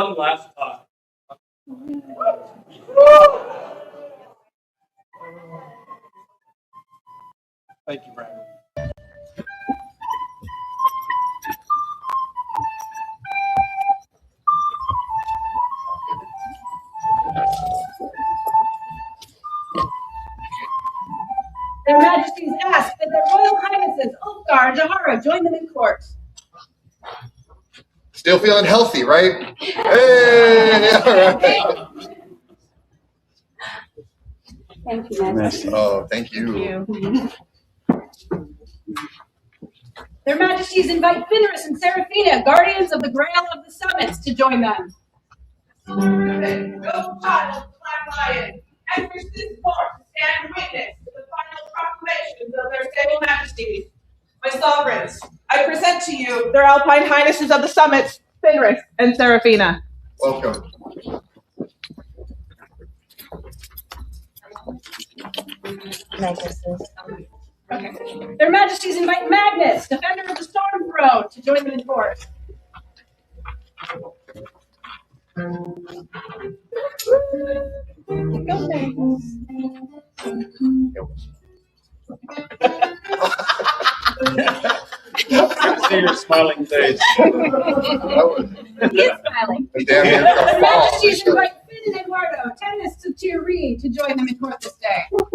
one last time. Thank you, Brandon. Their Majesties ask that their Royal Highnesses, Ulfgar and Jahara, join them in court. Still feeling healthy, right? Hey, all right. Thank you, Majesty. Oh, thank you. Their Majesties invite Fenris and Seraphina, guardians of the Grail of the Summits, to join them. No child of Black Lion enters this court to stand witness to the final proclamations of their stable majesties. My sovereigns, I present to you their Alpine Highnesses of the Summits, Fenris and Seraphina. Welcome. Okay. Their Majesties invite Magnus, defender of the Storm Throne, to join them in court. I see your smiling face. He is smiling. Their Majesties invite Finn and Eduardo, tenants of Thierry, to join them in court this day. Welcome.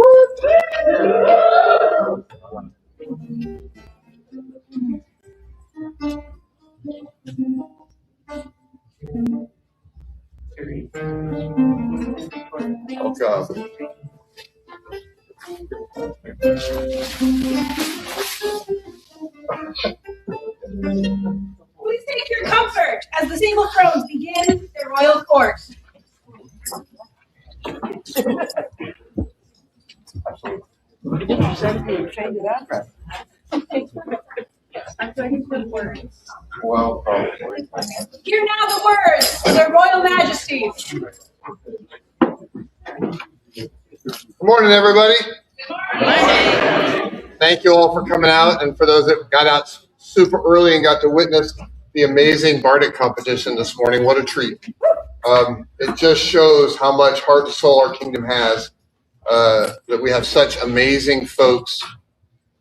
Please take your comfort as the Sable Thrones begin their royal court. Well, probably. Hear now the words of their royal majesties. Good morning, everybody. Thank you all for coming out, and for those that got out super early and got to witness the amazing Bardic competition this morning. What a treat. It just shows how much heart and soul our kingdom has, that we have such amazing folks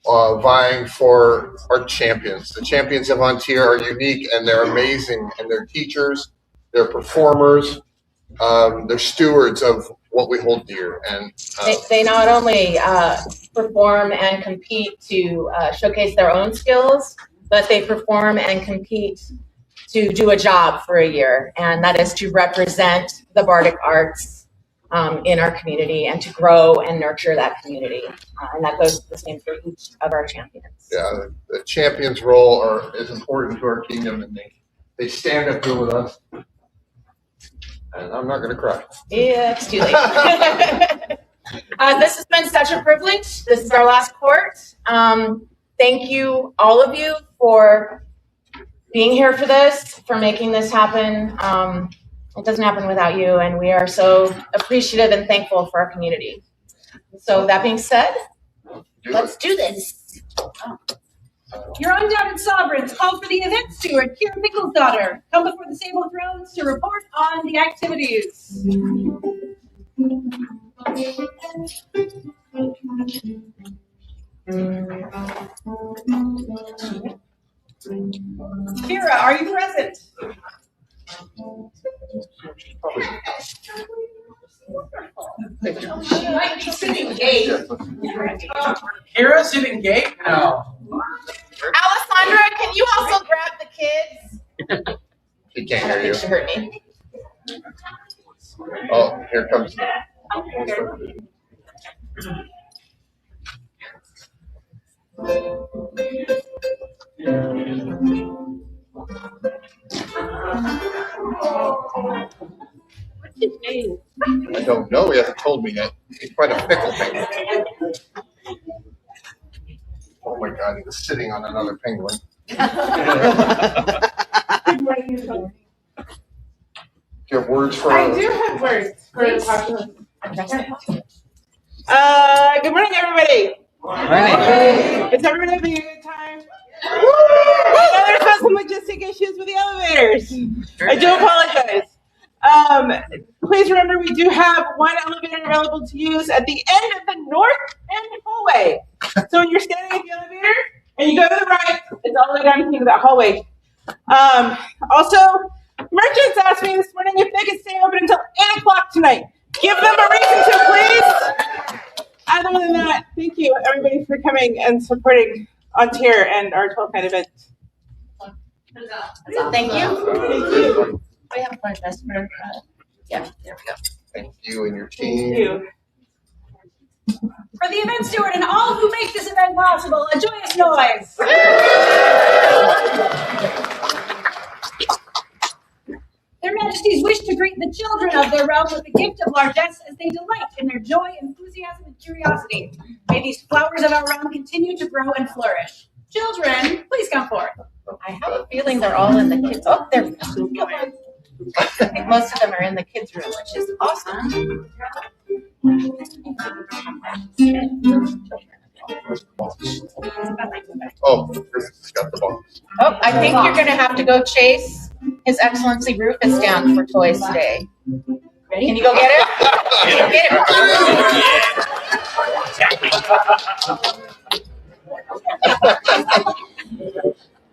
vying for our champions. The champions of Antir are unique, and they're amazing, and they're teachers, they're performers, they're stewards of what we hold dear. And they not only perform and compete to showcase their own skills, but they perform and compete to do a job for a year, and that is to represent the Bardic arts in our community and to grow and nurture that community. And that goes the same for each of our champions. Yeah, the champion's role is important to our kingdom, and they stand up here with us. And I'm not going to cry. Yeah, it's too late. This has been such a privilege. This is our last court. Thank you, all of you, for being here for this, for making this happen. It doesn't happen without you, and we are so appreciative and thankful for our community. So that being said, let's do this. Your undoubted sovereigns call for the event steward, Kira Pickle's daughter, come before the Sable Thrones to report on the activities. Kira, are you present? She might be sitting gay. Kira's sitting gay? No. Alessandra, can you also grab the kids? She can't I don't hear you. think she heard me. Oh, here comes. What's his name? I don't know. He hasn't told me yet. He's quite a fickle penguin. Oh my God, he was sitting on another penguin. Do you have words for I do have words for the population. Good morning, everybody. Right. Is everybody having a good time? I know there's been some logistic issues with the elevators. I do apologize. Please remember we do have one elevator available to use at the end of the north end hallway. So when you're standing at the elevator and you go to the right, it's all the way down to the end of that hallway. Also, merchants asked me this morning if they could stay open until 8 o'clock tonight. Give them a reason to, please. Other than that, thank you everybody for coming and supporting Auchatae and our 12th night event. Thank you. Thank you. We have one best for, yeah, there we go. Thank you and your Thank team. you. For the event steward and all who make this event possible, a joyous noise. Their Majesties wish to greet the children of their realm with a gift of largesse as they delight in their joy, enthusiasm, and curiosity. May these flowers of our realm continue to grow and flourish. Children, please come forth. I have a feeling they're all in the kids. Oh, there we go. I think most of them are in the kids' room, which is awesome. Oh, Chris has got the box. Oh, I think you're going to have to go chase His Excellency Rufus down for toys today. Ready? Can you go get it? Get it.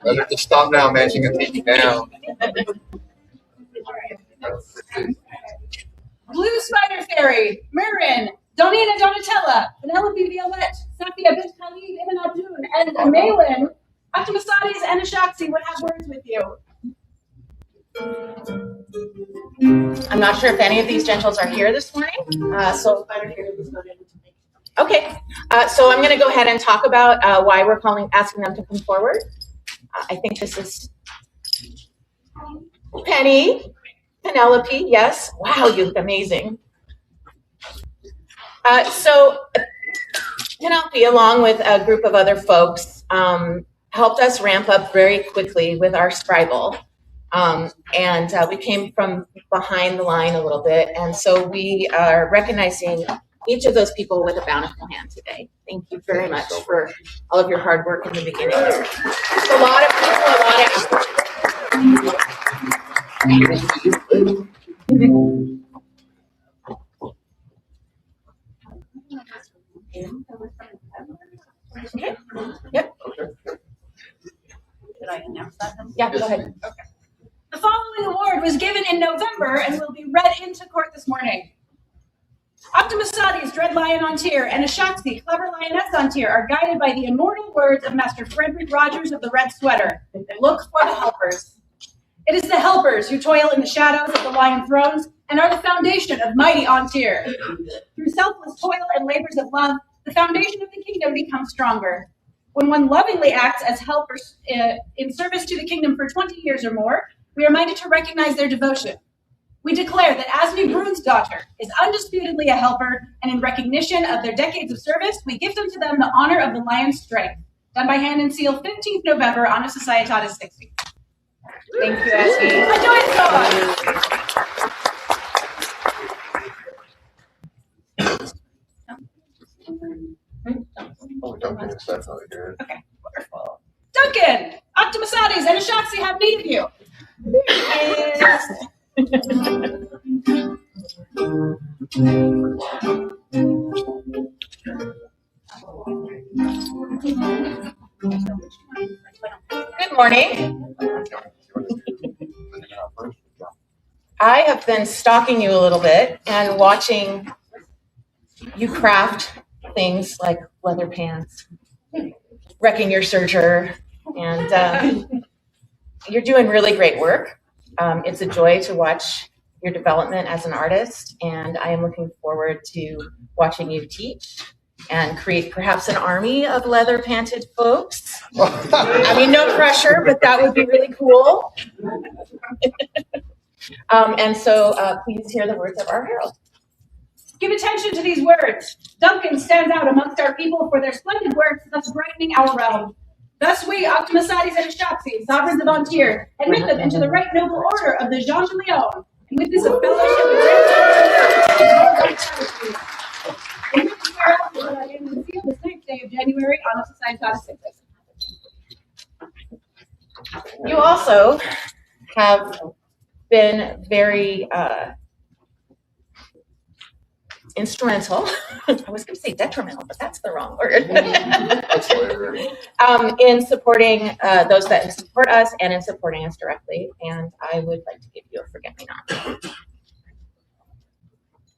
Better to stop now, man. She can take you down. Blue Spider Fairy, Marin, Donina Donatella, Penelope Violette, Safia Bint Khalid Ibn Abdun, and Malin, Octamasades and Achaxe would have words with you. I'm not sure if any of these gentles are here this morning. Okay, so I'm going to go ahead and talk about why we're asking them to come forward. I think this is Penny, Penelope, yes. Wow, you look amazing. So Penelope, along with a group of other folks, helped us ramp up very quickly with our scribble. And we came from behind the line a little bit. And so we are recognizing each of those people with a bountiful hand today. Thank you very much for all of your hard work in the beginning. It's a lot of people, a lot of effort. Okay. Yep. Did I announce that? Yeah, go ahead. Okay. The following award was given in November and will be read into court this morning. Octamasades, Dread Lion on Tier, and Achaxe, Clever Lioness on Tier, are guided by the immortal words of Master Frederick Rogers of the Red Sweater. Look for the helpers. It is the helpers who toil in the shadows of the Lion Thrones and are the foundation of mighty on Tier. Through selfless toil and labors of love, the foundation of the kingdom becomes stronger. When one lovingly acts as helpers in service to the kingdom for 20 years or more, we are minded to recognize their devotion. We declare that Asni Brune's daughter is undisputedly a helper, and in recognition of their decades of service, we gift unto them the honor of the Lion's Strength, done by hand and seal 15th November on a Societatis 60. Thank you, Ashley. A joyous song. Oh, Duncan, that's definitely good. Okay, wonderful. Duncan, Octamasades and Achaxe have need of you. Yes. Good morning. I have been stalking you a little bit and watching you craft things like leather pants, wrecking your serger, and you're doing really great work. It's a joy to watch your development as an artist, and I am looking forward to watching you teach and create perhaps an army of leather panted folks. I mean, no pressure, but that would be really cool. And so please hear the words of our herald. Give attention to these words. Duncan stands out amongst our people for their splendid works, thus brightening our realm. Thus we, Octamasades and Achaxe, sovereigns of Antir, admit them into the right noble order of the Jean de Leon, and with this a fellowship in which we are out in the field this 9th day of January on a Societatis 60. You also have been very instrumental. I was going to say detrimental, but that's the wrong word. In supporting those that support us and in supporting us directly. And I would like to give you a forget-me-not.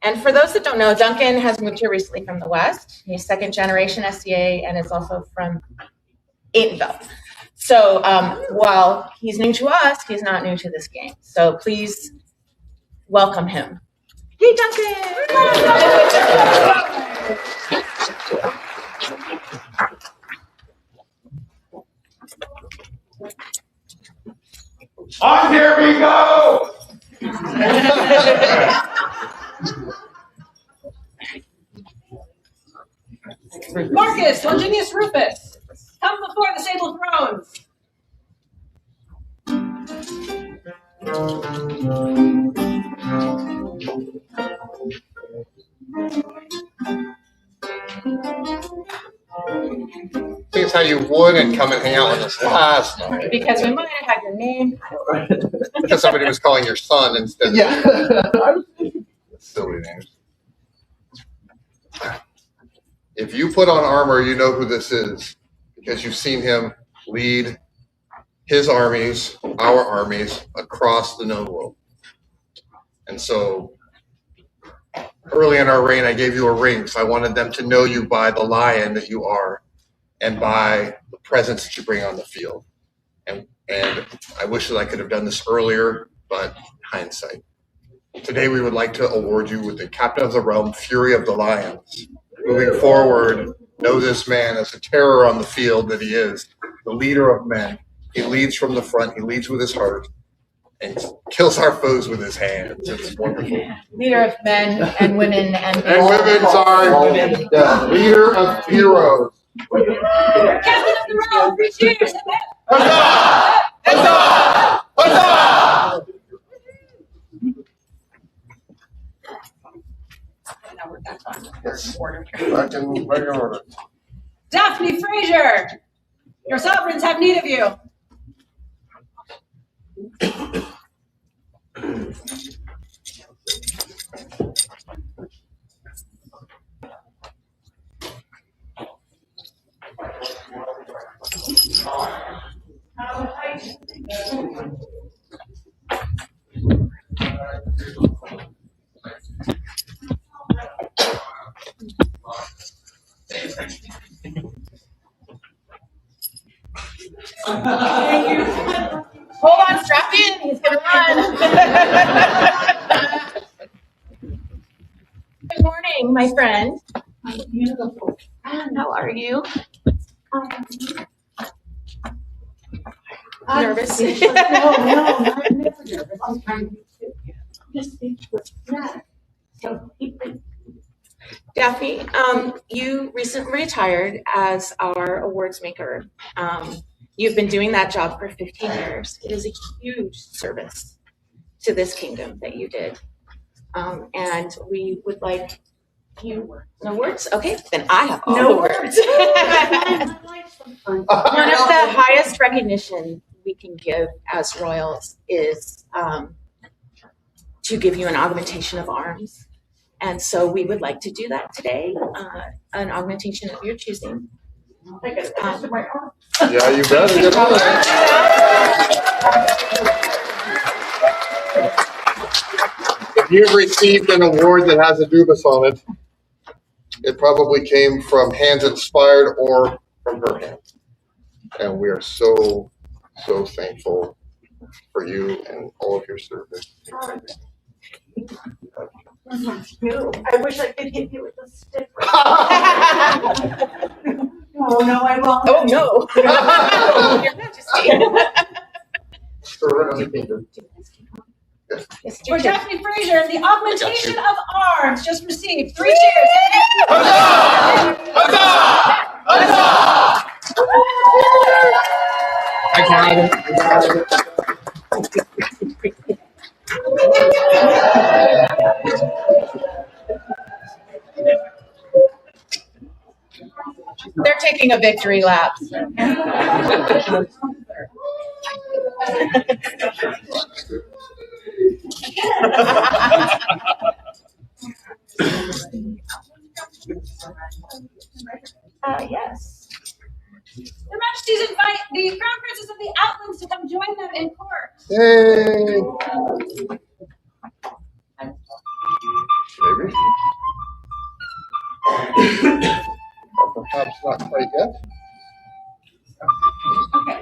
And for those that don't know, Duncan has moved here recently from the West. He's second generation SCA and is also from Aidenville. So while he's new to us, he's not new to this game. So please welcome him. Hey, Duncan! On here we go! Marcus, Longinus Rufus, come before the sable throne. Things how you wouldn't come and hang out with us last night. Because we might have had your name. Because somebody was calling your son instead. Yeah. Silly names. If you put on armor, you know who this is because you've seen him lead his armies, our armies, across the known world. And so early in our reign, I gave you a ring, so I wanted them to know you by the lion that you are and by the presence that you bring on the field. And I wish that I could have done this earlier, but hindsight. Today, we would like to award you with the Captain of the Realm, Fury of the Lions. Moving forward, know this man as a terror on the field that he is, the leader of men. He leads from the front, he leads with his heart, and kills our foes with his hands. It's wonderful. Leader of men and women And women, sorry. Yeah, leader of heroes. Captain of the Realm, 3 cheers. Huzzah! Huzzah! Huzzah! Now we're back on Yes. order. Back in regular order. Daphne Fraser, your sovereigns have need of you. Hold on, strap in. He's gonna run. Good morning, my friend. Beautiful. How are you? Nervous? No, I'm never nervous. I'm trying to just speechless. Yeah. So, Daphne, you recently retired as our awards maker. You've been doing that job for 15 years. It is a huge service to this kingdom that you did. And we would like you, no words? Okay, then I have all the words. One of the highest recognition we can give as royals is to give you an augmentation of arms. And so we would like to do that today, an augmentation of your choosing. Yeah, you better get on that. If you've received an award that has a Dubas on it, it probably came from Hands Inspired or from her hand. And we are so, so thankful for you and all of your service. I wish I could hit you with a stick. Oh, no, I won't. Oh, no. Your Majesty. Stir it on. Yes, For Daphne Fraser, the augmentation of arms just received. 3 cheers. Huzzah! Huzzah! Huzzah! I got They're taking a victory lap. Yes. Their Majesties invite the Crown Princes of the Outlands to come join them in court. Yay! Maybe. Or perhaps not quite yet. Okay.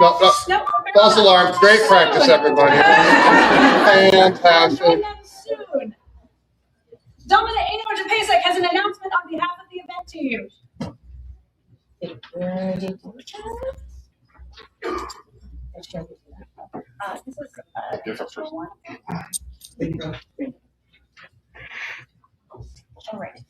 No, no. No, False alarm. Great practice, everybody. Fantastic. Join them soon. Dominic Aino Japasek has an announcement on behalf of the event team. This is all right.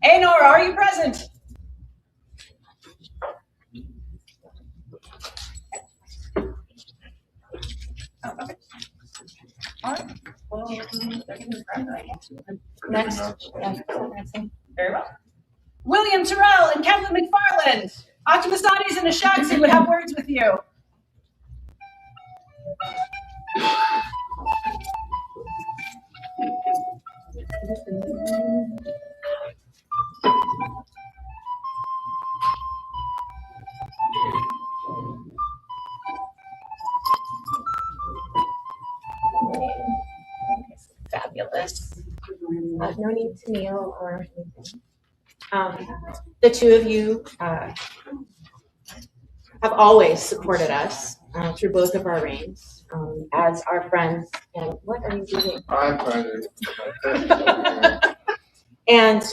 Aenor, are you present? Next. Very well. William Terrell and Kevin McFarland. Octamasades and Achaxe would have words with you. Fabulous. No need to kneel or anything. The two of you have always supported us through both of our reigns as our friends. And what are you doing? I'm trying to. And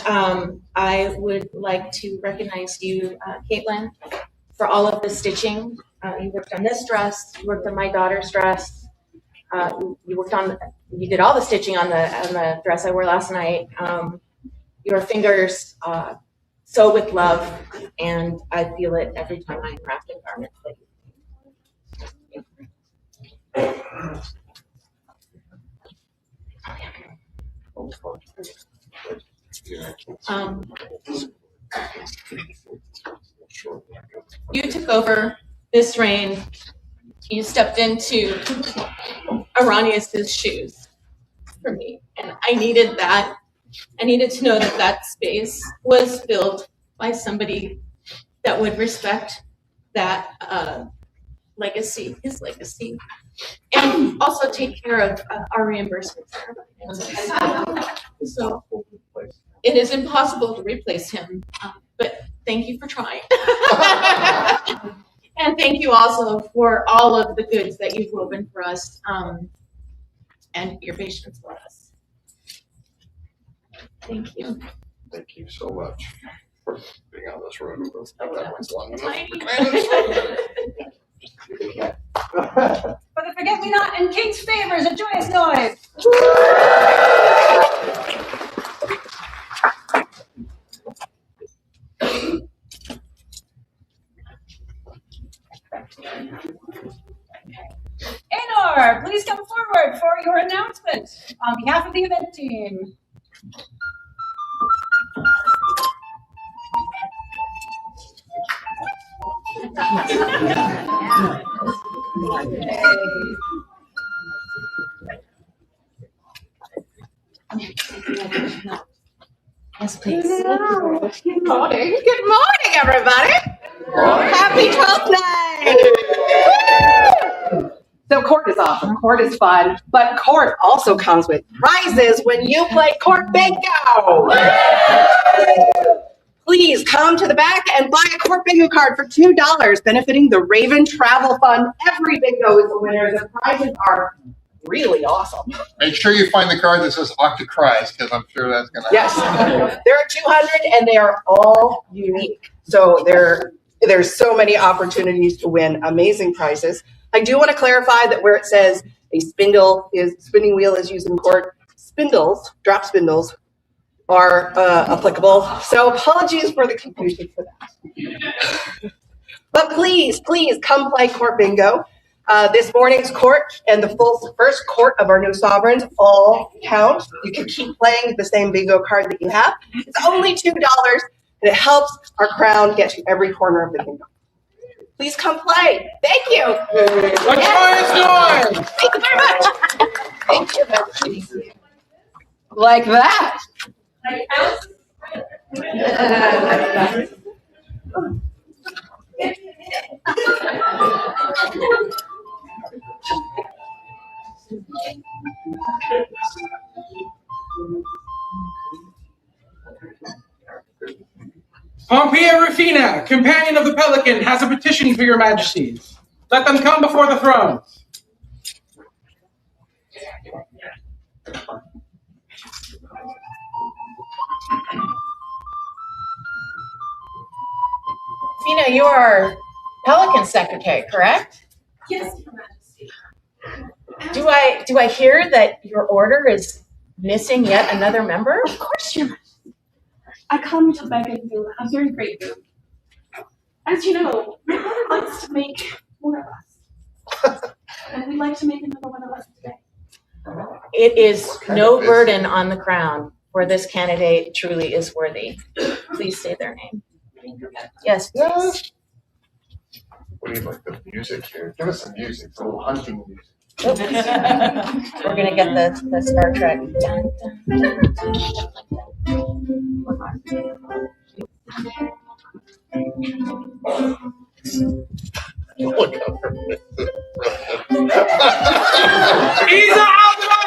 I would like to recognize you, Caitlin, for all of the stitching. You worked on this dress. You worked on my daughter's dress. You did all the stitching on the dress I wore last night. Your fingers sew with love, and I feel it every time I craft a garment that you took over this reign. You stepped into Arrhenius's shoes for me, and I needed that. I needed to know that that space was filled by somebody that would respect that legacy, his legacy, and also take care of our reimbursements. So it is impossible to replace him, but thank you for trying. And thank you also for all of the goods that you've woven for us and your patience with us. Thank you. Thank you so much for being on this road. That was long For the Forget-Me-Not and King's Favors, a joyous noise. Aenor, please come forward for your announcement on behalf of the event team. Yes, please. Good morning. Good morning, everybody. Happy 12th night. So court is awesome. Court is fun, but court also comes with prizes when you play court bingo. Please come to the back and buy a court bingo card for $2, benefiting the Raven Travel Fund. Every bingo is a winner. The prizes are really awesome. Make sure you find the card that says Octamasades, because I'm sure that's going to Yes, there are 200 and they are all unique. So there's so many opportunities to win amazing prizes. I do want to clarify that where it says a spinning wheel is used in court, drop spindles are applicable. So apologies for the confusion for that. But please come play court bingo. This morning's court and the first court of our new sovereigns all count. You can keep playing the same bingo card that you have. It's only $2. and it helps our crown get to every corner of the kingdom. Please come play. Thank you. A joyous noise! Thank you very much. Thank you very much. Like that. Pompeia Rufina, companion of the Pelican, has a petition for your majesties. Let them come before the throne. Fina, you are Pelican secretary, correct? Yes, Your Majesty. Do I hear that your order is missing yet another member? Of course, Your Majesty. I come to beg of you a very great boon. As you know, my mother likes to make more of us. And we'd like to make another one of us today. It is no burden on the crown, for this candidate truly is worthy. Please say their name. Yes, please. What do you like the music here? Give us some music, a little hunting music. Oops. We're gonna get the Star Trek. Dun, dun, Isa Alderman!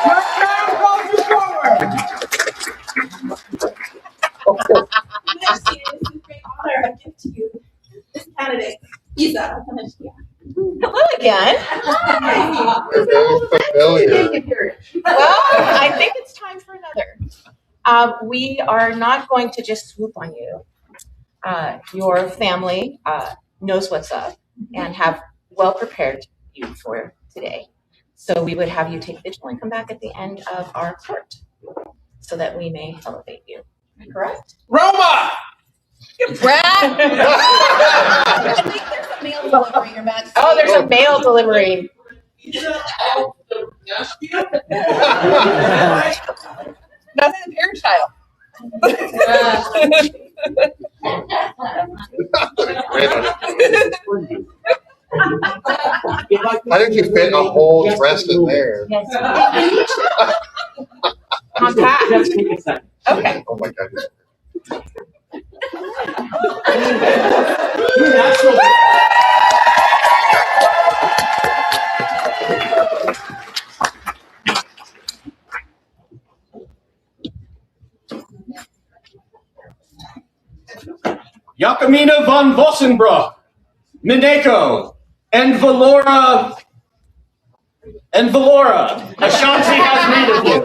Your crown calls you forward! Majesty, it is with great honor I give to you this candidate, Isa Octamasades. Hello again. They're very familiar. Well, I think it's time for another. We are not going to just swoop on you. Your family knows what's up and have well prepared you for today. So we would have you take vigil and come back at the end of our court so that we may elevate you. Correct? Roma! Brad! I think there's a mail delivery, Your Majesty. Oh, there's a mail delivery. Nothing in parent child. How did you fit a whole dress in there? Yes. Compact. Okay. Oh my God. Yakamina von Vossenbrock, Mineko, and Valora, Achaxe has need of you.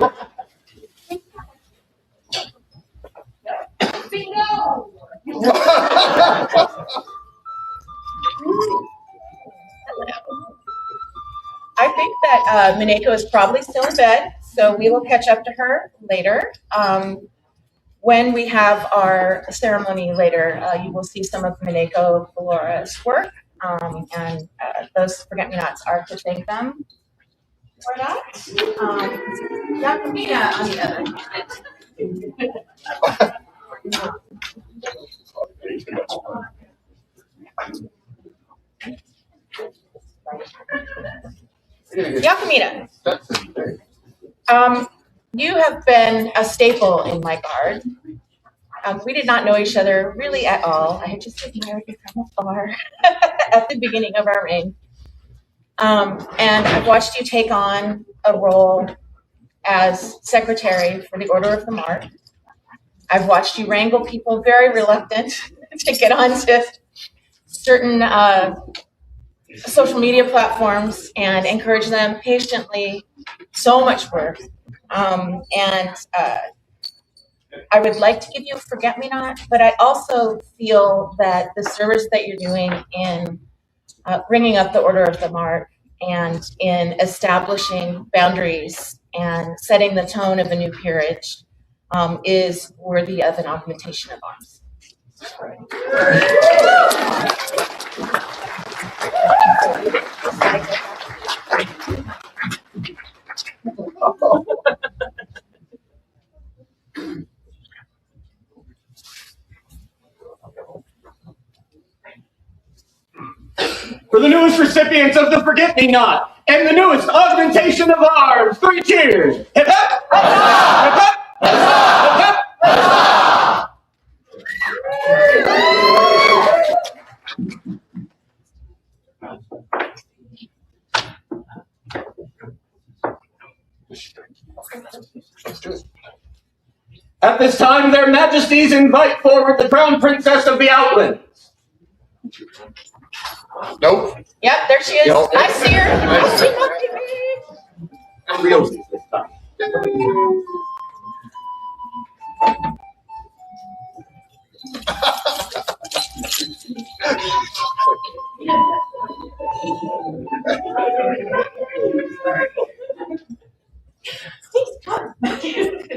I think that Mineko is probably still in bed, so we will catch up to her later. When we have our ceremony later, you will see some of Mineko Valora's work, and those forget-me-nots are to thank them for that. Yakamina, on the other Yakamina, you have been a staple in my guard. We did not know each other really at all. I had just admired you from afar at the beginning of our reign. And I've watched you take on a role as secretary for the Order of the Mark. I've watched you wrangle people very reluctant to get onto certain social media platforms and encourage them patiently. So much work. I would like to give you a forget-me-not, but I also feel that the service that you're doing in bringing up the Order of the Mark and in establishing boundaries and setting the tone of a new peerage is worthy of an augmentation of arms. For the newest recipients of the Forget-Me-Not and the newest augmentation of arms, 3 cheers. Hip hip! Hip hip! Hip hip! At this time, their majesties invite forward the crown princess of the Outlands. Nope. Yep, there she is. Nope. I see her. I see her. I'm real this time.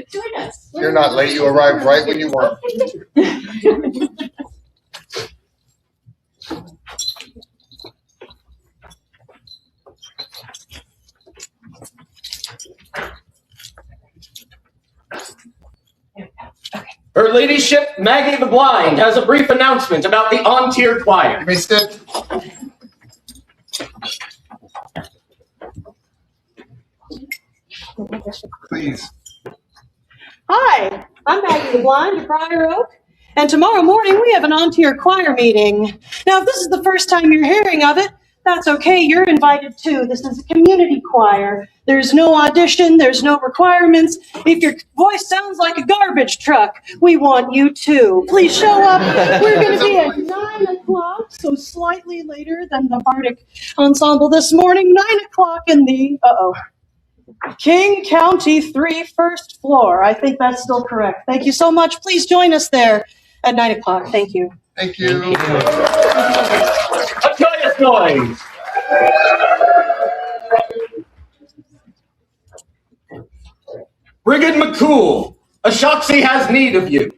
Join us. You're not late. You arrived right when you want. Her ladyship, Maggie the Blind, has a brief announcement about the on-tier choir. You may sit. Please. Hi, I'm Maggie the Blind of Briar Oak, and tomorrow morning we have an on-tier choir meeting. Now, if this is the first time you're hearing of it, that's okay, you're invited too. This is a community choir. There's no audition, there's no requirements. If your voice sounds like a garbage truck, we want you too. Please show up. We're going to be at 9 o'clock, so slightly later than the Bardic Ensemble this morning. 9 o'clock in the, King County 3 first floor. I think that's still correct. Thank you so much. Please join us there at 9 o'clock. Thank you. Thank you. A joyous noise. Brigid McCool, Achaxe has need of you.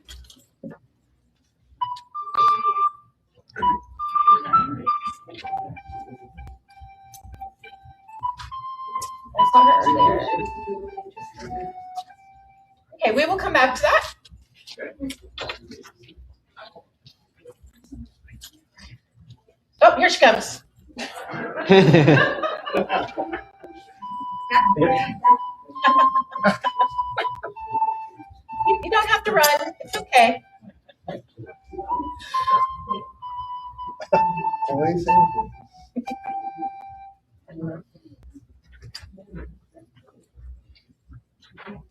I saw her earlier. Okay, we will come back to that. Oh, here she comes. You don't have to run. It's okay.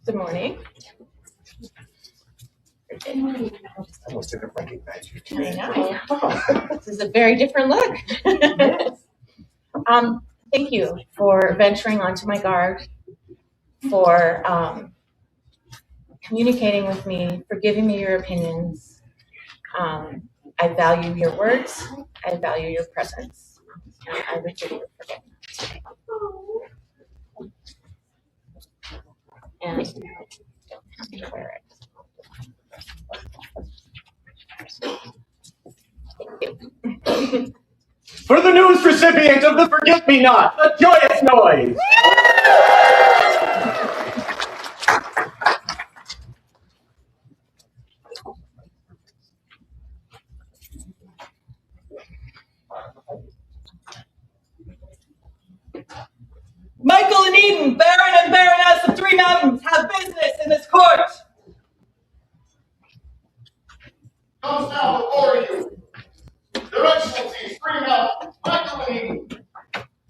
Good morning. Almost didn't recognize you. I know. This is a very different look. Thank you for venturing onto my guard, for communicating with me, for giving me your opinions. I value your words. I value your presence. And I wish you would forget today. And don't have to wear it. Thank you. For the newest recipient of the Forget-Me-Not, a joyous noise. Michael and Eden, Baron and Baroness of 3 Mountains, have business in this court. Comes now before you. Their Excellencies, 3 Mountains, Michael and Eden.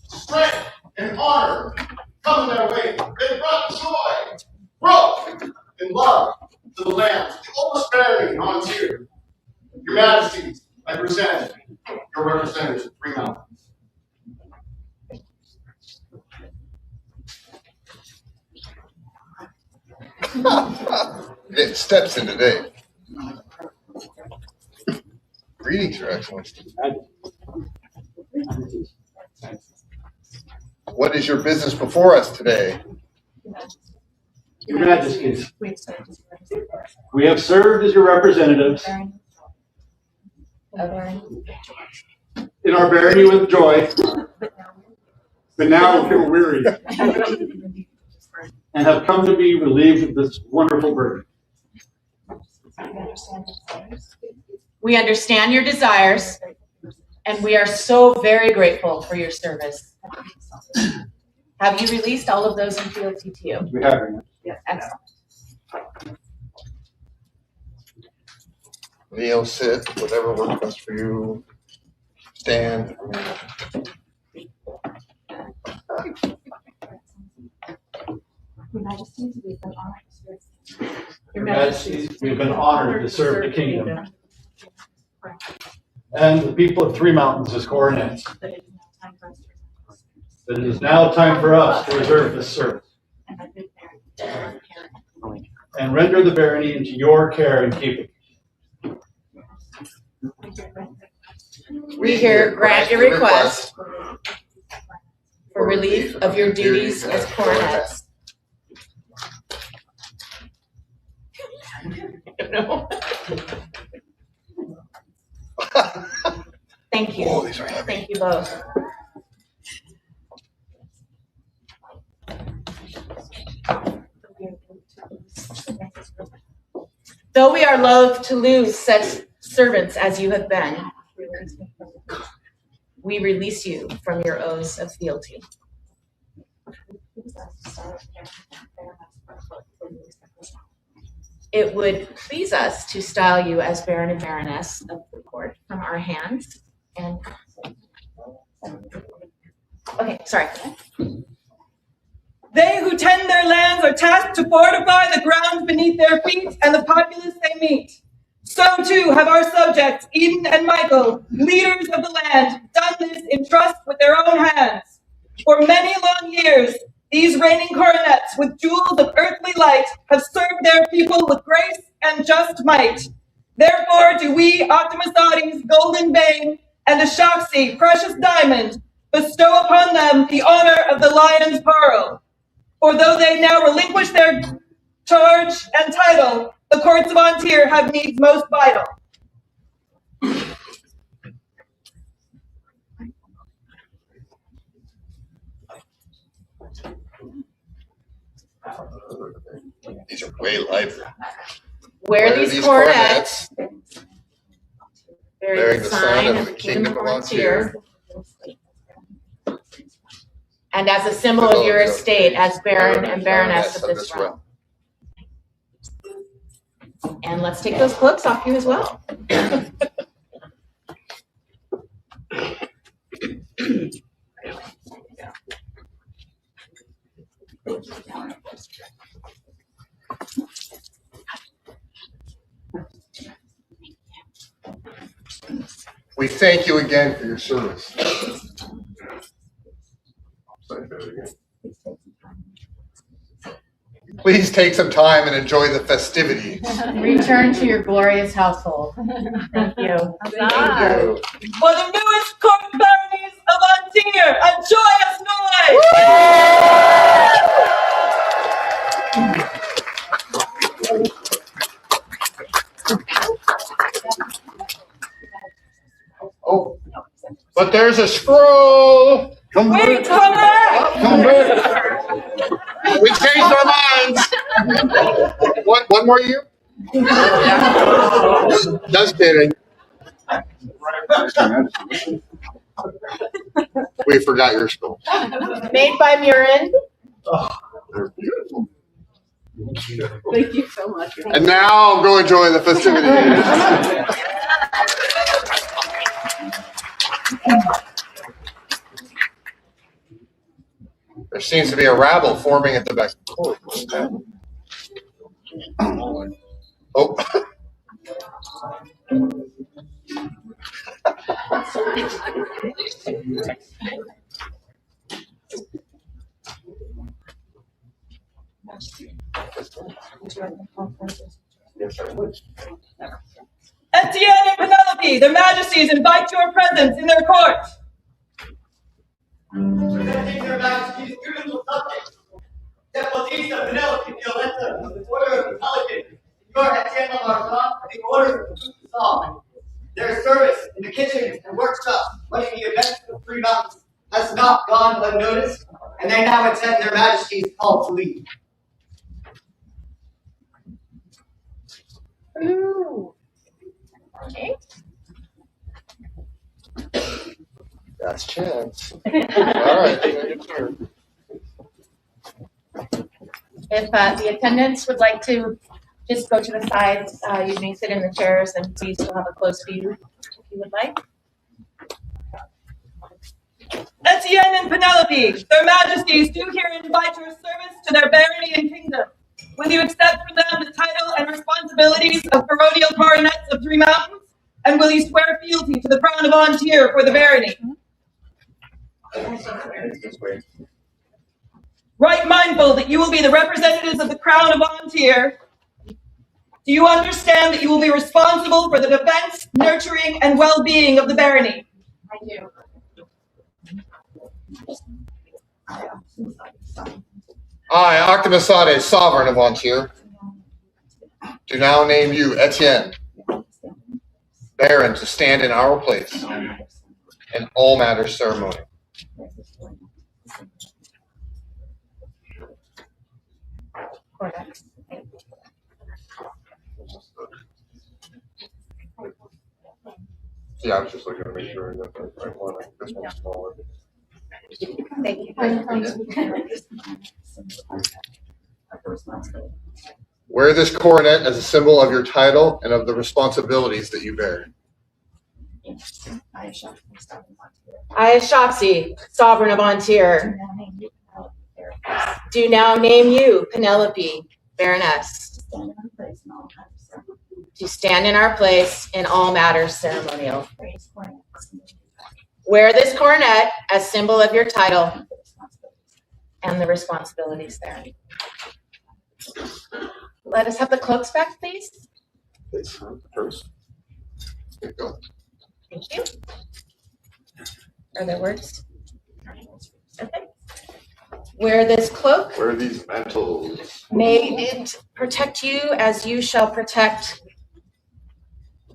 Strength and honor come in their way. They brought joy, growth, and love to the land. The oldest barony on here. Your Majesties, I present your representatives of 3 Mountains. Getting steps in today. Greetings, Your Excellency. What is your business before us today? Your Majesties, we have served as your representatives in our barony with joy, but now we're weary and have come to be relieved of this wonderful burden. We understand your desires, And we are so very grateful for your service. Have you released all of those in fealty to you? We have it. Yes, excellent. Kneel, sit, whatever works best for you. Stand. Your Majesties, we've been honored to serve the kingdom and the people of Three Mountains as coronets. But it is now time for us to reserve this service and render the barony into your care and keeping. We here grant your request for relief of your duties as coronets. Thank you. Oh, these are heavy. Thank you both. Though we are loath to lose such servants as you have been, we release you from your oaths of fealty. It would please us to style you as Baron and Baroness of the court from our hands. And okay, sorry. They who tend their lands are tasked to fortify the ground beneath their feet and the populace they meet. So too have our subjects, Eden and Michael, leaders of the land, done this in trust with their own hands. For many long years, these reigning coronets with jewels of earthly light have served their people with grace and just might. Therefore do we, Octamasades, golden vein, and Achaxe, precious diamond, bestow upon them the honor of the lion's pearl. For though they now relinquish their charge and title, the courts of Antir have needs most vital. These are way lighter. Wear these coronets, bearing the sign of the kingdom of Antir, and as a symbol of your estate as Baron and Baroness of this realm. And let's take those cloaks off you as well. We thank you again for your service. Please take some time and enjoy the festivities. Return to your glorious household. Thank you. Thank you. For the newest court baronies of Antir, a joyous noise! Oh, but there's a scroll. Come Wait, back. come back! Come back. We changed our minds. One more year? Just kidding. We forgot your scroll. Made by Murin. They're beautiful. Thank you so much. And now go enjoy the festivities. There seems to be a rabble forming at the back. Oh. Etienne and Penelope, their majesties invite your presence in their court. Presenting their majesty's beautiful subjects, Deputista Penelope Violetta of the Order of the Pelican, your Etienne Lamarchand, the Order of the Song. Their service in the kitchens and workshops running the events of Three Mountains has not gone unnoticed, and they now attend their majesty's call to leave. Ooh. Okay. Last chance. All right. Your turn. If the attendants would like to just go to the sides, you may sit in the chairs and please still have a close view if you would like. Etienne and Penelope, their majesties do here invite your service to their barony and kingdom. Will you accept from them the title and responsibilities of baronial coronets of 3 mountains? And will you swear fealty to the crown of Antier for the barony? Right mindful that you will be the representatives of the crown of Antier, do you understand that you will be responsible for the defense, nurturing, and well-being of the barony? I do. I, Octamasades, sovereign of Antier, do now name you, Etienne, Baron, to stand in our place in all matters ceremonial. Yeah, I was just looking to make sure that the right one. This one's smaller. Thank you. Wear this coronet as a symbol of your title and of the responsibilities that you bear. I, Achaxe, sovereign of Antier, do now name you, Penelope, Baroness, to stand in our place in all matters ceremonial. Wear this coronet as symbol of your title and the responsibilities there. Let us have the cloaks back, please. First. There you go. Thank you. Are there words? Okay. Wear this cloak. Wear these mantles. May it protect you as you shall protect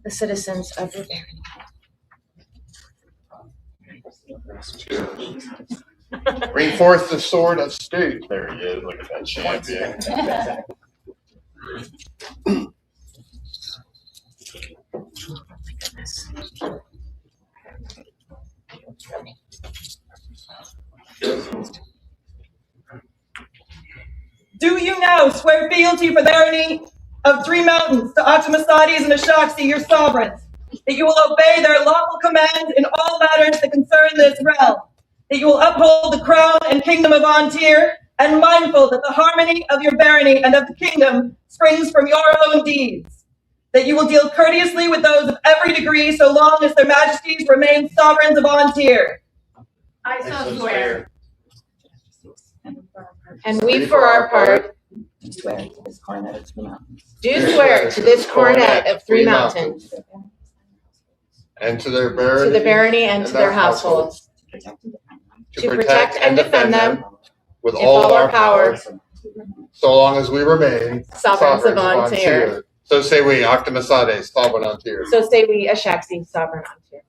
the citizens of your barony. Bring forth the sword of state. There he is. Look at that champion. Do you now swear fealty for the barony of 3 mountains to Octamasades and Achaxe, your sovereigns, that you will obey their lawful commands in all matters that concern this realm, that you will uphold the crown and kingdom of Antier, and mindful that the harmony of your barony and of the kingdom springs from your own deeds, that you will deal courteously with those of every degree so long as their majesties remain sovereigns of Antier? I so swear. And we, for our part, do swear to this coronet of 3 mountains, And to their barony. to the barony and to their households, to protect and defend them with in all our power, so long as we remain sovereigns of Antier. So say we, Octamasades, sovereign Antier. So say we, Achaxe, sovereign Antier.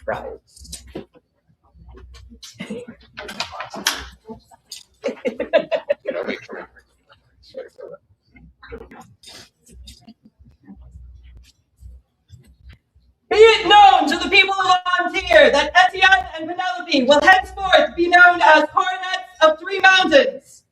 Right. Be it known to the people of Antier that Etienne and Penelope will henceforth be known as coronets of 3 mountains.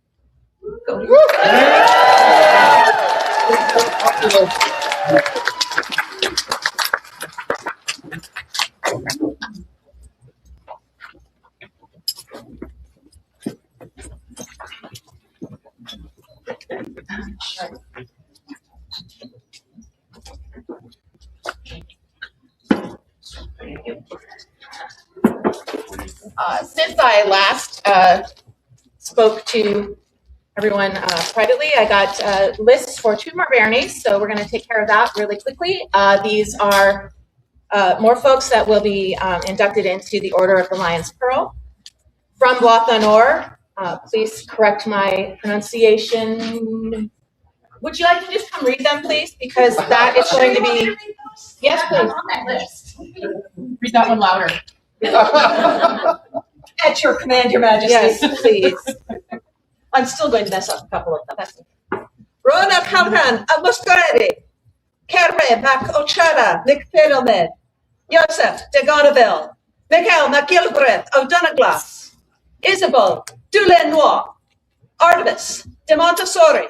Since I last spoke to everyone privately, I got lists for 2 more baronies, so we're going to take care of that really quickly. These are more folks that will be inducted into the Order of the Lion's Pearl. From Blatha, please correct my pronunciation. Would you like to just come read them, please? Because that is going to be... Yes, please. On that list. Read that one louder. At your command, Your Majesty. Yes, please. I'm still going to mess up a couple of them. That's okay. Rona Kamran, Amuskaredi, Kerme, Mak Auchatae, Nick Fiddleman, Joseph de Gonneville, Michael MacGilbreth of Donegal, Isabel Dulenois, Artemis de Montessori,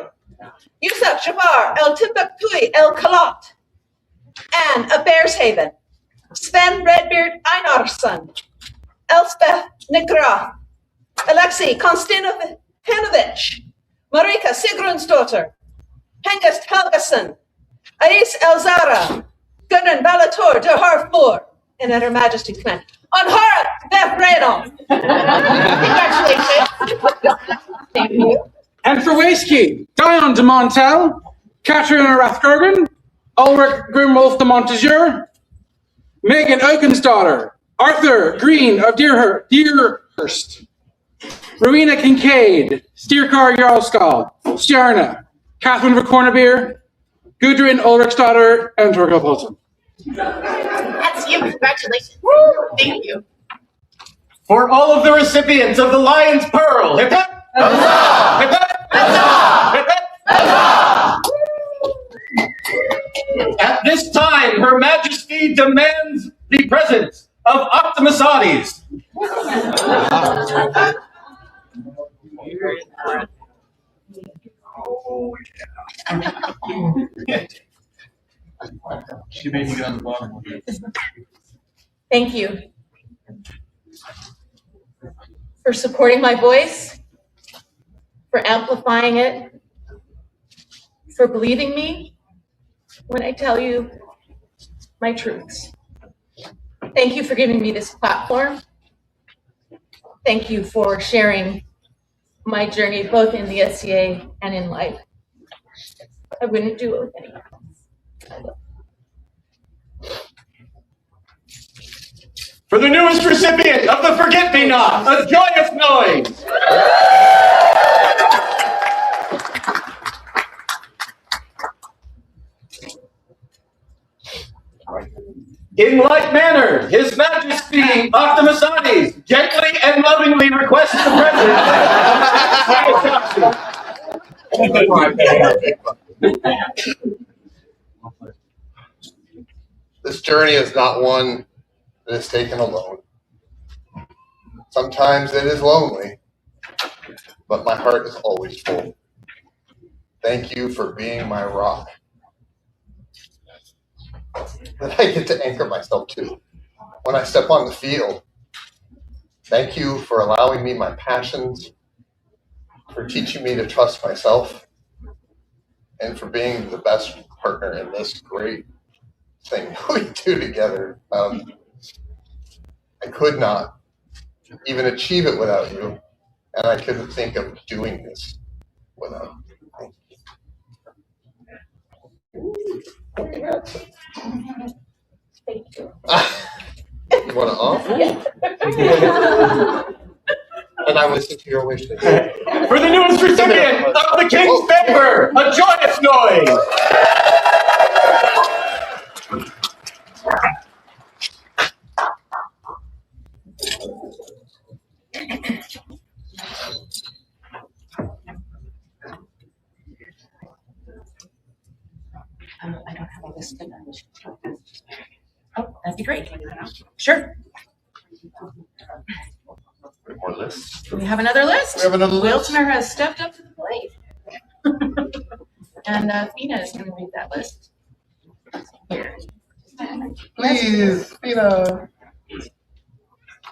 Yusuf Jafar El Timbuktu El Kalat, Anne of Bearshaven, Sven Redbeard Einarsson, Elspeth Nigra, Alexei Konstantinovich, Marika Sigrunsdottir, Hengist Helgason, Ais Elzara, Gunnar Valator de Harfleur, and at Her Majesty's command. On Hara Beth Reynold. Congratulations. Thank you. And for Waistkeep, Dion de Montel, Katrina Rathgergen, Ulrich Grimwolf de Montezur, Megan Oakensdaughter, Arthur Green of Deerhurst, Rowena Kincaid, Stierkar Jarlskal, Stjarna, Catherine Verkornebeer, Gudrun Ulrichsdottir, and Torkel Poulsen. That's you. Congratulations. Woo! Thank you. For all of the recipients of the Lion's Pearl, hip hip! Huzzah! Hip hip! Huzzah! Hip hip! Huzzah! At this time, Her Majesty demands the presence of Octamasades. She made me get on the bottom. Thank you for supporting my voice, for amplifying it, for believing me when I tell you my truths. Thank you for giving me this platform. Thank you for sharing my journey both in the SCA and in life. I wouldn't do it with anyone else. For the newest recipient of the Forget-Me-Not, a joyous noise! In like manner, His Majesty Octamasades gently and lovingly requests the President This journey is not one that is taken alone. Sometimes it is lonely, but my heart is always full. Thank you for being my rock that I get to anchor myself to when I step on the field. Thank you for allowing me my passions, for teaching me to trust myself, and for being the best partner in this great thing we do together. I could not even achieve it without you, and I couldn't think of doing this without you. Thank you. You want to off? Yeah. And I listen to your wishes. For the newest recipient of the King's Favor, a joyous noise! I don't have a list of them. Oh, that'd be great. Sure. More lists. We have another list. We have another list. Wiltner has stepped up to the plate. And Fina is going to read that list. Here. Please, Fina.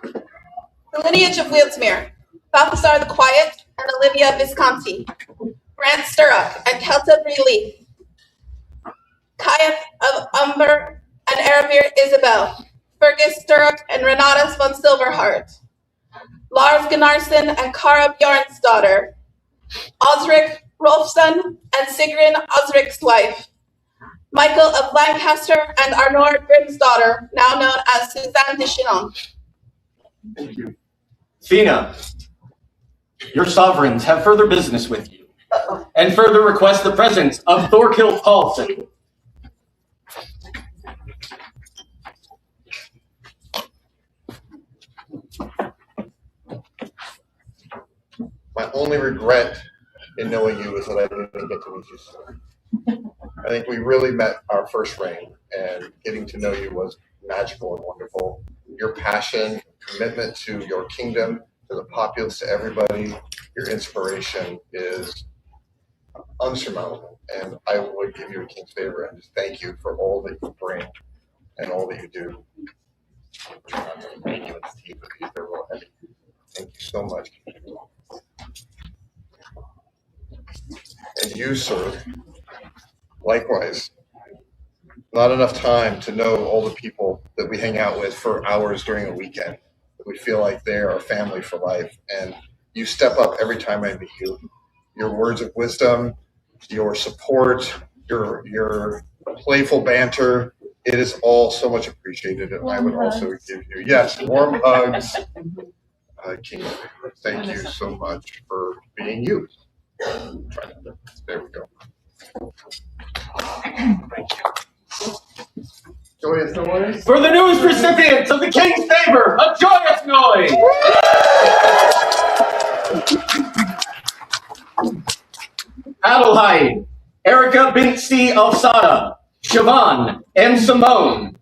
The lineage of Wiltsmere, Balthasar the Quiet and Olivia Visconti, Grant Sturrock and Kelta Relief, Kayeth of Umber and Erebir Isabel, Fergus Sturrock and Renata von Silverheart, Lars Gunnarsson and Kara Bjornsdottir, Osric Rolfsson and Sigrun Osric's wife, Michael of Lancaster and Arnor Grimsdottir, now known as Suzanne de Chinon. Thank you. Fina, your sovereigns have further business with you, and further request the presence of Thorkild Paulson. My only regret in knowing you is that I didn't get to meet you sooner. I think we really met our first reign, and getting to know you was magical and wonderful. Your passion, commitment to your kingdom, to the populace, to everybody, your inspiration is unsurmountable. And I would give you a king's favor and just thank you for all that you bring and all that you do. Thank you. They're real heavy. Thank you so much. And you, sir, likewise. Not enough time to know all the people that we hang out with for hours during a weekend. We feel like they're our family for life. And you step up every time I meet you. Your words of wisdom, your support, your playful banter, it is all so much appreciated. And I would also give you, yes, warm hugs. King, thank you so much for being you. There we go. Thank you. Joyous noise. For the news recipients of the King's favor, a joyous noise! Adelheid, Erica Binti of Sada, Siobhan, and Simone.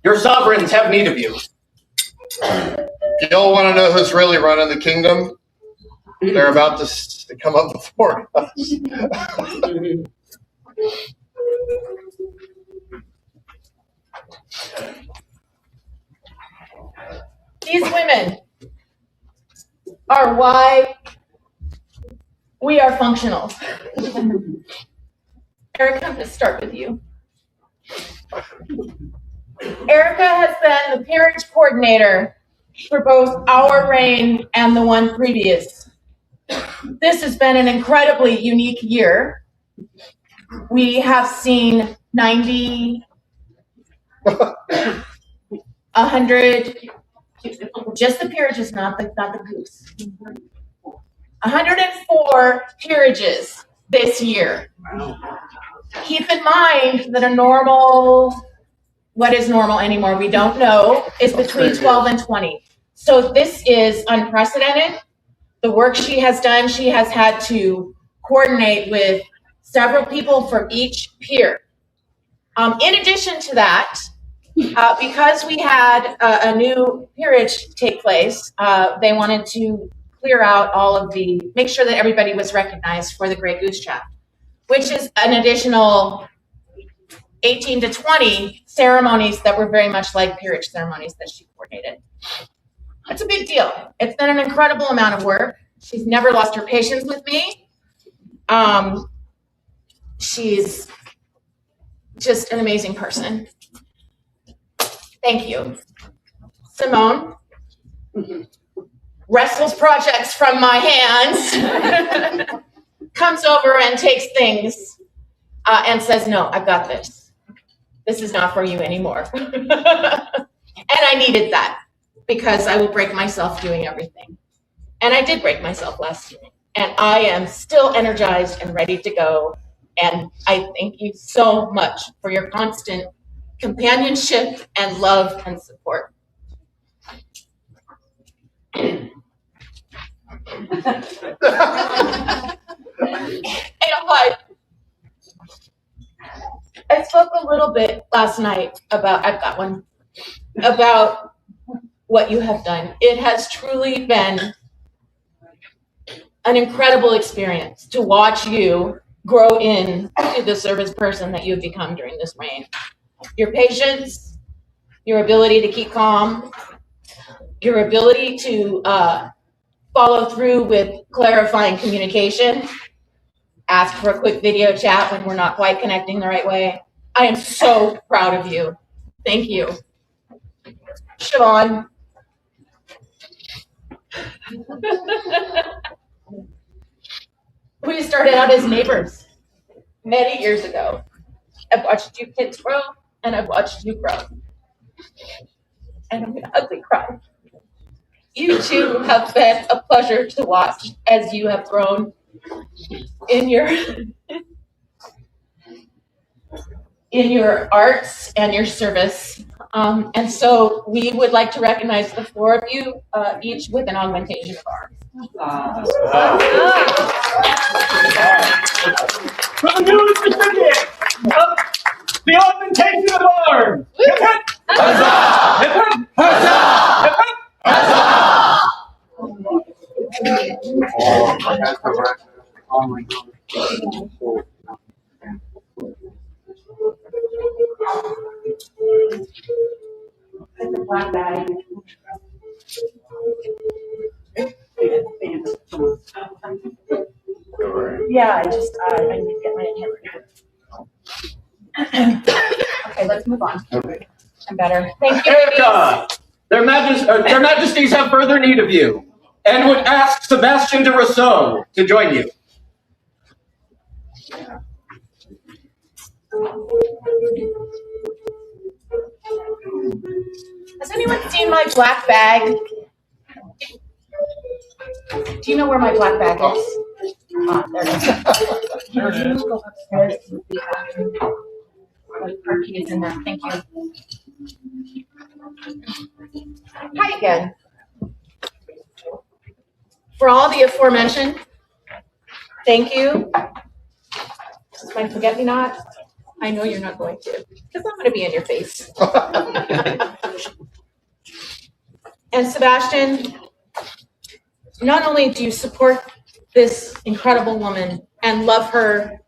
Your sovereigns have need of you. You all want to know who's really running the kingdom? They're about to come up before us. These women are why we are functional. Erica, I'm going to start with you. Erica has been the peerage coordinator for both our reign and the one previous. This has been an incredibly unique year. We have seen 90, 100, just the peerages, not the goose. 104 peerages this year. Keep in mind that a normal, what is normal anymore, we don't know, is between 12 and 20. So this is unprecedented. The work she has done, she has had to coordinate with several people from each peer. In addition to that, because we had a new peerage take place, they wanted to clear out all of make sure that everybody was recognized for the Grey Goose Chat, which is an additional 18 to 20 ceremonies that were very much like peerage ceremonies that she coordinated. That's a big deal. It's been an incredible amount of work. She's never lost her patience with me. She's just an amazing person. Thank you. Simone wrestles projects from my hands, comes over and takes things and says, no, I've got this. This is not for you anymore. And I needed that because I will break myself doing everything. And I did break myself last year. And I am still energized and ready to go. And I thank you so much for your constant companionship and love and support. I spoke a little bit last night about what you have done. It has truly been an incredible experience to watch you grow into the service person that you've become during this reign. Your patience, your ability to keep calm, your ability to follow through with clarifying communication, ask for a quick video chat when we're not quite connecting the right way. I am so proud of you. Thank you. Siobhan. We started out as neighbors many years ago. I've watched you kids grow, and I've watched you grow. And I'm going to ugly cry. You too have been a pleasure to watch as you have grown in your arts and your service. And so we would like to recognize the four of you, each with an augmentation of arms. For the newest recipient of the augmentation of arms, Yeah, I need to get my inhaler. Okay, let's move on. Okay. I'm better. Thank you. Erica, their Majesties have further need of you and would ask Sebastian de Rousseau to join you. Has anyone seen my black bag? Do you know where my black bag is? There it is. Go upstairs to the bathroom. Her keys in there. Thank you. Hi again. For all the aforementioned, thank you. This is my forget-me-not. I know you're not going to, because I'm going to be in your face. And Sebastian, not only do you support this incredible woman and love her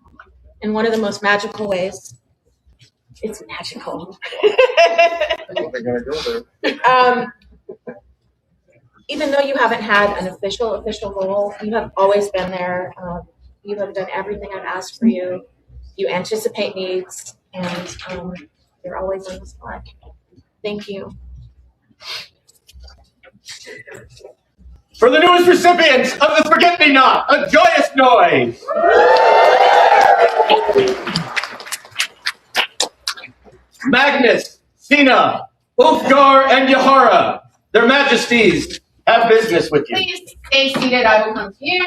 in one of the most magical ways, it's magical. Even though you haven't had an official role, you have always been there. You have done everything I've asked for you. You anticipate needs, and you're always on the spot. Thank you. For the newest recipients of the Forget-Me-Not, a joyous noise! Magnus, Sina, Ulfgar, and Yahara, their Majesties have business with you. Please stay seated. I will come to you.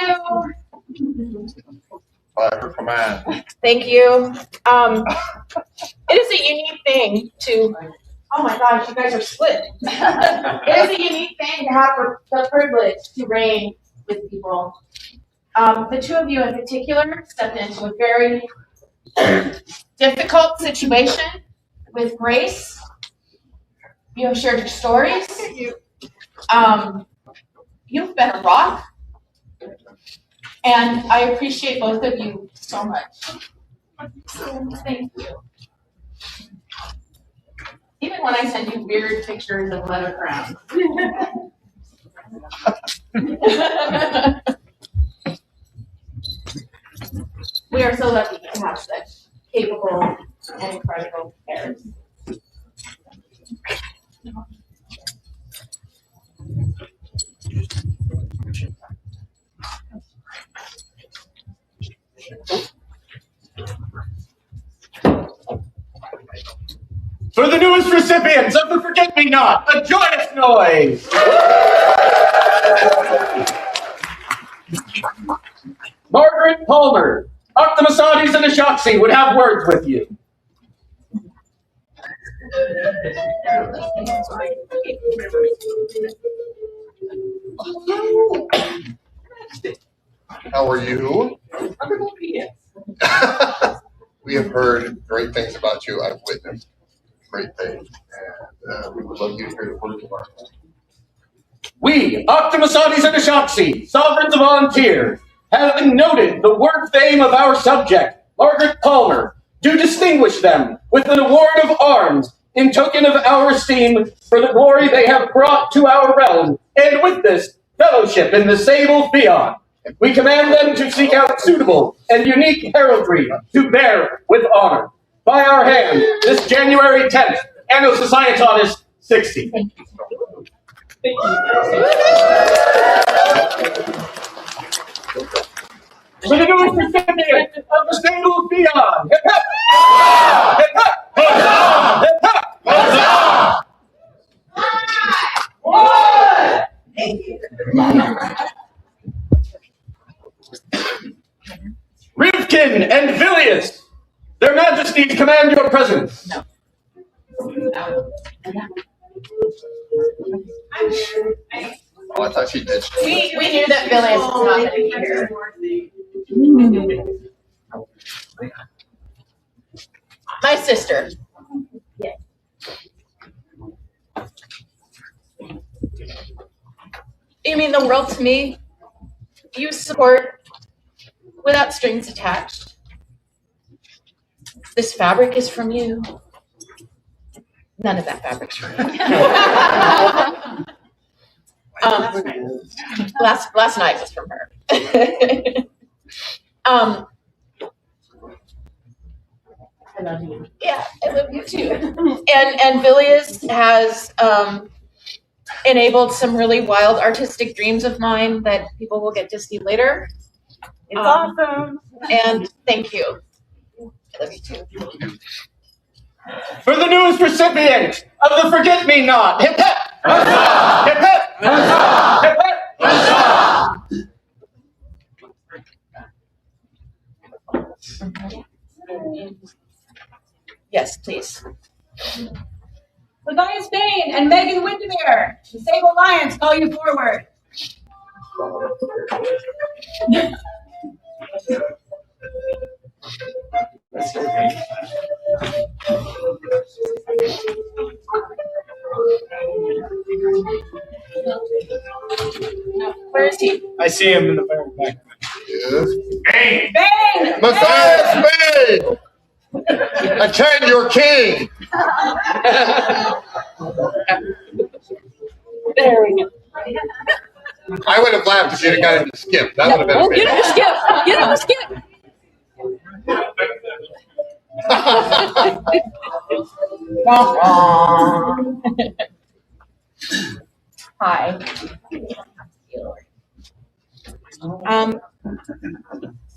By her command. Thank you. It is a unique thing to. Oh my gosh, you guys are split. It is a unique thing to have the privilege to reign with people. The two of you in particular stepped into a very difficult situation with grace. You have shared your stories. You've been a rock. And I appreciate both of you so much. So thank you. Even when I send you weird pictures of leather crowns. We are so lucky to have such capable and incredible parents. For the newest recipients of the Forget-Me-Not, a joyous noise! Margaret Palmer, Octamasades and Achaxe would have words with you. How are you? We have heard great things about you. I've witnessed great things, and we would love you to hear the words of our home. We, Octamasades and Achaxe, sovereigns of Volunteer, having noted the word fame of our subject, Margaret Palmer, do distinguish them with an award of arms in token of our esteem for the glory they have brought to our realm, and with this, fellowship in the sable fiat. We command them to seek out suitable and unique heraldry to bear with honor. By our hand, this January 10th, Anno Societatis 60. Thank you. For the newest recipient of the sable fiat. Hip hip! Hip hip! Hip hip! Rivkin and Vilius, their Majesties command your presence. No. Oh, I thought she did. We knew that Vilius was not going to be here. My sister. Yes. You mean the world to me? You support without strings attached. This fabric is from you. None of that fabric's from me. Last night was from her. I love you. Yeah, I love you too. And Villiers has enabled some really wild artistic dreams of mine that people will get to see later. It's awesome. And thank you. I love you too. For the newest recipient of the Forget Me Not, hip hip! Hip hip! Hip hip! Yes, please. Matthias Bain and Megan Windermere, the Sable Lions call you forward. Where is he? I see him in the very back. Yes. Bain! Bain! Matthias Bain! Attend your king! There we go. I would have laughed if you'd have got him to skip. That would have been Oh, amazing. get him to skip! Get him to skip! Hi.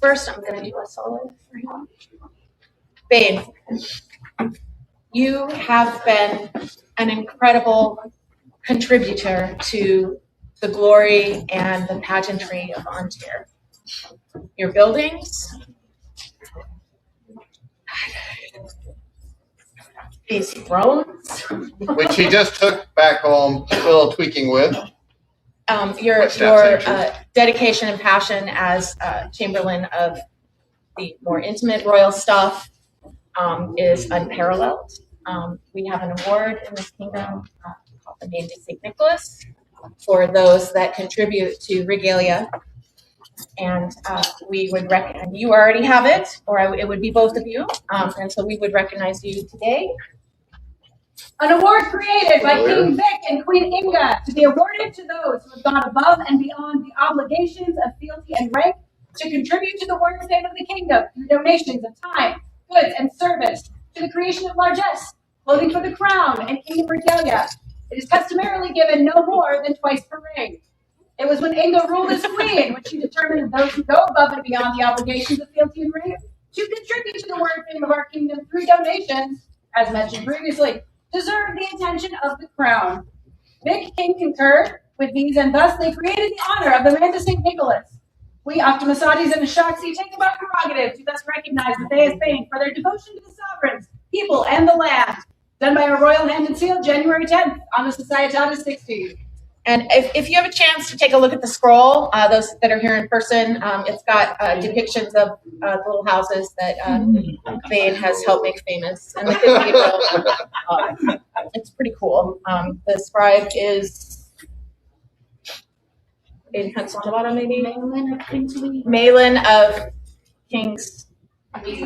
First, I'm going to do a solo for him. Babe, you have been an incredible contributor to the glory and the pageantry of Ontario. Your buildings, these thrones, Which he just took back home, a little tweaking with. your Staff sanctions. dedication and passion as Chamberlain of the more intimate royal stuff is unparalleled. We have an award in this kingdom called the Name to St. Nicholas for those that contribute to regalia. And we would and you already have it, or it would be both of you. And so we would recognize you today. An award created by King Vic and Queen Inga to be awarded to those who have gone above and beyond the obligations of fealty and rank to contribute to the work and fame of the kingdom through donations of time, goods, and service to the creation of largesse, clothing for the crown, and kingdom regalia. It is customarily given no more than twice per reign. It was when Inga ruled as queen when she determined that those who go above and beyond the obligations of fealty and rank to contribute to the work and fame of our kingdom through donations, as mentioned previously, deserve the attention of the crown. Vic King concurred with these, and thus they created the honor of the Man to St. Nicholas. We Octamasades and Achaxe take about prerogative to thus recognize Matthias Bain for their devotion to the sovereigns, people, and the land. Done by our royal hand and seal, January 10th, on the Auchatae 60. And if you have a chance to take a look at the scroll, those that are here in person, it's got depictions of little houses that Bain has helped make famous. And the cathedral, it's pretty cool. The scribe is in Pennsylvania, maybe? Malin of King's. Thank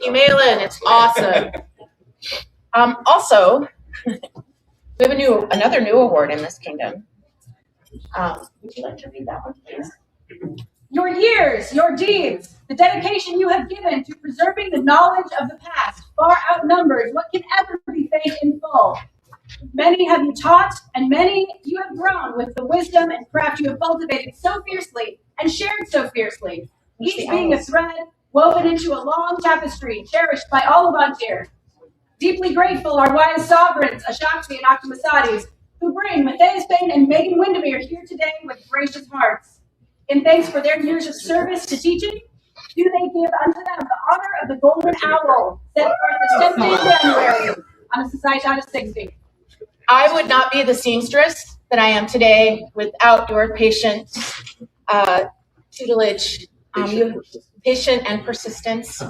you, Malin. It's awesome. Also, we have another new award in this kingdom. Would you like to read that one, please? Your years, your deeds, the dedication you have given to preserving the knowledge of the past far outnumbers what can ever be faced in full. Many have you taught, and many you have grown with the wisdom and craft you have cultivated so fiercely and shared so fiercely, each being a thread woven into a long tapestry cherished by all of Ontario. Deeply grateful our wise sovereigns, Achaxe and Octamasades, who bring Matthias Bain and Megan Windermere here today with gracious hearts. In thanks for their years of service to teaching, do they give unto them the honor of the Golden Owl, set forth the 17th of January on the Auchatae 60. I would not be the seamstress that I am today without your patient tutelage, patient and persistence.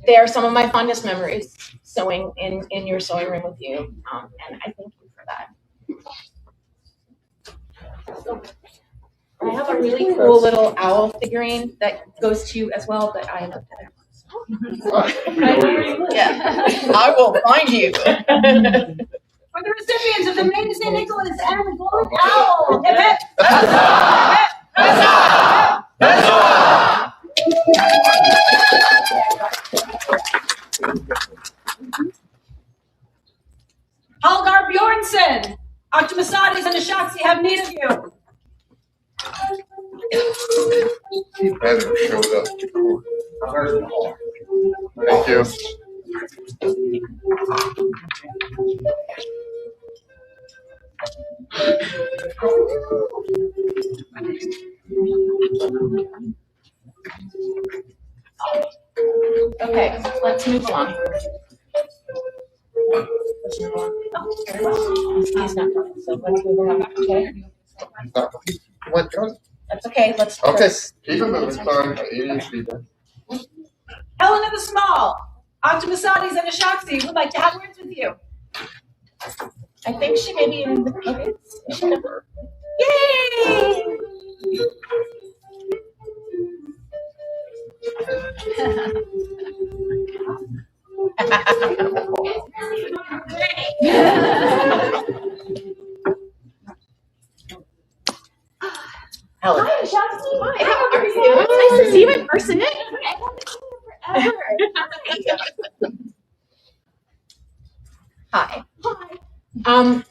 They are some of my fondest memories sewing in your sewing room with you, and I thank you for that. I have a really cool little owl figurine that goes to you as well, but I love that. Yeah, I will find you. For the recipients of the Name to St. Nicholas and the Golden Owl, hip hip! Halgar Bjornsson, Octamasades and Achaxe have need of you. He better showed up. Thank you. Okay, let's move along. He's not coming, so let's move along, okay? What, John? That's okay, let's. Okay, keep it moving. Sorry, 80 people. Helena the Small, Octamasades and Achaxe would like to have words with you. I think she may be in the audience. Is she never? Yay! Helen. Hi, Achaxe. Hi, how are you? It's nice to see you in person. Hi. Hi.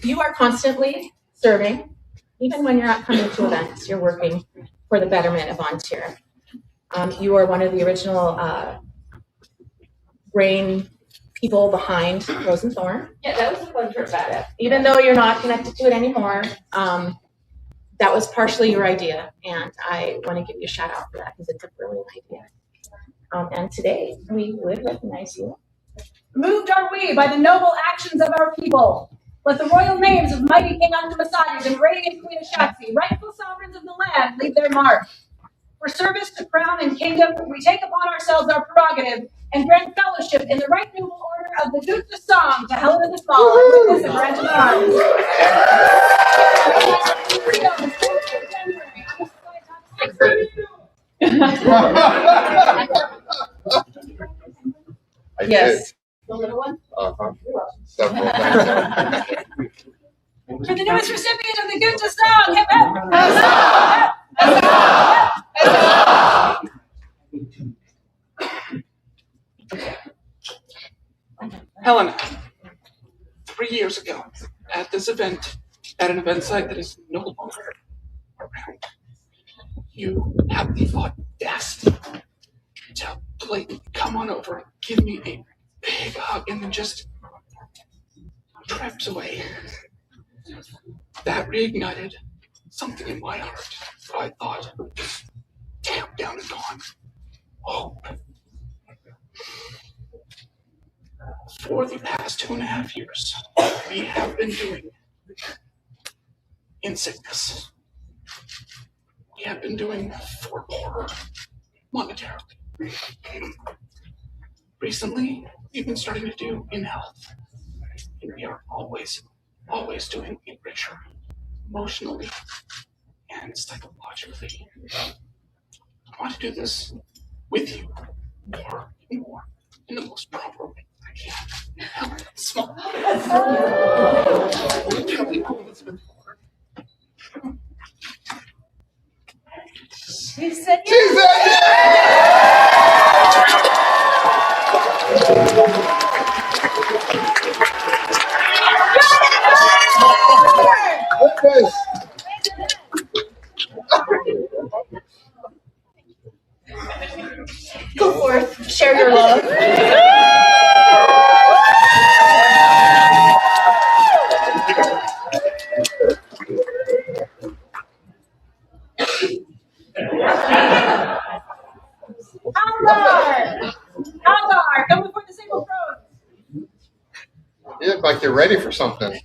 You are constantly serving, even when you're not coming to events. You're working for the betterment of Ontario. You are one of the original brain people behind Rose and Thorn. Yeah, that was a fun trip at it. Even though you're not connected to it anymore, that was partially your idea, and I want to give you a shout out for that because it's a brilliant idea. And today we would recognize you. Moved are we by the noble actions of our people. Let the royal names of mighty King Octamasades and radiant Queen Achaxe, rightful sovereigns of the land, leave their mark. For service to crown and kingdom, we take upon ourselves our prerogative and grant fellowship in the right noble order of the Duke de Song to Helena the Small, and witness and grant of arms. I Yes. did. The little one? Uh-huh. Several times. For the newest recipient of the Duke de Song, hip hip! Helena, 3 years ago, at this event, at an event site that is no longer around, you had the audacity to blatantly come on over and give me a big hug and then just drift away. That reignited something in my heart that I thought was tamped down and gone. Hope. For the past 2.5 years, we have been doing in sickness. We have been doing for poor monetarily. Recently, we've been starting to do in health. And we are always doing it richer, emotionally and psychologically. I want to do this with you more and more in the most proper way I can. Helena the Small. She said Goodness. Go forth, share your love. Halgar, come before the sable throne. You look like you're ready for something. A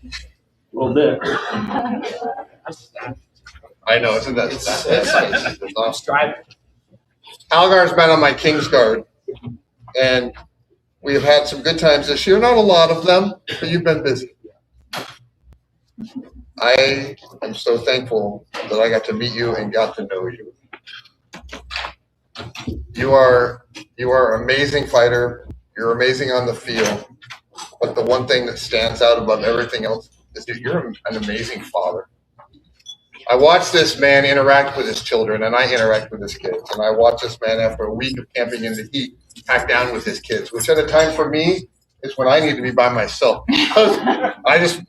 little bit. I know, isn't that that's awesome. Algar's been on my King's Guard, and we've had some good times this year. Not a lot of them, but you've been busy. I am so thankful that I got to meet you and got to know you. You are an amazing fighter. You're amazing on the field. But the one thing that stands out above everything else is that you're an amazing father. I watch this man interact with his children, and I interact with his kids. And I watch this man after a week of camping in the heat, pack down with his kids, which at a time for me is when I need to be by myself. I just,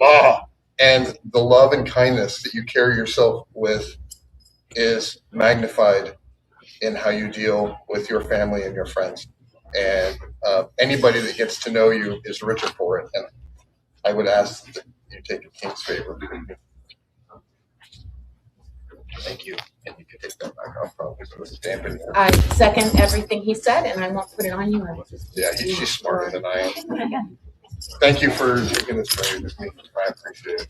and the love and kindness that you carry yourself with is magnified in how you deal with your family and your friends. And anybody that gets to know you is richer for it. And I would ask that you take a king's favor. Thank you. And you can take that back off, probably, so it's dampened. I second everything he said, and I won't put it on you. I will just. Yeah, she's smarter than I am. Thank you for taking this journey with me. I appreciate it.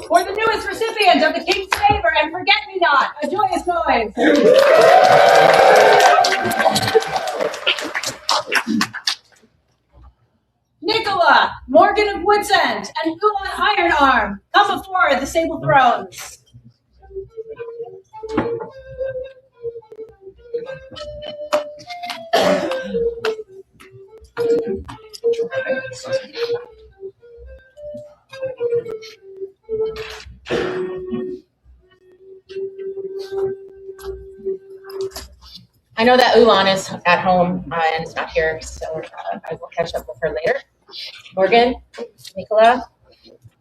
For the newest recipient of the King's Favor and Forget-Me-Not, a joyous noise. Nicola, Morgan of Woodsend, and Ulan Ironarm, come before the sable thrones. I know that Ulan is at home and is not here, so I will catch up with her later. Morgan, Nicola,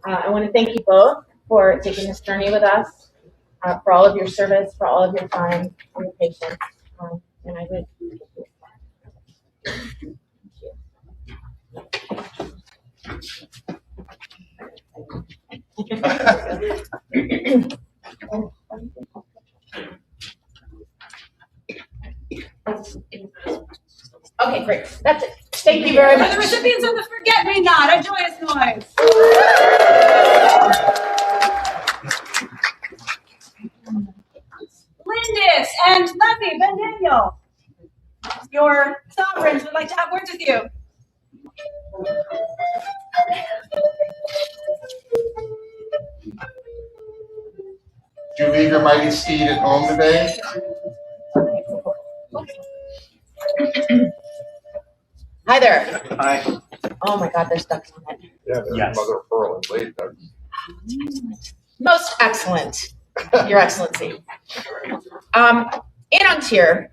I want to thank you both for taking this journey with us, for all of your service, for all of your time and your patience. And I would. Okay, great. That's it. Thank you very much. For the recipients of the Forget-Me-Not, a joyous noise. Lindis and Levy Ben Daniel, your sovereigns would like to have words with you. Do you leave your mighty steed at home today? Hi there. Hi. Oh my God, there's ducks on it. Yeah, there's Yes. mother of pearl and lady ducks. Most excellent, Your Excellency. In Ontario,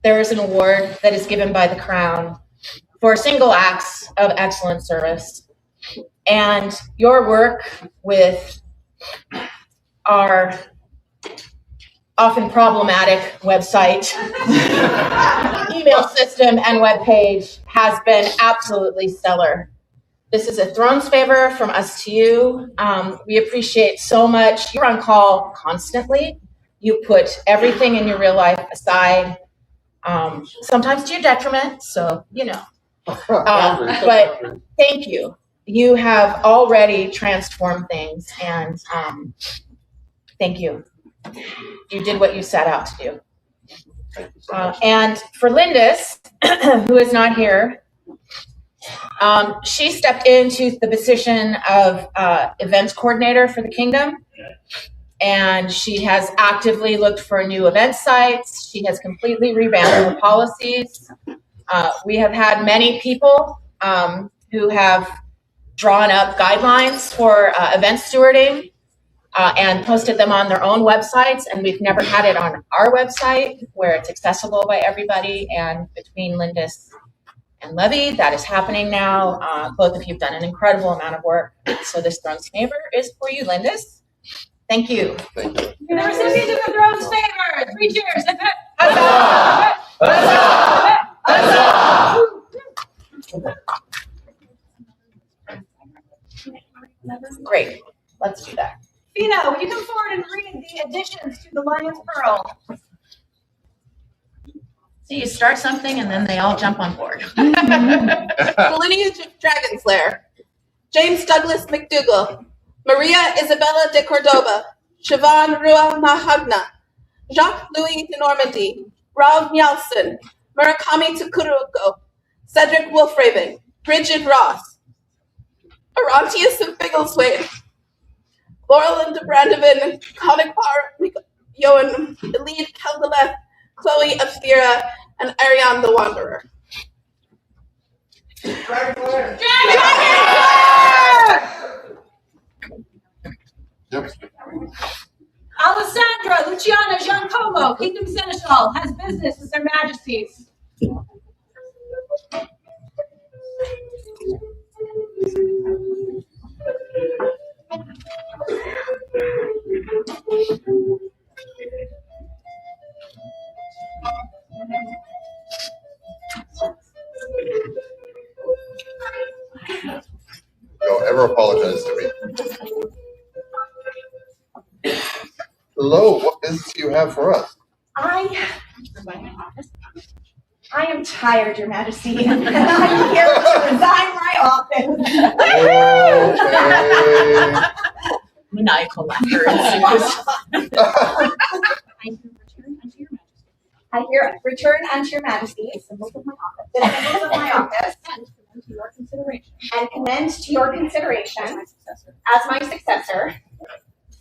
there is an award that is given by the Crown for single acts of excellent service. And your work with our often problematic website, email system, and webpage has been absolutely stellar. This is a throne's favor from us to you. We appreciate so much. You're on call constantly. You put everything in your real life aside, sometimes to your detriment, so, you know. But thank you. You have already transformed things, and thank you. You did what you set out to do. And for Lindis, who is not here, she stepped into the position of events coordinator for the kingdom, and she has actively looked for new event sites. She has completely revamped the policies. We have had many people who have drawn up guidelines for event stewarding and posted them on their own websites, and we've never had it on our website where it's accessible by everybody. And between Lindis and Levy, that is happening now. Both of you have done an incredible amount of work. So this throne's favor is for you, Lindis. Thank you. Thank you. The recipient of the throne's favor. 3 cheers. Huzzah! Huzzah! Great. Let's do that. Fina, will you come forward and read the additions to the Lion's Pearl? So you start something and then they all jump on board. The lineage of Dragonslayer. James Douglas McDougall. Maria Isabella de Cordoba. Siobhan Rua Mahagna. Jacques Louis de Normandy. Raoul Nielsen. Murakami Takuruko. Cedric Wolfraven. Bridget Ross. Orontius of Biggleswade. Laurel de Brandevin. Connick Yoan. Elide Kelgaleth. Chloe of Thera. And Ariane the Wanderer. Yep. Alessandra Luciana Giancomo, Kingdom Seneschal, has business with their majesties. Don't ever apologize to me. Hello, what business do you have for us? I am tired, Your Majesty. I'm here to resign my office. Okay. Maniacal laughter ensues. I hear return unto Your Majesty the symbols of my office. The symbols of my office. And commend to your consideration as my successor,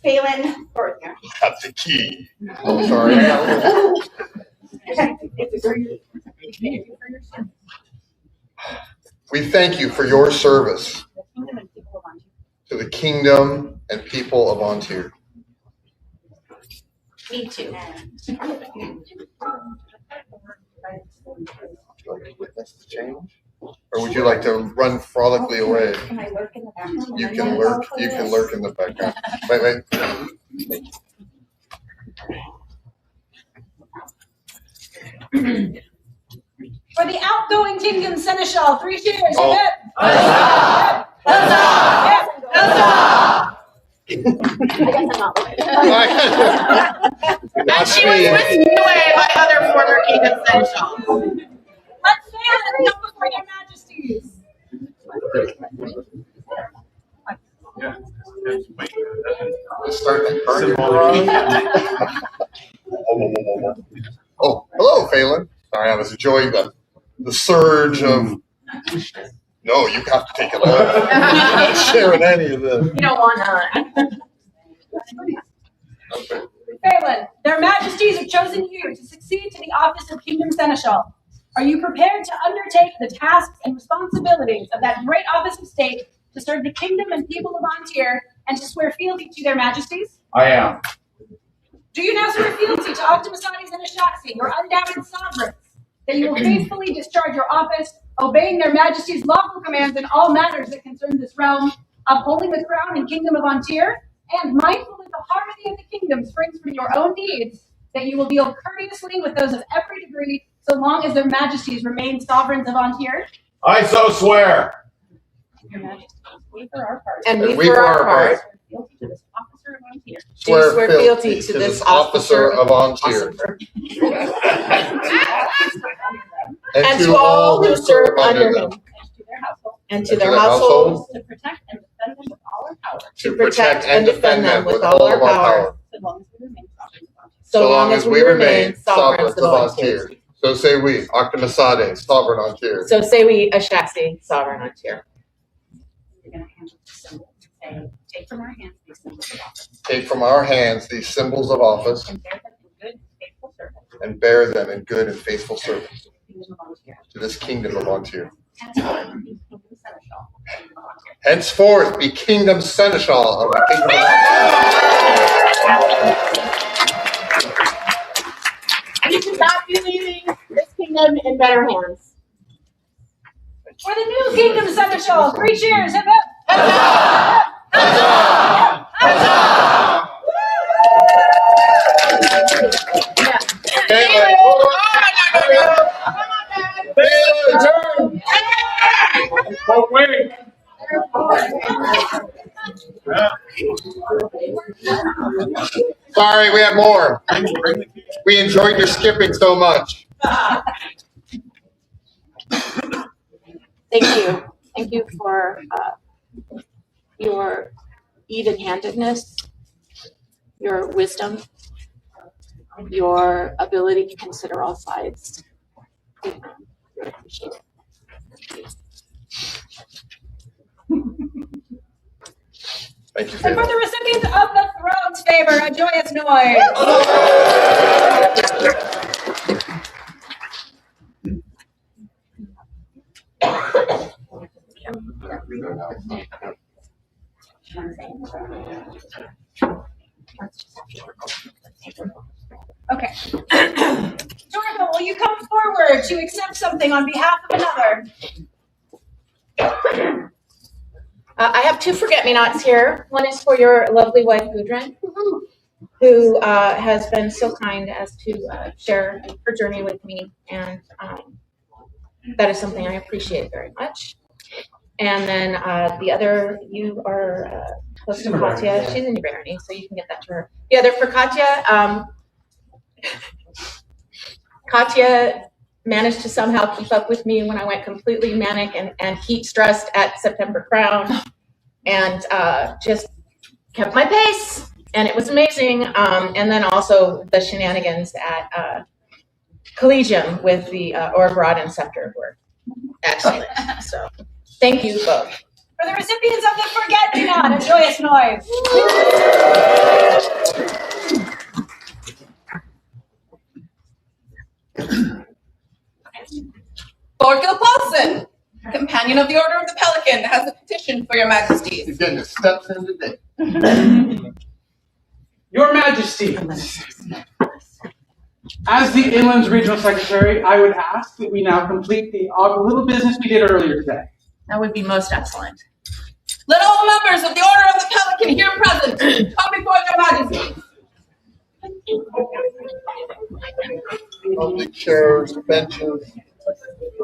Phelan Thornhill. That's the key. Oh, sorry. We thank you for your service to the kingdom and people of Ontario. Me too. Would you like to witness the change? Or would you like to run frolically away? Can I lurk in the background? You can lurk in the background. Wait. For the outgoing Kingdom Seneschal, 3 cheers. Oh. Hip, And she was whisked away by other former Kingdom Seneschals. Let's stand and come before their majesties. Start the Oh, hello, Phelan. Sorry, I was enjoying the surge of. No, you have to take it all. You're not sharing any of this. You don't want Phelan, their majesties have chosen you to succeed to the office of Kingdom Seneschal. Are you prepared to undertake the tasks and responsibilities of that great office of state to serve the kingdom and people of Ontario and to swear fealty to their majesties? I am. Do you now swear fealty to Octamasades and Achaxe, your undoubted sovereigns, that you will faithfully discharge your office, obeying their majesties' lawful commands in all matters that concern this realm, upholding the crown and kingdom of Ontario, and mindful that the harmony of the kingdom springs from your own deeds, that you will deal courteously with those of every degree, so long as their majesties remain sovereigns of Ontario? I so swear. Your majesties, we for our part. And we for our part. Fealty to this officer of Ontario. Swear fealty to this officer of Ontario. And to all who serve under him. And to their households. To protect and defend them with all our power. To protect and defend them with all our power. So long as we remain sovereigns So long as we remain sovereigns of Ontario. of Ontario. So say we, Octamasades, sovereign Ontario. So say we, Achaxe, sovereign Ontario. You're going to hand us the symbol and say, take from our hands these symbols of office. Take from our hands these symbols of office And bear them in good and faithful and bear them in good and faithful service. service Kingdom of Ontario. to this kingdom of Ontario. Henceforth, be Kingdom Seneschal of the Kingdom of Ontario. Henceforth, be kingdom seneschal of the kingdom of Ontario. And you should not be leaving this kingdom in better hands. For the new Kingdom Seneschal, 3 cheers. Hip, hip. Oh, wait. Sorry, we have more. We enjoyed your skipping so much. Thank you. Thank you for your even-handedness, your wisdom, your ability to consider all sides. I appreciate it. Thank you, And for Phelan. the recipients of the throne's favor, a joyous noise. Okay. Dorothy, will you come forward to accept something on behalf of another? I have two forget-me-nots here. One is for your lovely wife, Gudrun, who has been so kind as to share her journey with me, and that is something I appreciate very much. And then the other, you are close to Katya. She's in your Barony, so you can get that to her. The other for Katya, Katya managed to somehow keep up with me when I went completely manic and heat stressed at September Crown, and just kept my pace, and it was amazing. And then also the shenanigans at Collegium with the Orbrod and Scepter were excellent. So thank you both. For the recipients of the Forget-Me-Not, a joyous noise. Thorgil Paulson, companion of the Order of the Pelican, has a petition for your majesty. You're getting the steps in today. Your Majesty, as the Inlands Regional Secretary, I would ask that we now complete the little business we did earlier today. That would be most excellent. Let all members of the Order of the Pelican here present come before your majesty. Public chairs, benches.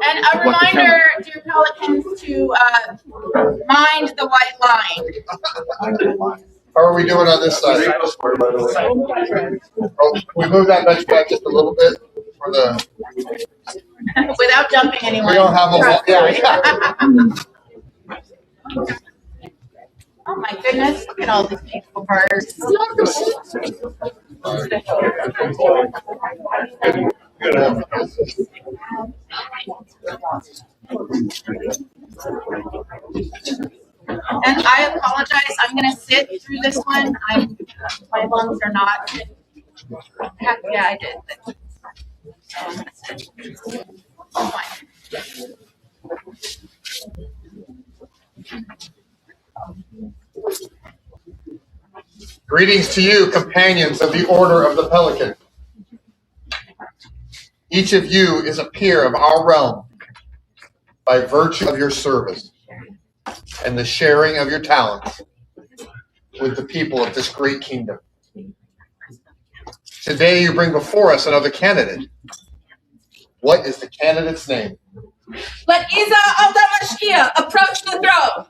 And a reminder, dear Pelicans, to mind the white line. How are we doing on this side? Oh, we move that bench back just a little bit for the. Without jumping anyone. We don't have a lot. Yeah. Oh my goodness, look at all these beautiful birds. And I apologize, I'm gonna sit through this one. My lungs are not. Yeah, I did. So I'm gonna sit. Oh my. Greetings to you, companions of the Order of the Pelican. Each of you is a peer of our realm by virtue of your service and the sharing of your talents with the people of this great kingdom. Today you bring before us another candidate. What is the candidate's name? Let Isa Aldamashkia approach the throne.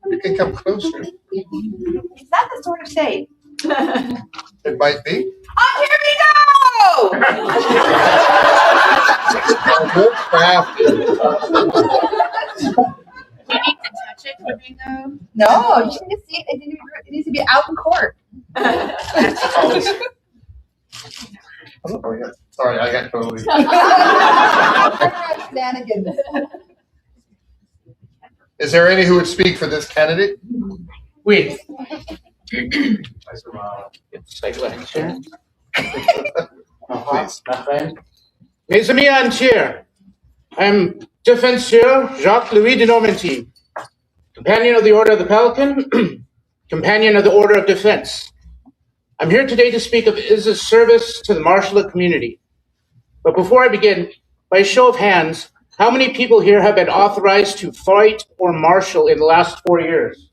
You can come closer. Is that the sort of shape? It might be. Oh, here we go! Good crafty. You need to touch it, Flamingo? No, you should just see it. It needs to be out in court. Oh, yeah. Sorry, I got totally. Shenanigans. Is there any who would speak for this candidate? Wait. Mes amis entiers, I am Defenseur Jacques-Louis de Normandy, companion of the Order of the Pelican, companion of the Order of Defense. I'm here today to speak of Isa's service to the martialate community. But before I begin, by a show of hands, how many people here have been authorized to fight or martial in the last 4 years?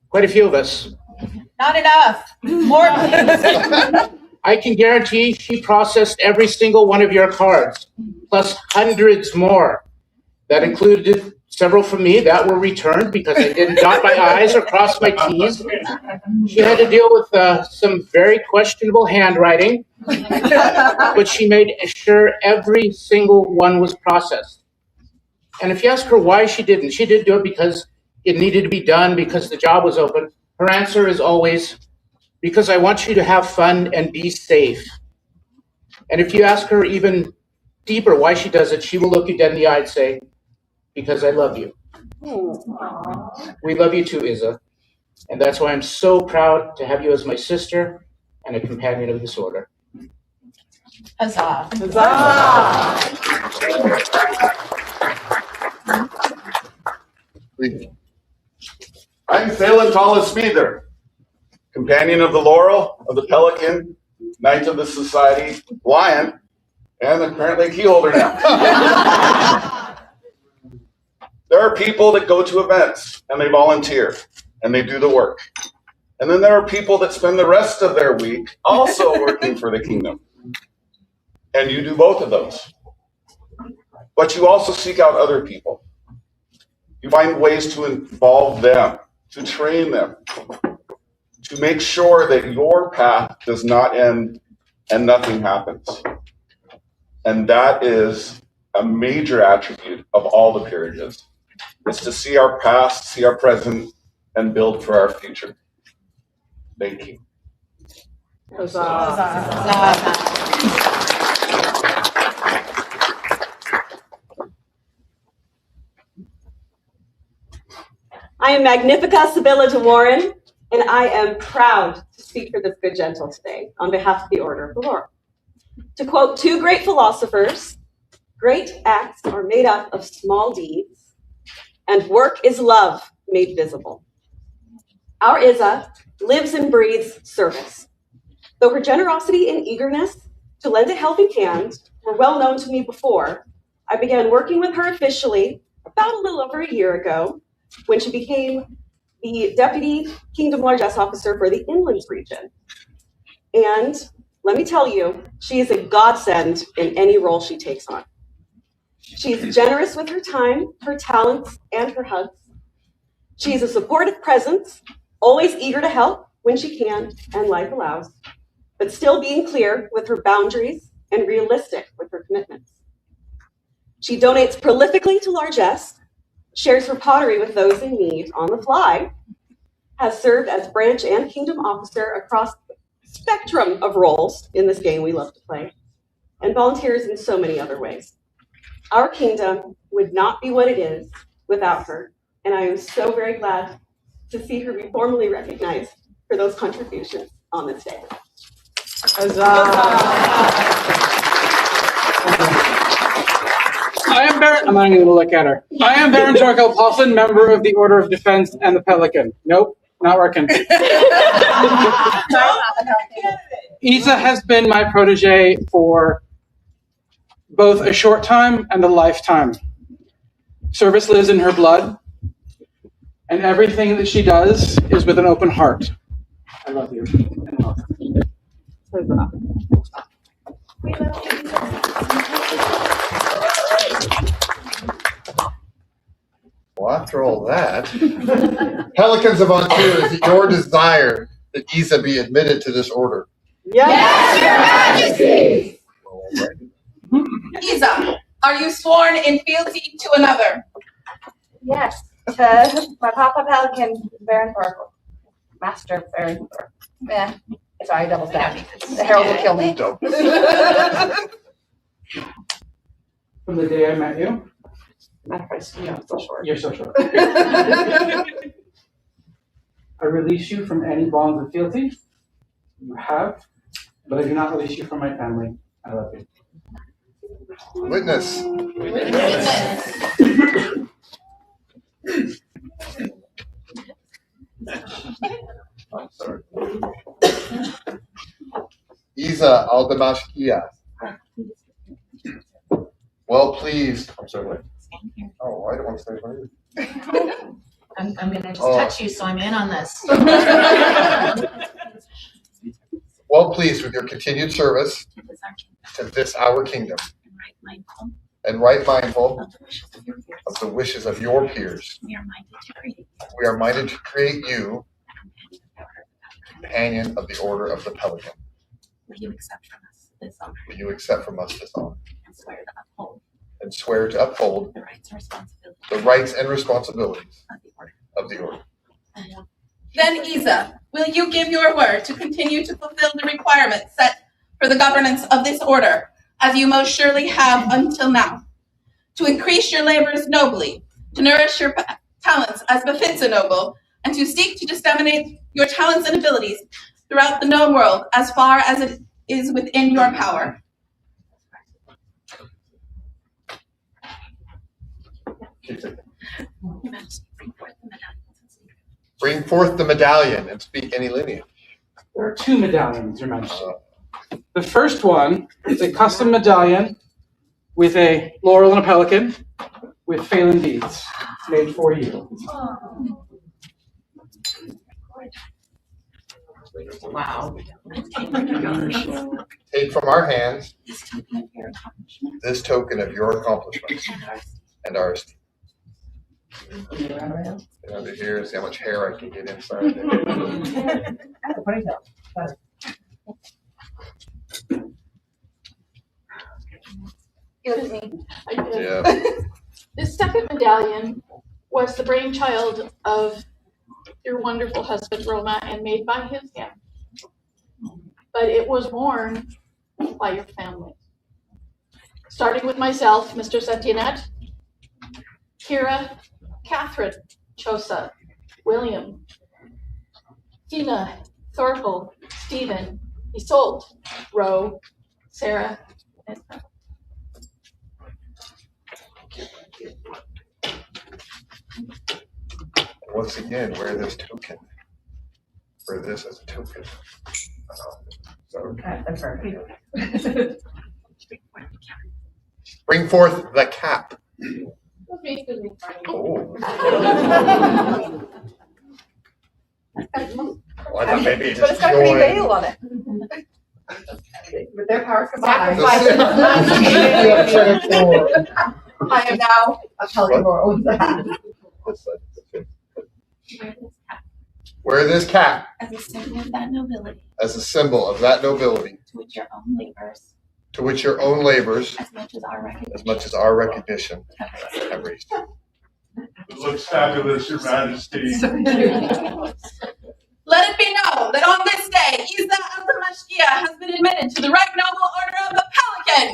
Quite a few of us. Not enough. More, please. I can guarantee she processed every single one of your cards, plus hundreds more. That included several from me that were returned because I didn't dot my I's or cross my T's. She had to deal with some very questionable handwriting, but she made sure every single one was processed. And if you ask her why she didn't do it because it needed to be done because the job was open. Her answer is always, because I want you to have fun and be safe. And if you ask her even deeper why she does it, she will look you dead in the eye and say, because I love you. We love you too, Isa. And that's why I'm so proud to have you as my sister and a companion of this order. Huzzah. I'm Phelan Tallest Smeather, companion of the Laurel, of the Pelican, Knight of the Society, Lion, and apparently a key holder now. There are people that go to events and they volunteer and they do the work. And then there are people that spend the rest of their week also working for the kingdom. And you do both of those. But you also seek out other people. You find ways to involve them, to train them, to make sure that your path does not end and nothing happens. And that is a major attribute of all the peerages. It's to see our past, see our present, and build for our future. Thank you. I am Magnifica Sibylla de Warren, and I am proud to speak for this good gentle today on behalf of the Order of the Laurel. To quote two great philosophers, great acts are made up of small deeds, and work is love made visible. Our Isa lives and breathes service. Though her generosity and eagerness to lend a helping hand were well known to me before, I began working with her officially about a little over a year ago when she became the Deputy Kingdom Largesse Officer for the Inlands region. And let me tell you, she is a godsend in any role she takes on. She's generous with her time, her talents, and her hugs. She's a supportive presence, always eager to help when she can and life allows, but still being clear with her boundaries and realistic with her commitments. She donates prolifically to largesse, shares her pottery with those in need on the fly, has served as branch and kingdom officer across the spectrum of roles in this game we love to play, and volunteers in so many other ways. Our kingdom would not be what it is without her, and I am so very glad to see her be formally recognized for those contributions on this day. I am Baron. I'm not even going to look at her. I am Baron Jorkel Paulson, member of the Order of Defense and the Pelican. Nope, not working. Isa has been my protege for both a short time and a lifetime. Service lives in her blood, and everything that she does is with an open heart. I love you. Well, after all that, Pelicans of Ontario, is it your desire that Isa be admitted to this order? Yes, Your Majesty. Isa, are you sworn in fealty to another? Yes, to my Papa Pelican, Baron Thorkel. Master Baron Thorkel. Yeah, sorry, double stabbed. The Herald will kill me. From the day I met you. I'm so short. You're so short. I release you from any bonds of fealty you have, but I do not release you from my family. I love you. Witness. I'm sorry. Isa Aldamashkia. Well pleased. I'm sorry. What? Oh, I don't want to say it. I'm going to just touch you, so I'm in on this. Well pleased with your continued service to this our kingdom, and right mindful of the wishes of your peers. We are minded to create you companion of the Order of the Pelican. Will you accept from us this honor? Will you accept from us this honor? And swear to uphold the rights and responsibilities of the Order. Then, Isa, will you give your word to continue to fulfill the requirements set for the governance of this order, as you most surely have until now? To increase your labors nobly, to nourish your talents as befits a noble, and to seek to disseminate your talents and abilities throughout the known world as far as it is within your power. Bring forth the medallion and speak any lineage. There are 2 medallions, Your Majesty. The first one is a custom medallion with a laurel and a pelican with Phelan beads made for you. Wow. Take from our hands this token of your accomplishments and ours. And over here, see how much hair I can get inside there. Give it to me. Yeah. This second medallion was the brainchild of your wonderful husband, Roma, and made by his hand. But it was worn by your family. Starting with myself, Mr. Setianet, Kira, Catherine, Chosa, William, Tina, Thorkel, Stephen, Isolde, Ro, Sarah, and Once again, wear this token. Wear this as a token. Bring forth the cap. Oh. Well, I thought maybe But just it's got a pretty join. veil on it. With their powers combined. I am now a Pelican Laurel. Wear this cap As a symbol of that nobility, as a symbol of that nobility to which your own labors, to which your own labors, as much as much as our recognition, have raised. It looks fabulous, Your Majesty. Let it be known that on this day, Isa Auchtamashkia has been admitted to the Right Noble Order of the Pelican.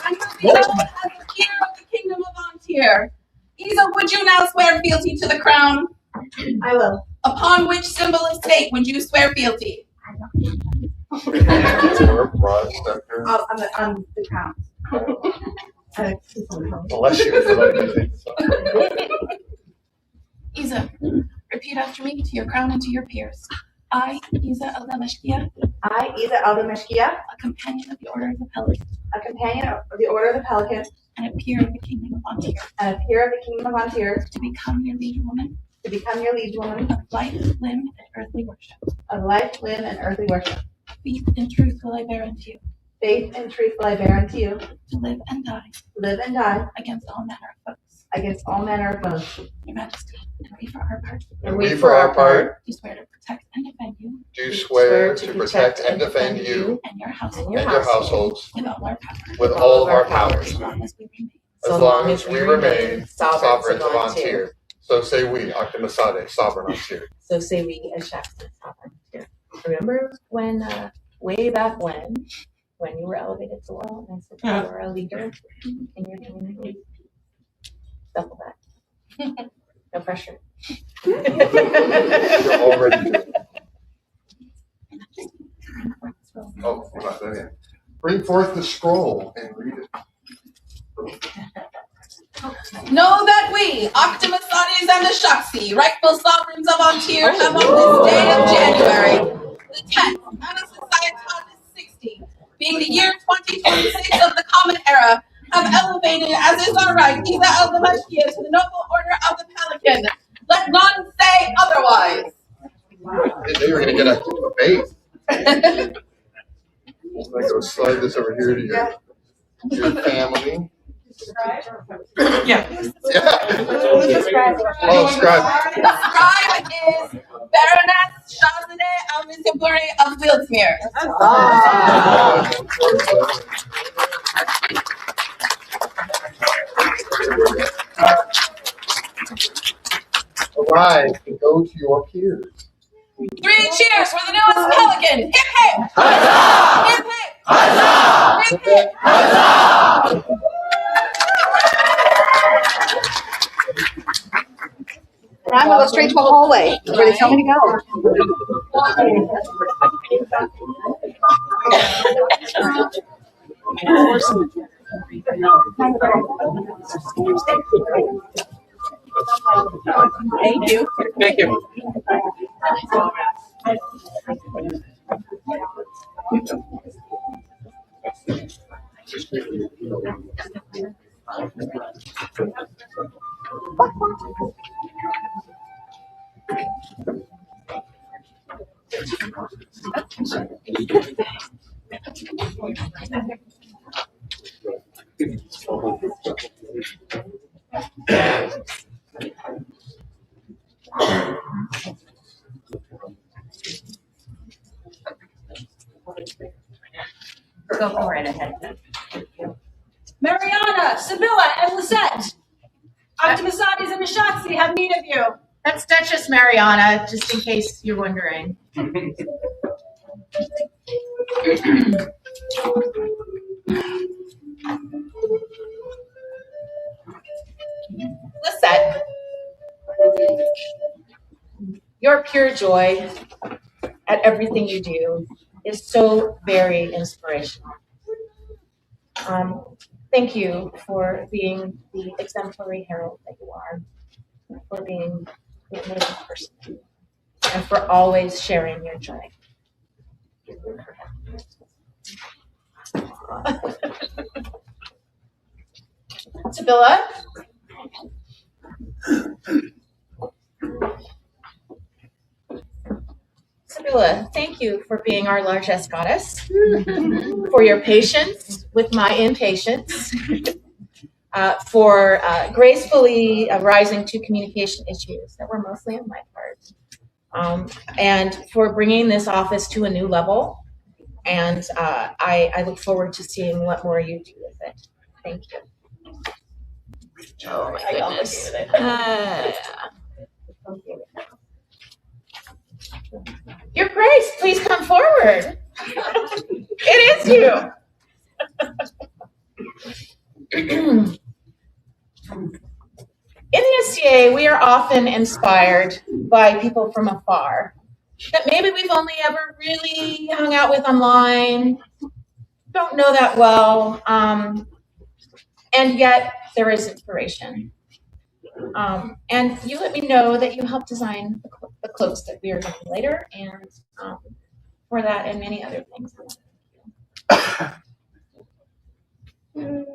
And will be known as the peer of the Kingdom of Antir. Isa, would you now swear fealty to the crown? I will. Upon which symbol of state would you swear fealty? On the crown. Unless you would like to think so. Isa, repeat after me to your crown and to your peers. I, Isa Auchtamashkia, I, Isa Auchtamashkia, a companion of the Order of the Pelican, a companion of the Order of the Pelican, and a peer of the Kingdom of Antir, and a peer of the Kingdom of Antir, to become your liege woman, of life, limb, and earthly worship. Of life, limb, and earthly worship. Faith and truth will I bear unto you. Faith and truth will I bear unto you. To live and die. To live and die. Against all manner of foes. Against all manner of foes. Your Majesty, and we for our part. And we for our part. Do swear to protect and defend you. Do swear to protect and defend you. And your household. And your households. With all our powers. With all of our powers. As long as we remain. As long as we remain sovereigns of Antir. So say we, Octamasades, sovereign Antir. So say we, Achaxe, sovereign Antir. Remember when, way back when you were elevated to laurel and I said you were a leader in your community? Double that. No pressure. You're already doing it. Oh, we're not done yet. Bring forth the scroll and read it. Know that we, Octamasades and Achaxe, rightful sovereigns of Antir, have on this day of January, the 10th, Anasocietatis 60, being the year 2026 of the Common Era, have elevated, as is our right, Isa Auchtamashkia to the noble order of the Pelican. Let none say otherwise. They knew you were going to get a bait. I'm going to go slide this over here to your family. Yeah. Oh, scribe. The scribe is Baroness Auchatae of Wildsmere. Ah. rise and go to your peers. 3 cheers for the newest Pelican. Hip hip! Huzzah! Hip hip! Huzzah! Hip hip! Huzzah! And I'm gonna go straight to the hallway where they tell me to go. Thank you. Thank you. Go right ahead. Mariana, Sibylla, and Lisette. Octamasades and Achaxe have need of you. That's Duchess Mariana, just in case you're wondering. Lisette, your pure joy at everything you do is so very inspirational. Thank you for being the exemplary herald that you are, for being the amazing person, and for always sharing your joy. Sibylla? Sibylla, thank you for being our largest goddess, for your patience with my impatience, for gracefully rising to communication issues that were mostly on my part, and for bringing this office to a new level. And I look forward to seeing what more you do with it. Thank you. Oh my goodness. Your Grace, please come forward. It is you. In the SCA, we are often inspired by people from afar that maybe we've only ever really hung out with online, don't know that well, and yet there is inspiration. And you let me know that you helped design the cloaks that we are doing later, and for that and many other things. 3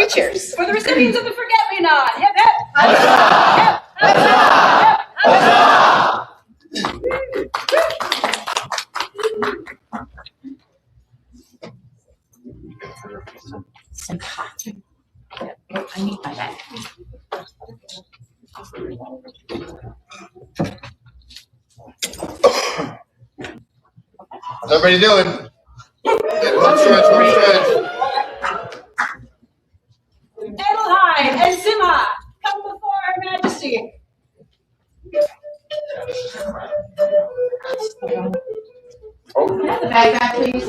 cheers. For the recipients of the Forget-Me-Not. Hip hip! Huzzah! Huzzah! I need my bag. How's everybody doing? One stretch. Adelheid and Zima, come before Her Majesty. Have the bag back, please.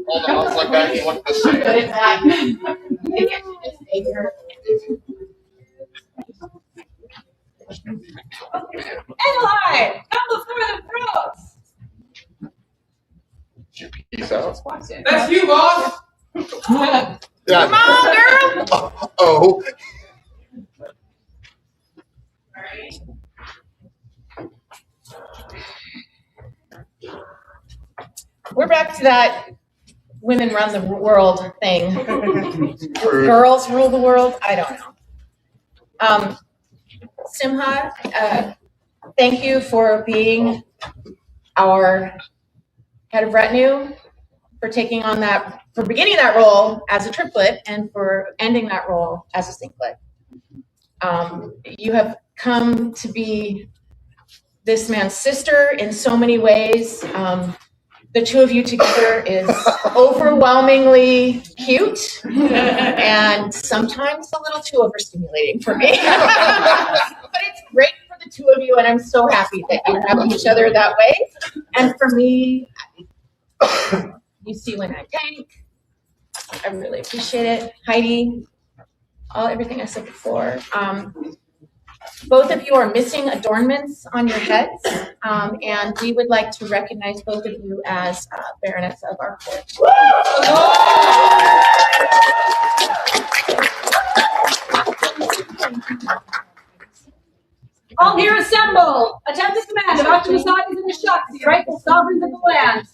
Hold on, I was like that. You want this thing? Put it back. Adelheid, come before the pros. Peace out. That's you, boss. Yeah. Come on, girl. Oh. We're back to that women run the world thing. Girls rule the world? I don't know. Simha, thank you for being our head of retinue, for taking on that, for beginning that role as a triplet and for ending that role as a singlet. You have come to be this man's sister in so many ways. The two of you together is overwhelmingly cute and sometimes a little too overstimulating for me. But it's great for the two of you, and I'm so happy that you have each other that way. And for me, you see when I tank. I really appreciate it. Heidi, everything I said before. Both of you are missing adornments on your heads, and we would like to recognize both of you as Baroness of our court. All here assembled, attend this command of Octamasades and Achaxe, rightful sovereigns of the land.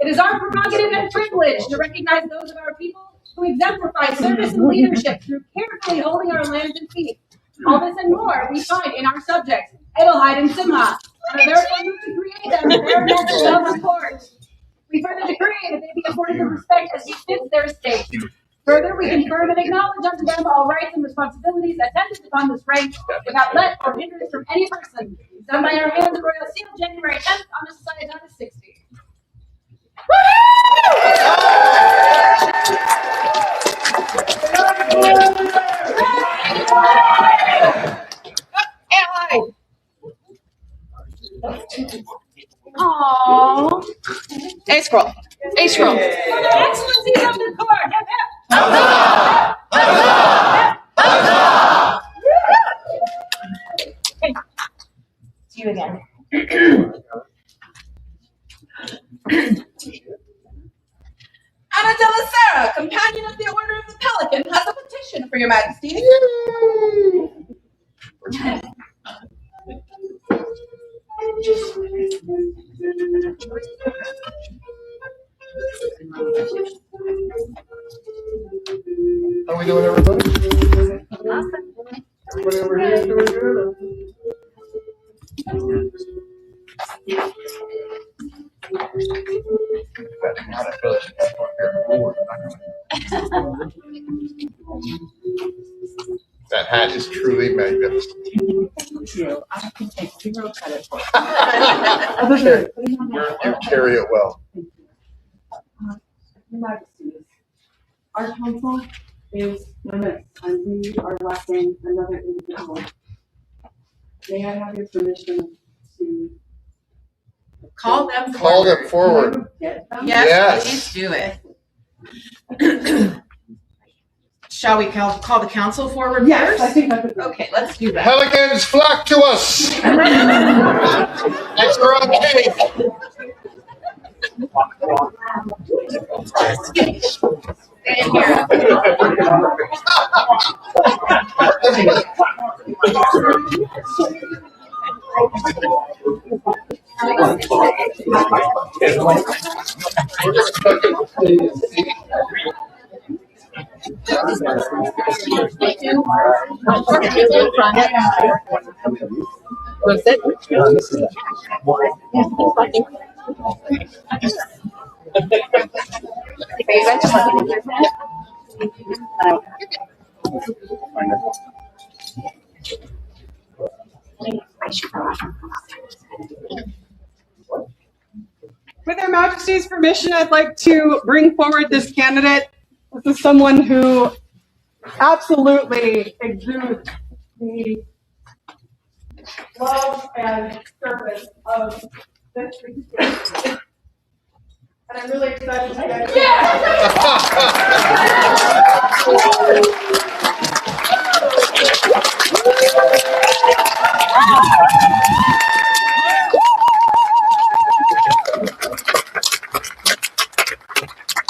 It is our prerogative and privilege to recognize those of our people who exemplify service and leadership through carefully holding our lands and feet. All this and more we find in our subjects, Edelheid and Simha, and are therefore moved to create them baronets of our court. We further decree that they be afforded the respect as befits their estate. Further, we confirm and acknowledge unto them all rights and responsibilities attendant upon this rank, without let or hindrance from any person. Done by our hands of royal seal, January 10th, on the Society 60. Aww. A-scroll. A-scroll. For the excellencies of the court. Hip, hip. See you again. Anna de la Serra, companion of the Order of the Pelican, has a petition for your majesty. How are we doing, everybody? Everybody over here doing good? That hat is truly magnificent. You. I can take zero credit for You carry it well. Your Majesties, our council is limited, and we are lacking another individual. May I have your permission to Call them Call them forward. Yes, Yes. please do it. Shall we call the council forward Yes, first? I think that's Okay, let's do that. Pelicans flock to us. Extra on cake. Stand here. With Her Majesty's permission, I'd like to bring forward this candidate. This is someone who absolutely exudes the love and service of this region. And I'm really excited to get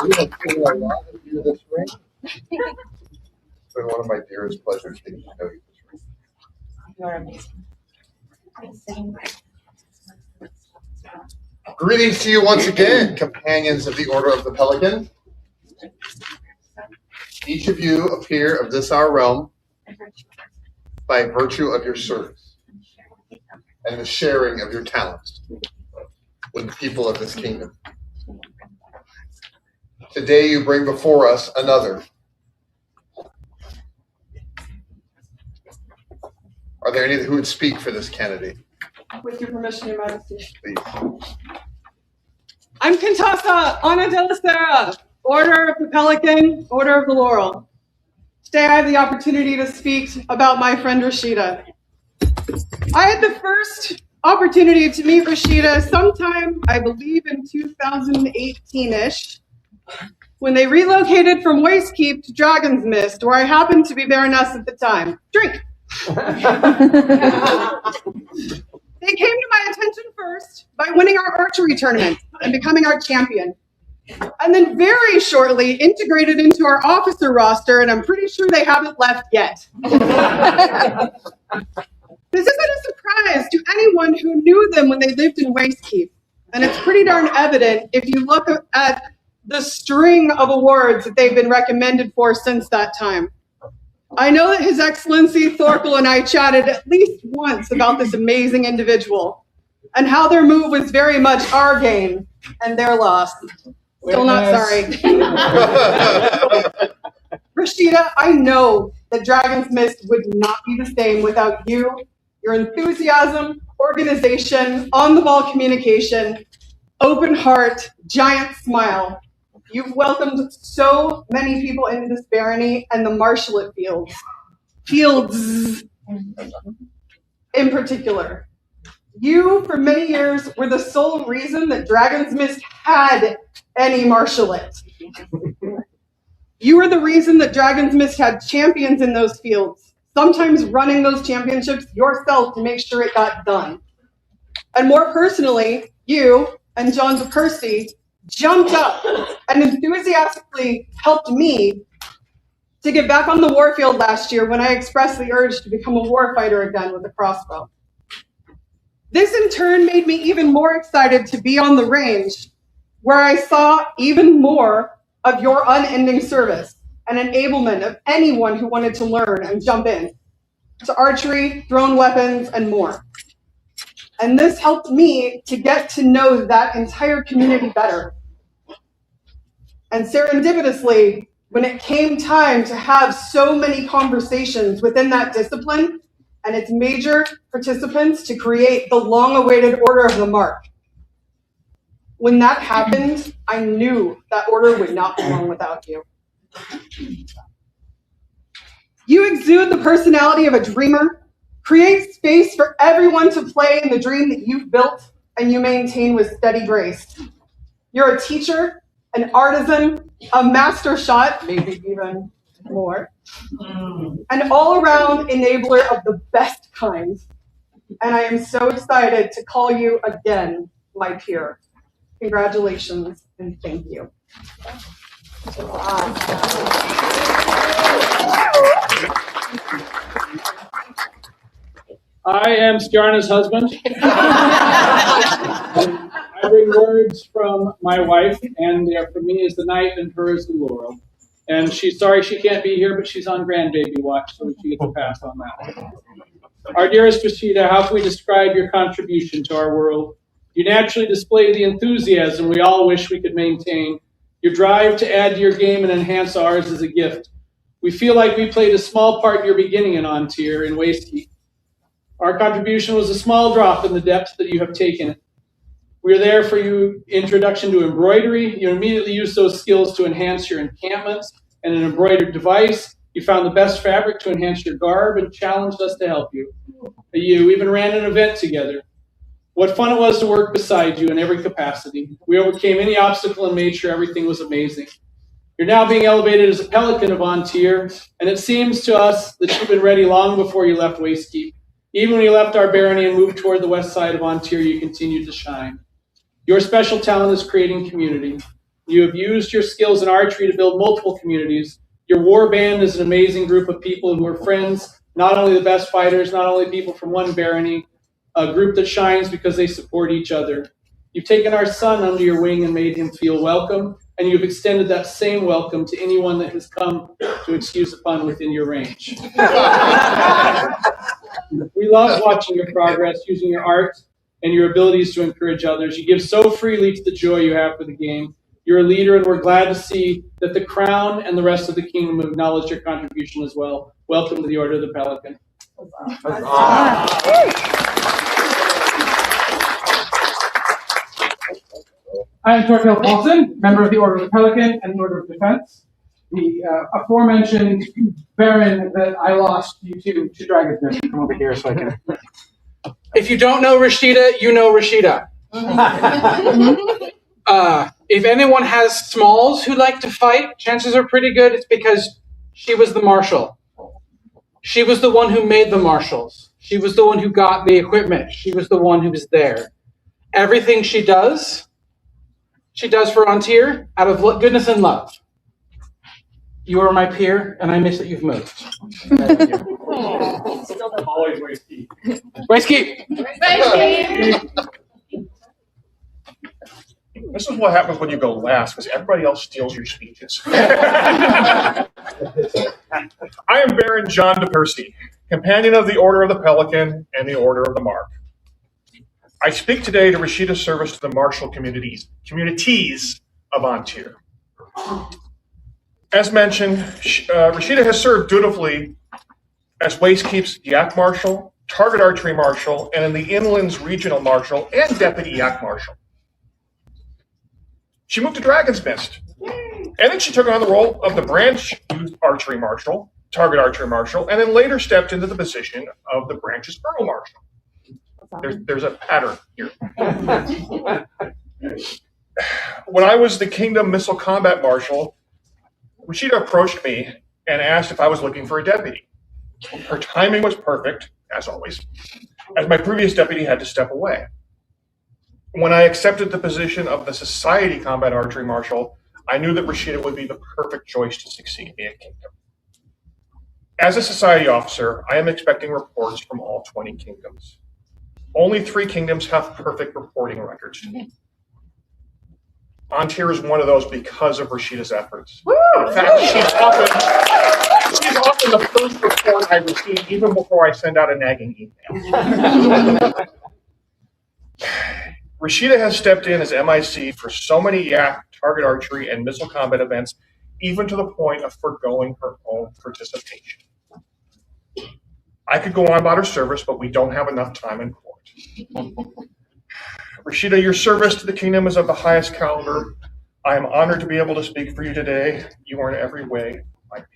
We have seen a lot of you this ring. It's been one of my dearest pleasures getting to know you this ring. You're amazing. Greetings to you once again, companions of the Order of the Pelican. Each of you appear of this our realm by virtue of your service and the sharing of your talents with the people of this kingdom. Today you bring before us another. Are there any who would speak for this candidate? with your permission, Your Majesty. Please. I'm Contessa Ana de la Sera, Order of the Pelican, Order of the Laurel. Today I have the opportunity to speak about my friend Rashida. I had the first opportunity to meet Rashida sometime, I believe in 2018-ish, when they relocated from Wastekeep to Dragon's Mist, where I happened to be Baroness at the time. Drink! They came to my attention first by winning our archery tournament and becoming our champion. And then very shortly integrated into our officer roster, and I'm pretty sure they haven't left yet. This isn't a surprise to anyone who knew them when they lived in Wastekeep. And it's pretty darn evident if you look at the string of awards that they've been recommended for since that time. I know that His Excellency Thorkel and I chatted at least once about this amazing individual and how their move was very much our gain and their loss. Still not sorry. Rashida, I know that Dragon's Mist would not be the same without you, your enthusiasm, organization, on-the-ball communication, open heart, giant smile. You've welcomed so many people into this barony and the Marshallet fields in particular. You, for many years, were the sole reason that Dragon's Mist had any Marshallet. You were the reason that Dragon's Mist had champions in those fields, sometimes running those championships yourself to make sure it got done. And more personally, you and John DePercy jumped up and enthusiastically helped me to get back on the warfield last year when I expressed the urge to become a warfighter again with a crossbow. This in turn made me even more excited to be on the range, where I saw even more of your unending service and enablement of anyone who wanted to learn and jump in to archery, thrown weapons, and more. And this helped me to get to know that entire community better. And serendipitously, when it came time to have so many conversations within that discipline and its major participants to create the long-awaited Order of the Mark, when that happened, I knew that order would not be long without you. You exude the personality of a dreamer, create space for everyone to play in the dream that you've built and you maintain with steady grace. You're a teacher, an artisan, a master shot, maybe even more, an all-around enabler of the best kind. And I am so excited to call you again my peer. Congratulations and thank you. I am Skjarna's husband. I bring words from my wife, and for me is the night and her is the laurel. And she's sorry she can't be here, but she's on grandbaby watch, so she gets a pass on that one. Our dearest Rashida, how can we describe your contribution to our world? You naturally display the enthusiasm we all wish we could maintain. Your drive to add to your game and enhance ours is a gift. We feel like we played a small part in your beginning in On-Tier in Wastekeep. Our contribution was a small drop in the depths that you have taken it. We are there for you introduction to embroidery. You immediately used those skills to enhance your encampments and an embroidered device. You found the best fabric to enhance your garb and challenged us to help you. You even ran an event together. What fun it was to work beside you in every capacity. We overcame any obstacle and made sure everything was amazing. You're now being elevated as a Pelican of On-Tier, and it seems to us that you've been ready long before you left Wastekeep. Even when you left our barony and moved toward the west side of On-Tier, you continued to shine. Your special talent is creating community. You have used your skills in archery to build multiple communities. Your war band is an amazing group of people who are friends, not only the best fighters, not only people from one barony, a group that shines because they support each other. You've taken our son under your wing and made him feel welcome, and you've extended that same welcome to anyone that has come to excuse a pun within your range. We love watching your progress, using your art and your abilities to encourage others. You give so freely to the joy you have for the game. You're a leader, and we're glad to see that the Crown and the rest of the kingdom acknowledge your contribution as well. Welcome to the Order of the Pelican. I am Torquil Paulson, member of the Order of the Pelican and the Order of Defense. The aforementioned Baron that I lost you to Dragon's Den. Come over here so I can. If you don't know Rashida, you know Rashida. If anyone has smalls who like to fight, chances are pretty good it's because she was the marshal. She was the one who made the marshals. She was the one who got the equipment. She was the one who was there. Everything she does for Ontir out of goodness and love. You are my peer, and I miss that you've moved. Always waist deep. Waist keep. This is what happens when you go last, because everybody else steals your speeches. I am Baron John de Percy, companion of the Order of the Pelican and the Order of the Mark. I speak today to Rashida's service to the martial communities of Ontir. As mentioned, Rashida has served dutifully as Waistkeep's Yak Marshal, Target Archery Marshal, and in the Inlands Regional Marshal and Deputy Yak Marshal. She moved to Dragon's Mist, and then she took on the role of the Branch Youth Archery Marshal, Target Archery Marshal, and then later stepped into the position of the Branch's Earl Marshal. There's a pattern here. When I was the Kingdom Missile Combat Marshal, Rashida approached me and asked if I was looking for a deputy. Her timing was perfect, as always, as my previous deputy had to step away. When I accepted the position of the Society Combat Archery Marshal, I knew that Rashida would be the perfect choice to succeed me at Kingdom. As a Society officer, I am expecting reports from all 20 kingdoms. Only 3 kingdoms have perfect reporting records. Ontir is one of those because of Rashida's efforts. In fact, she's often the first report I receive, even before I send out a nagging email. Rashida has stepped in as MIC for so many Yak, Target Archery, and Missile Combat events, even to the point of forgoing her own participation. I could go on about her service, but we don't have enough time in court. Rashida, your service to the kingdom is of the highest caliber. I am honored to be able to speak for you today. You are in every way my people.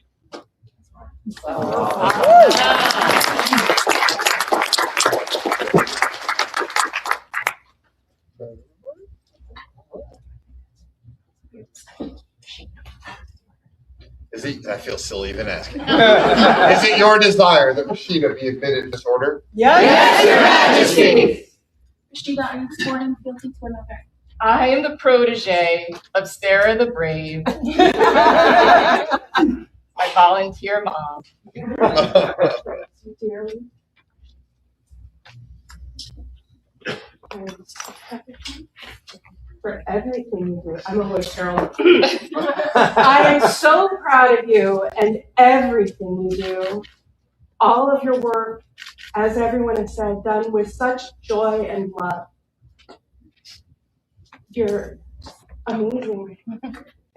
I feel silly even asking. Is it your desire that Rashida be admitted to this order? Yes, Your Majesty. Rashida, are you sworn and guilty to another? I am the protege of Sarah the Brave, my volunteer mom. For everything you do. I'm a voice Carol. I am so proud of you and everything you do. All of your work, as everyone has said, done with such joy and love. You're amazing.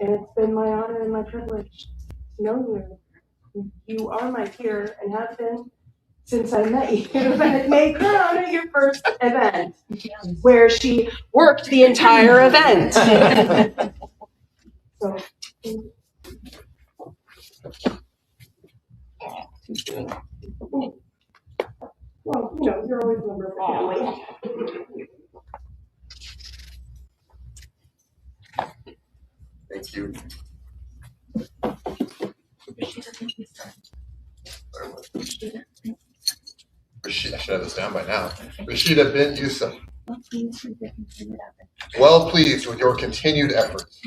And it's been my honor and my privilege to know you. You are my peer and have been since I met you and made Corona your first event, where she worked the entire event. So, well, you're always a member of the family. Thank you. Rashida, I should have this down by now. Rashida bint Yusuf, well pleased with your continued efforts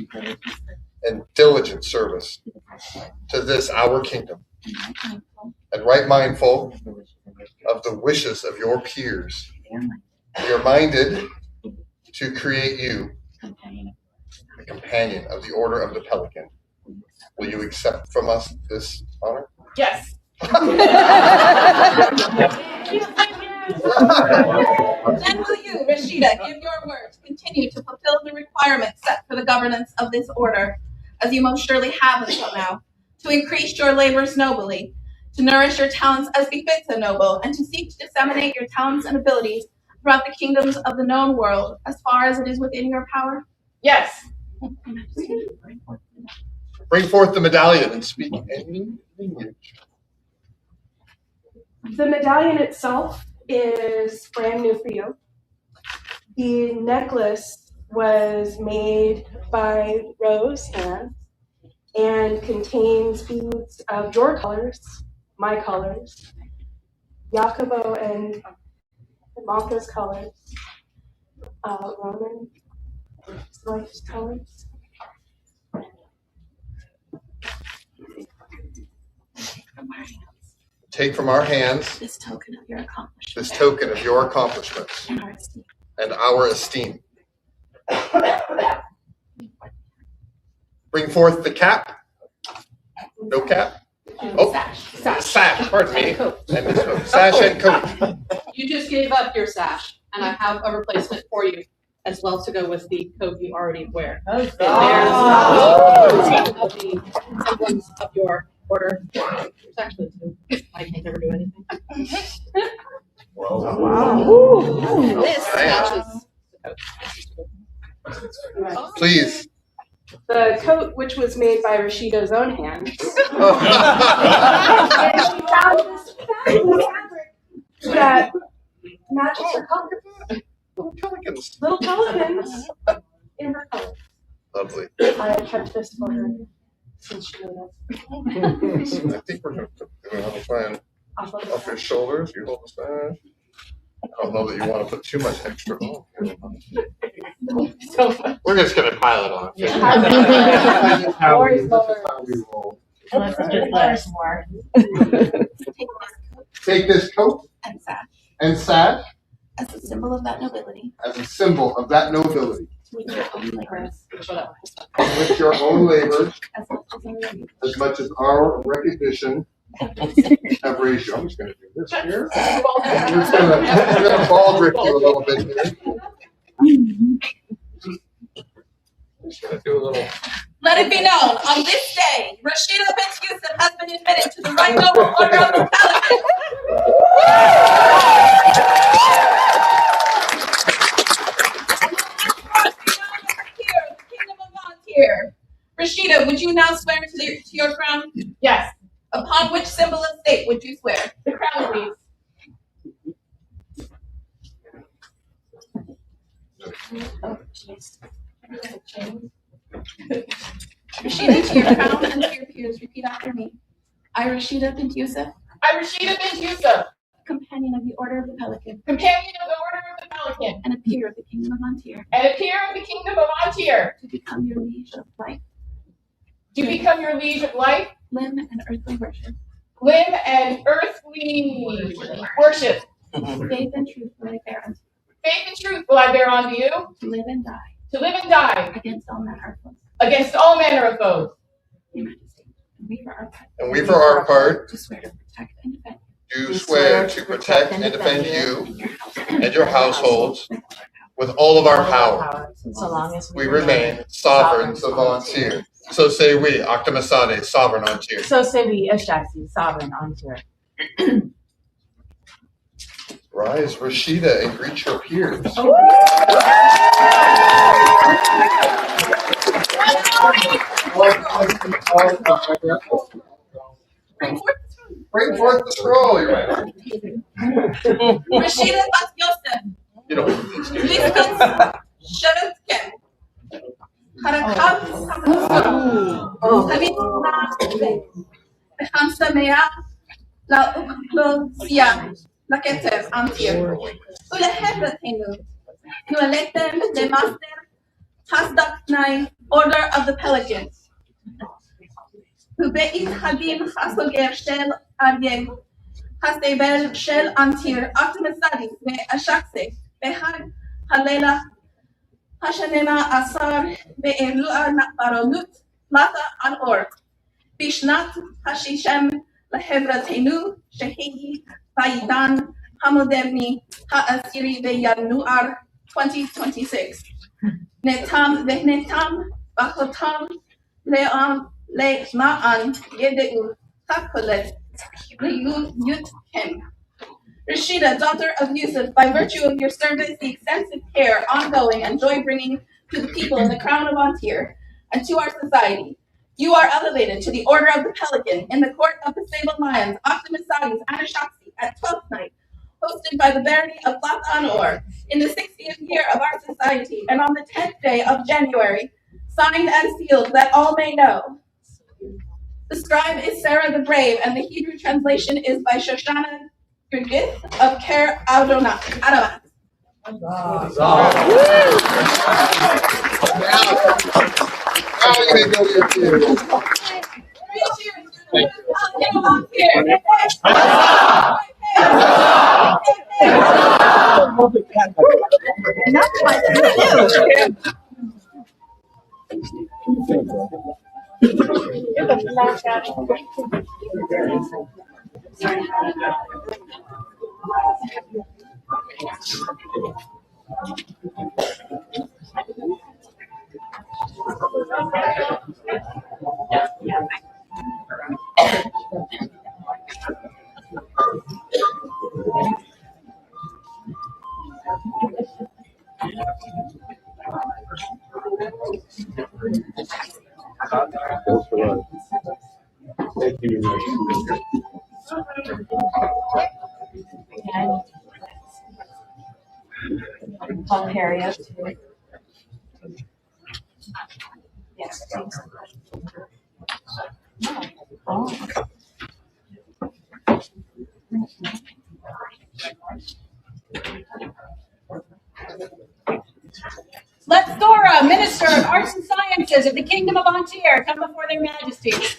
and diligent service to this our kingdom, and right mindful of the wishes of your peers, we are minded to create you the companion of the Order of the Pelican. Will you accept from us this honor? Yes. Then will you, Rashida, give your word to continue to fulfill the requirements set for the governance of this order, as you most surely have until now, to increase your labors nobly, to nourish your talents as befits a noble, and to seek to disseminate your talents and abilities throughout the kingdoms of the known world as far as it is within your power? Yes. Bring forth the medallion and speak any language. The medallion itself is brand new for you. The necklace was made by Rose hands and contains beads of your colors, my colors, Jacobo and Malka's colors, Roman, Life's colors. Take from our hands this token of your accomplishments. this token of your accomplishments and our esteem. Bring forth the cap. No cap. Oh, sash. Pardon me. And this coat. Sash and coat. You just gave up your sash, and I have a replacement for you as well to go with the coat you already wear. There's of the emblems of your order. There's actually two. I can't never do anything. Wow. This matches the coat. Please. The coat, which was made by Rashida's own hands. And she found this fabric that matches her color. Little pelicans. Little pelicans in her color. Lovely. I kept this for her since she knew that. I think we're going to have a plan. Off your shoulders, you hold the sash. I don't know that you want to put too much extra on. We're just going to pile it on. This is how we roll. Unless it just lasts more. Take this coat and sash as a symbol of that nobility. As a symbol of that nobility. With your own labors. With your own labors. As much as our recognition have raised you. I'm just going to do this here. I'm just going to ball drift you a little bit here. Just going to do a little. Let it be known, on this day, Rashida bint Yusuf has been admitted to the right noble order of the Pelican. Rashida, would you now swear to your crown? Yes. Upon which symbol of state would you swear? The crown, please. Rashida, to your crown and to your peers, repeat after me. I, Rashida bint Yusuf. I, Rashida bint Yusuf. Companion of the Order of the Pelican. Companion of the Order of the Pelican. And a peer of the Kingdom of Antir. And a peer of the Kingdom of Antir. To become your liege of life. To become your liege of life. Limb and earthly worship. Limb and earthly worship. Faith and truth will I bear unto you. Faith and truth will I bear unto you. To live and die. To live and die. Against all manner of foes. Against all manner of foes. Your Majesty. And we for our part. And we for our part. Do swear to protect and defend. Do swear to protect and defend you and your households with all of our power. So long as we remain sovereigns of Antir. So say we, Octamasades, sovereign Antir. So say we, Achaxe, sovereign Antir. Rise, Rashida, and greet your peers. Bring forth the scroll, you're right. Rashida bint Yusuf. You don't need this, do you? Lisbeth Sharutken. Harakat Hamid Hamsa Mea La Uklosia La Ketev Antir. Ula Hebratenu. You elected the Master Hasdak Nai Order of the Pelicans. ובית הדין הסוגר של אריה הסבל של אנטיר, אוקטמסדיס ואשקסה בהר הלילה ה-12 באירוע ברונות בלטה על אור. בשנת ה-60 לחברתנו שהיא בעידן המודרני ה-10 בינואר 2026. נתם בחותם למען ידעו הכולת ליותכם. Rashida, daughter of Yusuf, by virtue of your service, the extensive care, ongoing, and joy-bringing to the people in the crown of Antir, and to our society. You are elevated to the Order of the Pelican in the Court of the Sable Lions, Octamasades, and Achaxe at 12th night, hosted by the Barony of Blatha in the 60th year of our society, and on the 10th day of January, signed and sealed that all may know. The scribe is Sarah the Brave, and the Hebrew translation is by Shoshana Gurgith of Ker Adonai. I'll carry it. Yes. Let Thora, Minister of Arts and Sciences of the Kingdom of Antir, come before their majesties.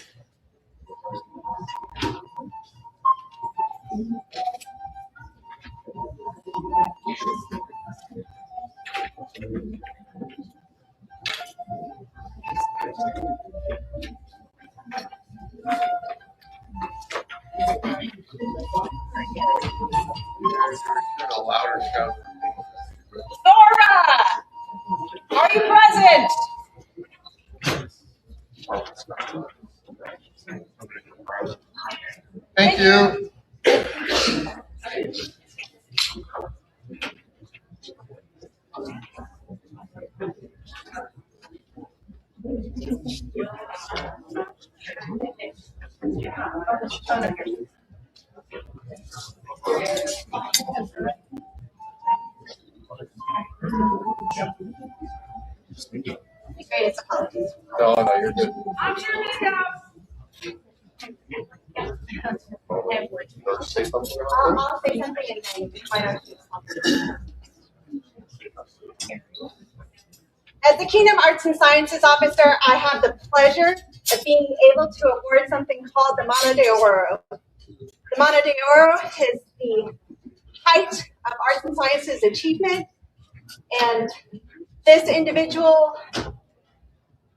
Thora, are you present? Thank you. Greatest apologies. No, you're good. I'm sure this goes. Say something. I'll say something and then why don't you? As the Kingdom Arts and Sciences Officer, I have the pleasure of being able to award something called the Mano de Oro. The Mano de Oro is the height of arts and sciences achievement, and this individual,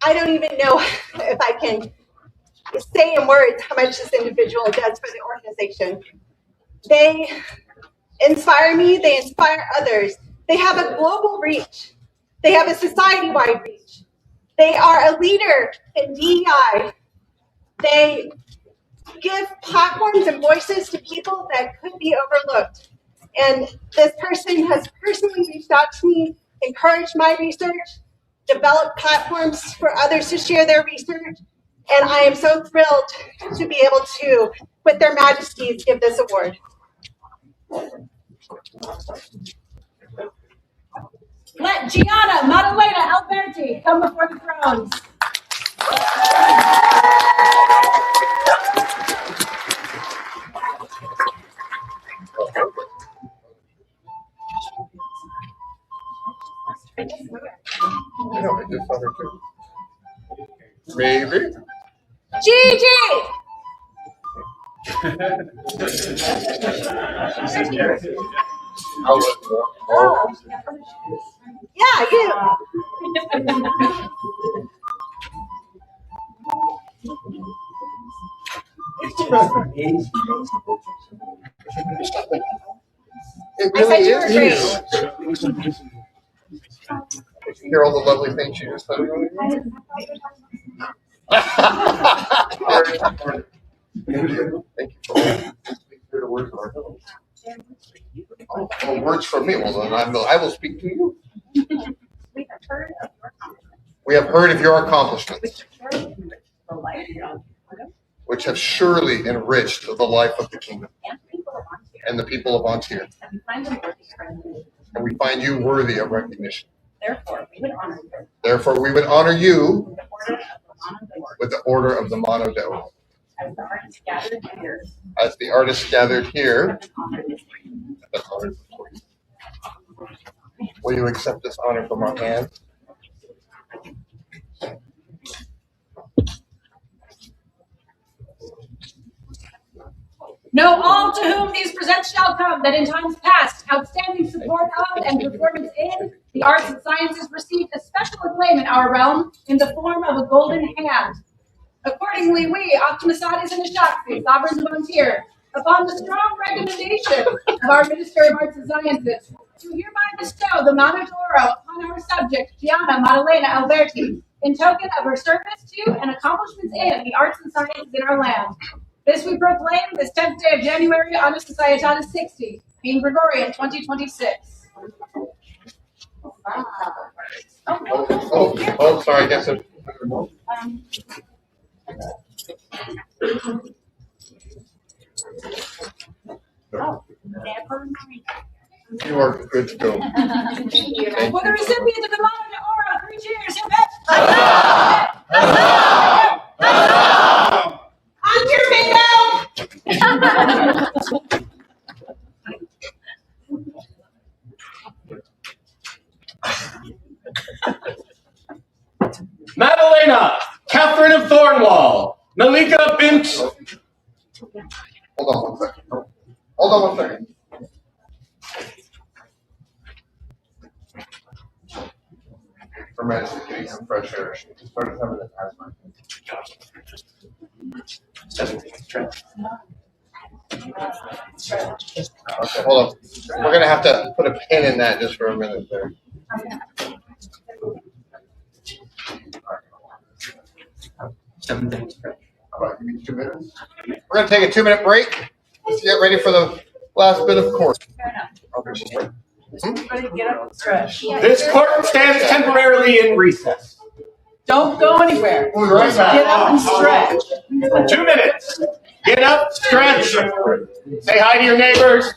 I don't even know if I can say in words how much this individual does for the organization. They inspire me, they inspire others. They have a global reach. They have a society-wide reach. They are a leader in DEI. They give platforms and voices to people that could be overlooked. And this person has personally reached out to me, encouraged my research, developed platforms for others to share their research. And I am so thrilled to be able to, with their majesties, give this award. Let Gianna Maddalena Alberti come before the thrones. I know, I just saw her too. Maybe. Gigi! Oh. Yeah, you. It I said really you were is. great. Hear all the lovely things you just said. Thank you. The words of our village. Oh, words from me. Well, then I will speak to you. We have heard of your We have heard of your accomplishments, which have surely enriched the life of the kingdom and the people of Antir. And we find you worthy of recognition. Therefore, we would honor you with the Order of the Monodo. As the artists gathered here, will you accept this honor from our hand? Know all to whom these presents shall come, that in times past, outstanding support of and performance in the arts and sciences received a special acclaim in our realm in the form of a golden hand. Accordingly, we, Octamasades and Achaxe, sovereigns of Antir, upon the strong recommendation of our Minister of Arts and Sciences, do hereby bestow the Mano d'Oro upon our subject, Gianna Maddalena Alberti, in token of her service to and accomplishments in the arts and sciences in our land. This we proclaim this 10th day of January, Annus Societatis 60, being Gregorian 2026. Sorry, I guess it. You are good to go. Thank you. For the recipient of the Mano d'Oro, 3 cheers. Antir bingo! Maddalena, Catherine of Thornwall, Malika bint. Hold on one second. Hold on one second. Her Majesty getting some fresh air. She started having an asthma. Okay, hold on. We're gonna have to put a pin in that just for a minute there. All right, give me 2 minutes. We're gonna take a 2-minute break. Let's get ready for the last bit of court. Get up and stretch. This court stands temporarily in recess. Don't go anywhere. Get up and stretch. 2 minutes. Get up, stretch. Say hi to your neighbors.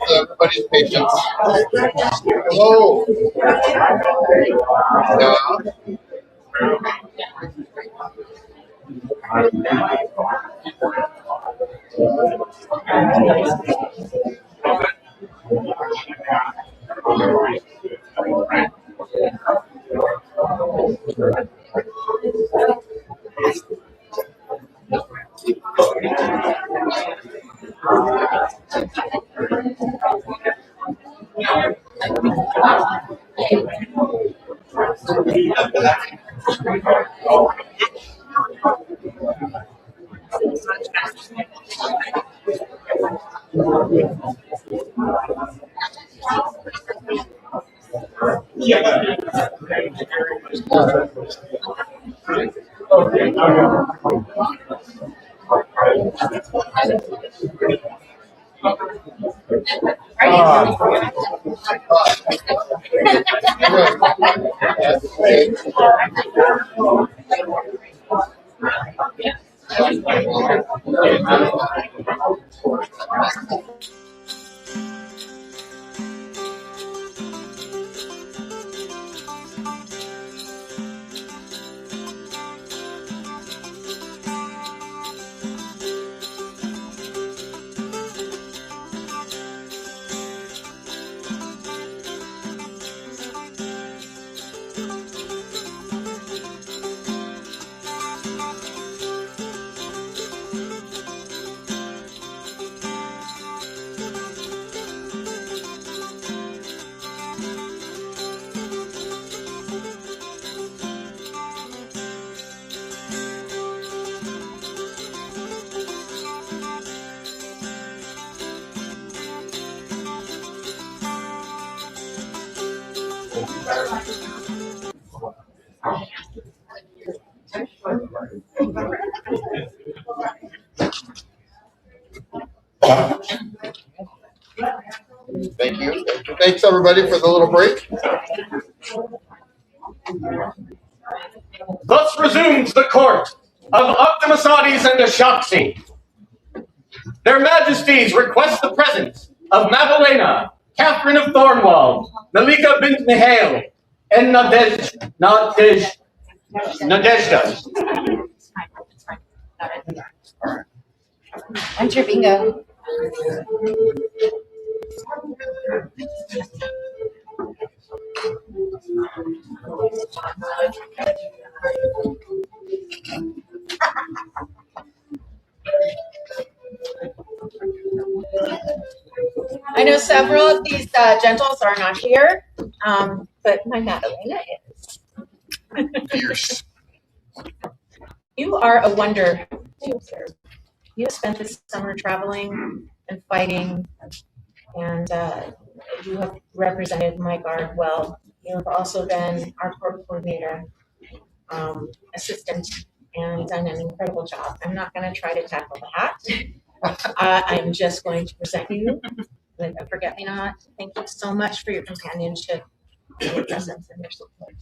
Everybody's patience. Hello. Thank you. Thanks everybody for the little break. Thus resumes the court of Octamasades and Achaxe. Their Majesties request the presence of Madalena, Catherine of Thornwall, Malika bint Mihail, and Nadezhda. Enter bingo. I know several of these gentles are not here, but my Madalena is. Fierce. You are a wonder to observe. You have spent this summer traveling and fighting, and you have represented my guard well. You have also been our court coordinator, assistant, and done an incredible job. I'm not going to try to tackle the hat. I'm just going to present you with a forget-me-not. Thank you so much for your companionship, your presence, and your support.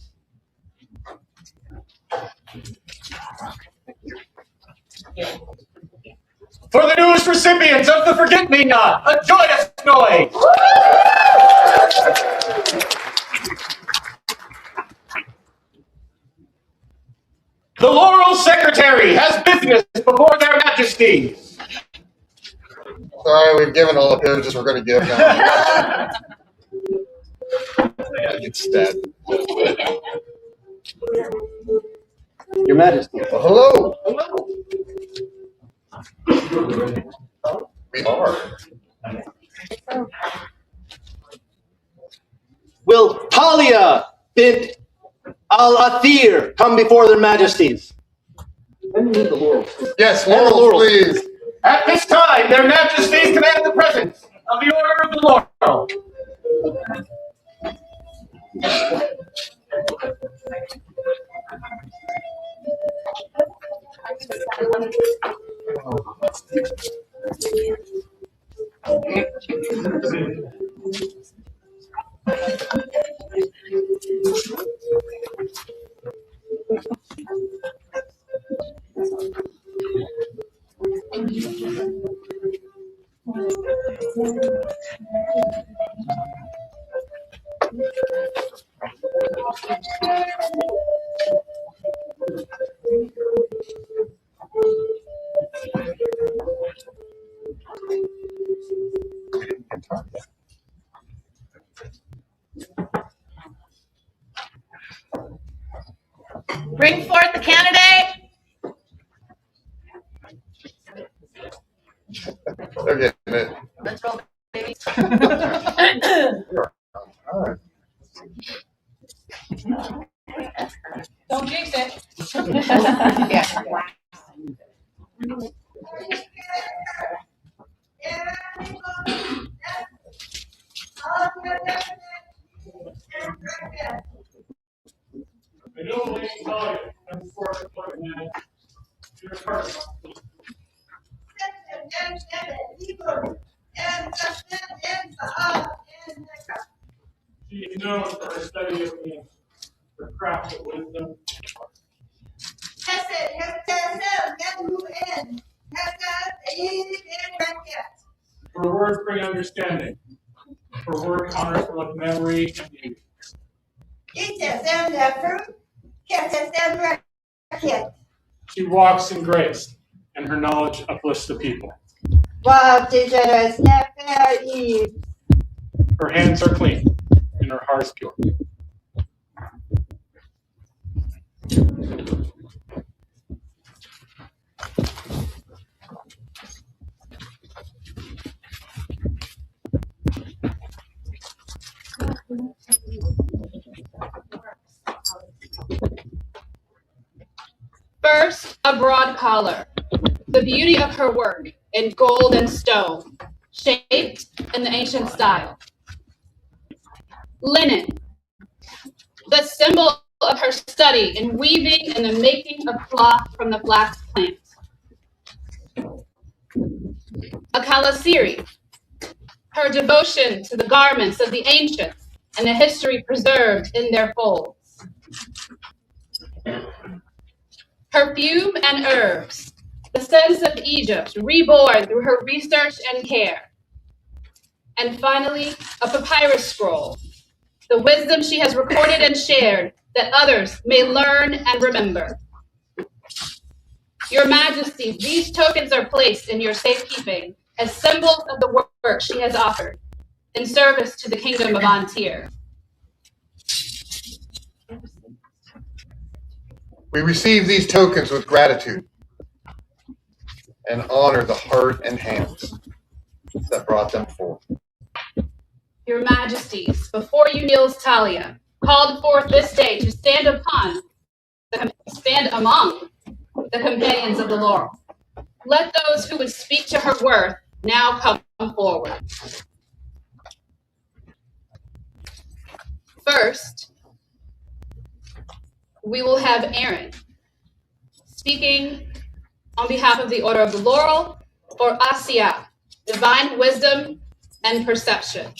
For the newest recipients of the Forget-Me-Not, a joyous noise! The Laurel Secretary has business before their Majesties. Sorry, we've given all the appearances we're going to give now. I get stabbed. Your Majesty. Well, hello. We are. Will Talia bint Al-Athir come before their Majesties? Yes, laurels, please. At this time, their Majesties command the presence of the Order of the Laurel. Bring forth the candidate. They're getting it. Let's roll, baby. Don't jinx it. Yeah. She is known for her study of the craft of wisdom. Her words bring understanding. Her word honors both memory and beauty. She walks in grace, and her knowledge uplifts the people. Her hands are clean, and her heart is pure. First, a broad collar, the beauty of her work in gold and stone, shaped in the ancient style. Linen, the symbol of her study in weaving and the making of cloth from the flax plant. Achaxe, her devotion to the garments of the ancients and the history preserved in their folds. Perfume and herbs, the sense of Egypt reborn through her research and care. And finally, a papyrus scroll, the wisdom she has recorded and shared that others may learn and remember. Your Majesty, these tokens are placed in your safekeeping as symbols of the work she has offered in service to the Kingdom of Antir. We receive these tokens with gratitude and honor the heart and hands that brought them forth. Your Majesties, before you kneels Talia, called forth this day to stand among the companions of the laurel. Let those who would speak to her worth now come forward. First, we will have Aaron speaking on behalf of the Order of the Laurel, or Asia, divine wisdom and perception.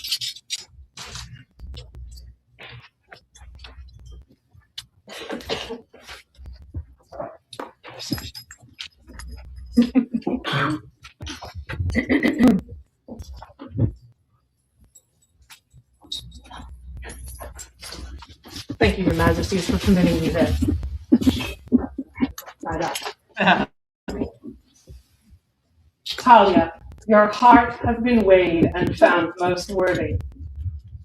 Thank you, Your Majesties, for permitting me this. Talia, your heart has been weighed and found most worthy.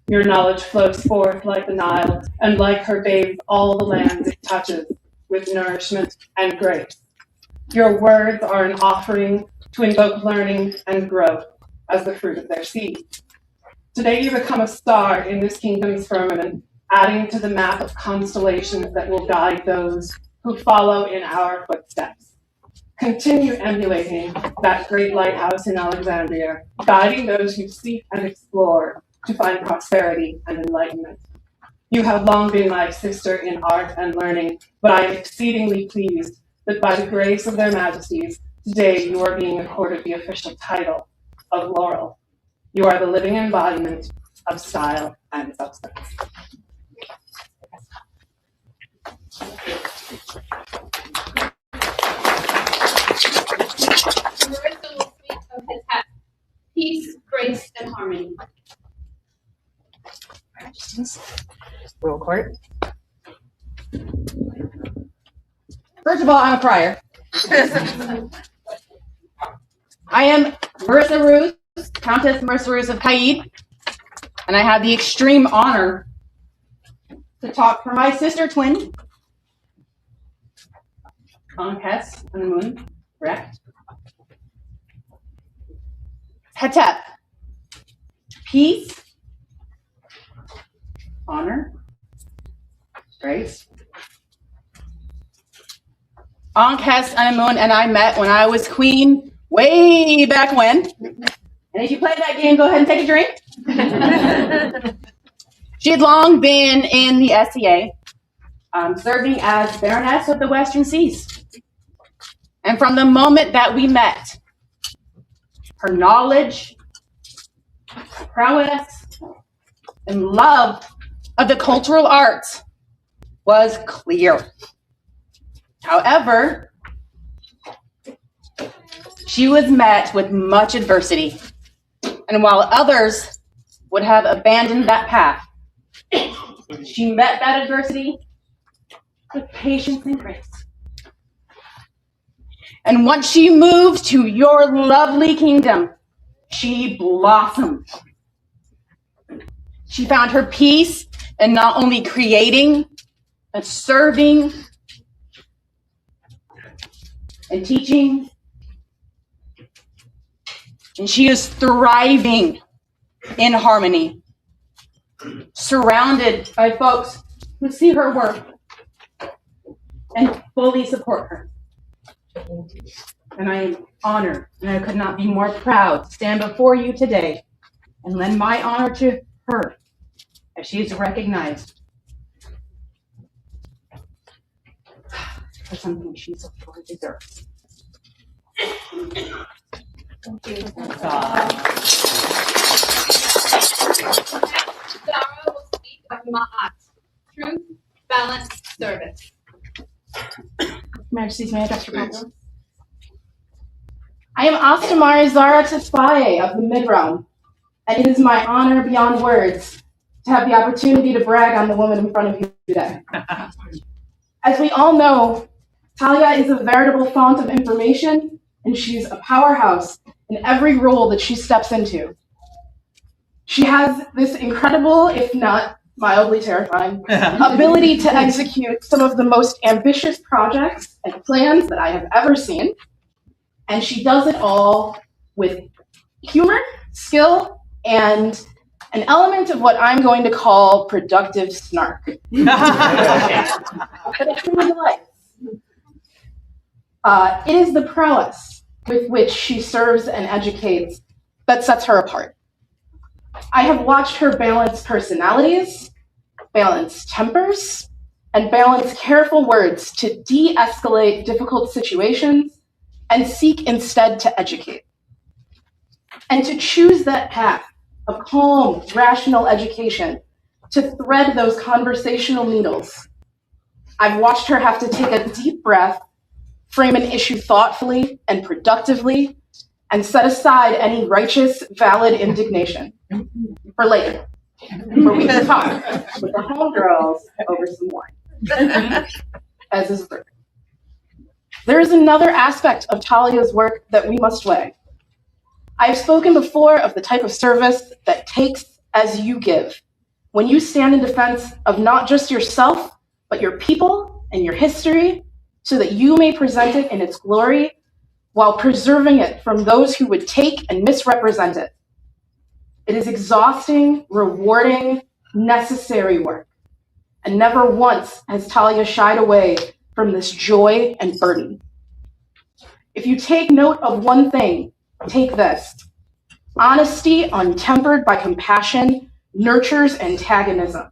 Your knowledge flows forth like the Nile, and like her bathes all the lands it touches with nourishment and grace. Your words are an offering to invoke learning and growth as the fruit of their seed. Today you become a star in this kingdom's firmament, adding to the map of constellations that will guide those who follow in our footsteps. Continue emulating that great lighthouse in Alexandria, guiding those who seek and explore to find prosperity and enlightenment. You have long been my sister in art and learning, but I am exceedingly pleased that by the grace of their majesties, today you are being accorded the official title of Laurel. You are the living embodiment of style and substance. Marissa will speak of his hat, peace, grace, and harmony. Royal court. First of all, I'm a crier. I am Marissa Roos, Countess Marissa Roos of Caid, and I have the extreme honor to talk for my sister twin, Achaxe and the moon, correct? Hetep, peace, honor, grace. Achaxe and the moon and I met when I was queen way back when. And if you play that game, go ahead and take a drink. She had long been in the SCA, serving as Baroness of the Western Seas. And from the moment that we met, her knowledge, prowess, and love of the cultural arts was clear. However, she was met with much adversity. And while others would have abandoned that path, she met that adversity with patience and grace. And once she moved to your lovely kingdom, she blossomed. She found her peace in not only creating, but serving and teaching. And she is thriving in harmony, surrounded by folks who see her work and fully support her. And I am honored, and I could not be more proud to stand before you today and lend my honor to her as she is recognized for something she so fully deserves. Zara will speak of Ma'at, truth, balance, service. Majesties, may I address your compliments? I am Astamari Zara Tesfaye of the Mid-Realm, and it is my honor beyond words to have the opportunity to brag on the woman in front of you today. As we all know, Talia is a veritable font of information, and she's a powerhouse in every role that she steps into. She has this incredible, if not mildly terrifying, ability to execute some of the most ambitious projects and plans that I have ever seen. And she does it all with humor, skill, and an element of what I'm going to call productive snark. But it truly delights. It is the prowess with which she serves and educates that sets her apart. I have watched her balance personalities, balance tempers, and balance careful words to de-escalate difficult situations and seek instead to educate. And to choose that path of calm, rational education to thread those conversational needles. I've watched her have to take a deep breath, frame an issue thoughtfully and productively, and set aside any righteous, valid indignation for later, where we can talk with the homegirls over some wine, as is perfect. There is another aspect of Talia's work that we must weigh. I've spoken before of the type of service that takes as you give, when you stand in defense of not just yourself, but your people and your history, so that you may present it in its glory while preserving it from those who would take and misrepresent it. It is exhausting, rewarding, necessary work. And never once has Talia shied away from this joy and burden. If you take note of one thing, take this. Honesty untempered by compassion nurtures antagonism.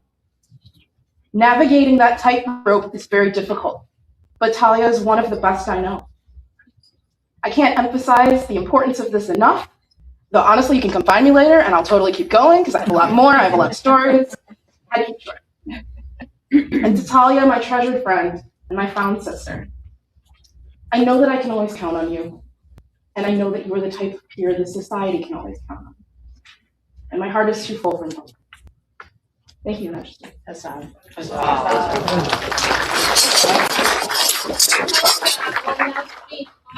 Navigating that tightrope is very difficult, but Talia is one of the best I know. I can't emphasize the importance of this enough, though honestly, you can come find me later and I'll totally keep going because I have a lot more, I have a lot of stories. I keep short. And to Talia, my treasured friend and my found sister, I know that I can always count on you, and I know that you are the type of peer that society can always count on. And my heart is too full from hope. Thank you, Majesty. That's all.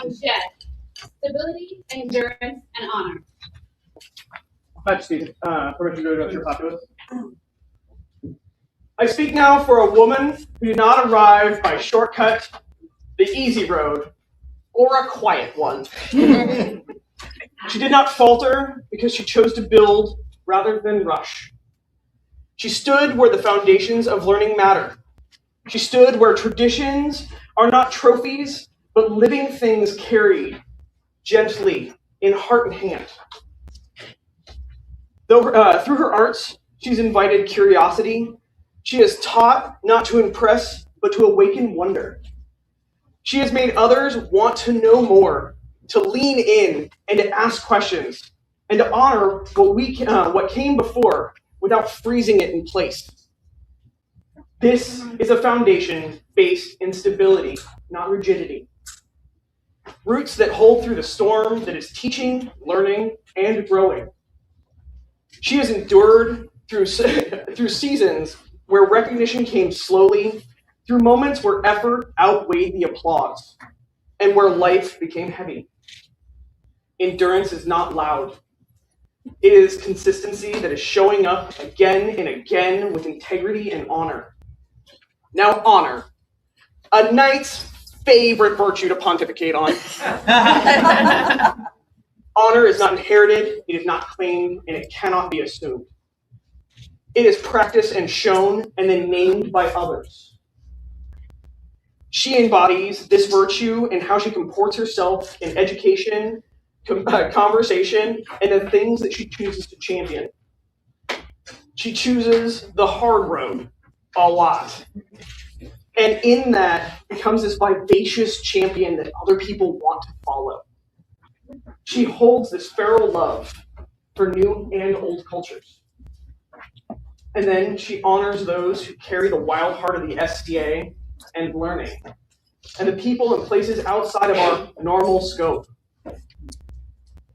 On Jet, stability, endurance, and honor. Majesty, permission to address your populace. I speak now for a woman who did not arrive by shortcut, the easy road, or a quiet one. She did not falter because she chose to build rather than rush. She stood where the foundations of learning matter. She stood where traditions are not trophies, but living things carried gently in heart and hand. Though through her arts, she's invited curiosity. She has taught not to impress, but to awaken wonder. She has made others want to know more, to lean in and to ask questions, and to honor what came before without freezing it in place. This is a foundation based in stability, not rigidity. Roots that hold through the storm that is teaching, learning, and growing. She has endured through seasons where recognition came slowly, through moments where effort outweighed the applause, and where life became heavy. Endurance is not loud. It is consistency that is showing up again and again with integrity and honor. Now, honor, a knight's favorite virtue to pontificate on. Honor is not inherited, it is not claimed, and it cannot be assumed. It is practiced and shown and then named by others. She embodies this virtue in how she comports herself in education, conversation, and the things that she chooses to champion. She chooses the hard road a lot. And in that becomes this vivacious champion that other people want to follow. She holds this feral love for new and old cultures. And then she honors those who carry the wild heart of the SDA and learning, and the people and places outside of our normal scope.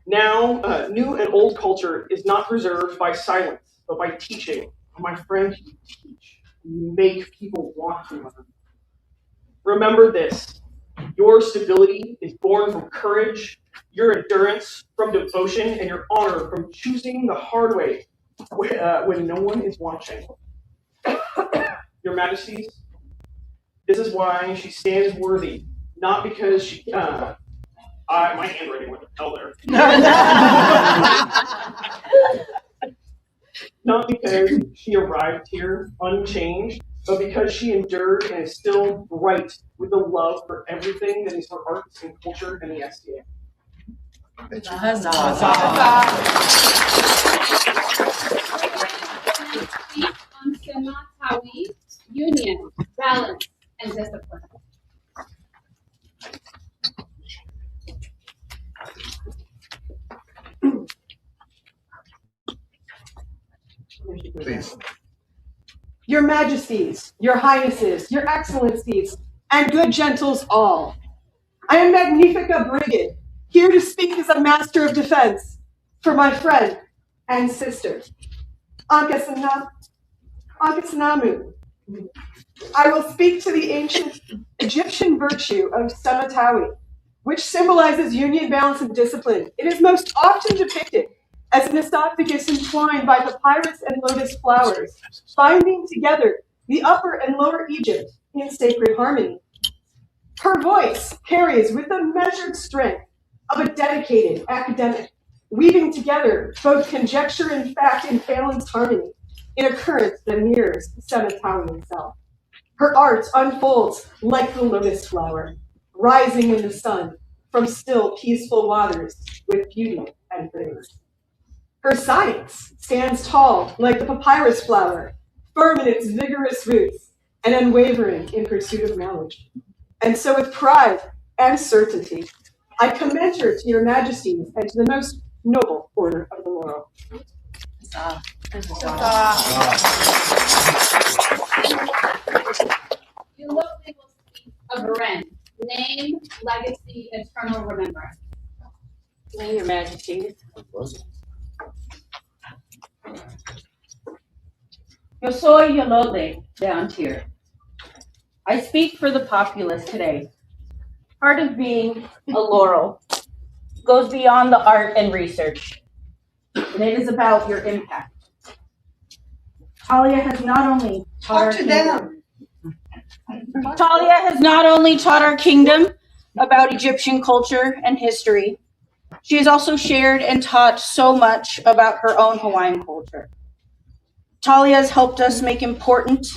Now, new and old culture is not preserved by silence, but by teaching. My friend, you teach. You make people want to learn. Remember this. Your stability is born from courage, your endurance from devotion, and your honor from choosing the hard way when no one is watching. Your Majesties, this is why she stands worthy, not because she... my handwriting went to hell there. Not because she arrived here unchanged, but because she endured and is still bright with the love for everything that is her arts and culture and the SDA. On Auchatae, union, balance, and discipline. Please. Your Majesties, Your Highnesses, Your Excellencies, and good gentles all. I am Magnifica Brigid, here to speak as a master of defense for my friend and sister, Achaxe. I will speak to the ancient Egyptian virtue of Auchatae, which symbolizes union, balance, and discipline. It is most often depicted as an esophagus entwined by papyrus and lotus flowers, binding together the upper and lower Egypt in sacred harmony. Her voice carries with the measured strength of a dedicated academic, weaving together both conjecture and fact in balanced harmony in a current that mirrors Auchatae itself. Her art unfolds like the lotus flower, rising in the sun from still peaceful waters with beauty and grace. Her science stands tall like the papyrus flower, firm in its vigorous roots and unwavering in pursuit of knowledge. And so with pride and certainty, I commend her to your Majesties and to the most noble order of the laurel. You locally will speak of Ren, name, legacy, eternal remembrance. Your Majesty. Yo soy Yolode de Antir. I speak for the populace today. Part of being a laurel goes beyond the art and research, and it is about your impact. Talia has not only taught our kingdom about Egyptian culture and history, she has also shared and taught so much about her own Hawaiian culture. Talia has helped us make important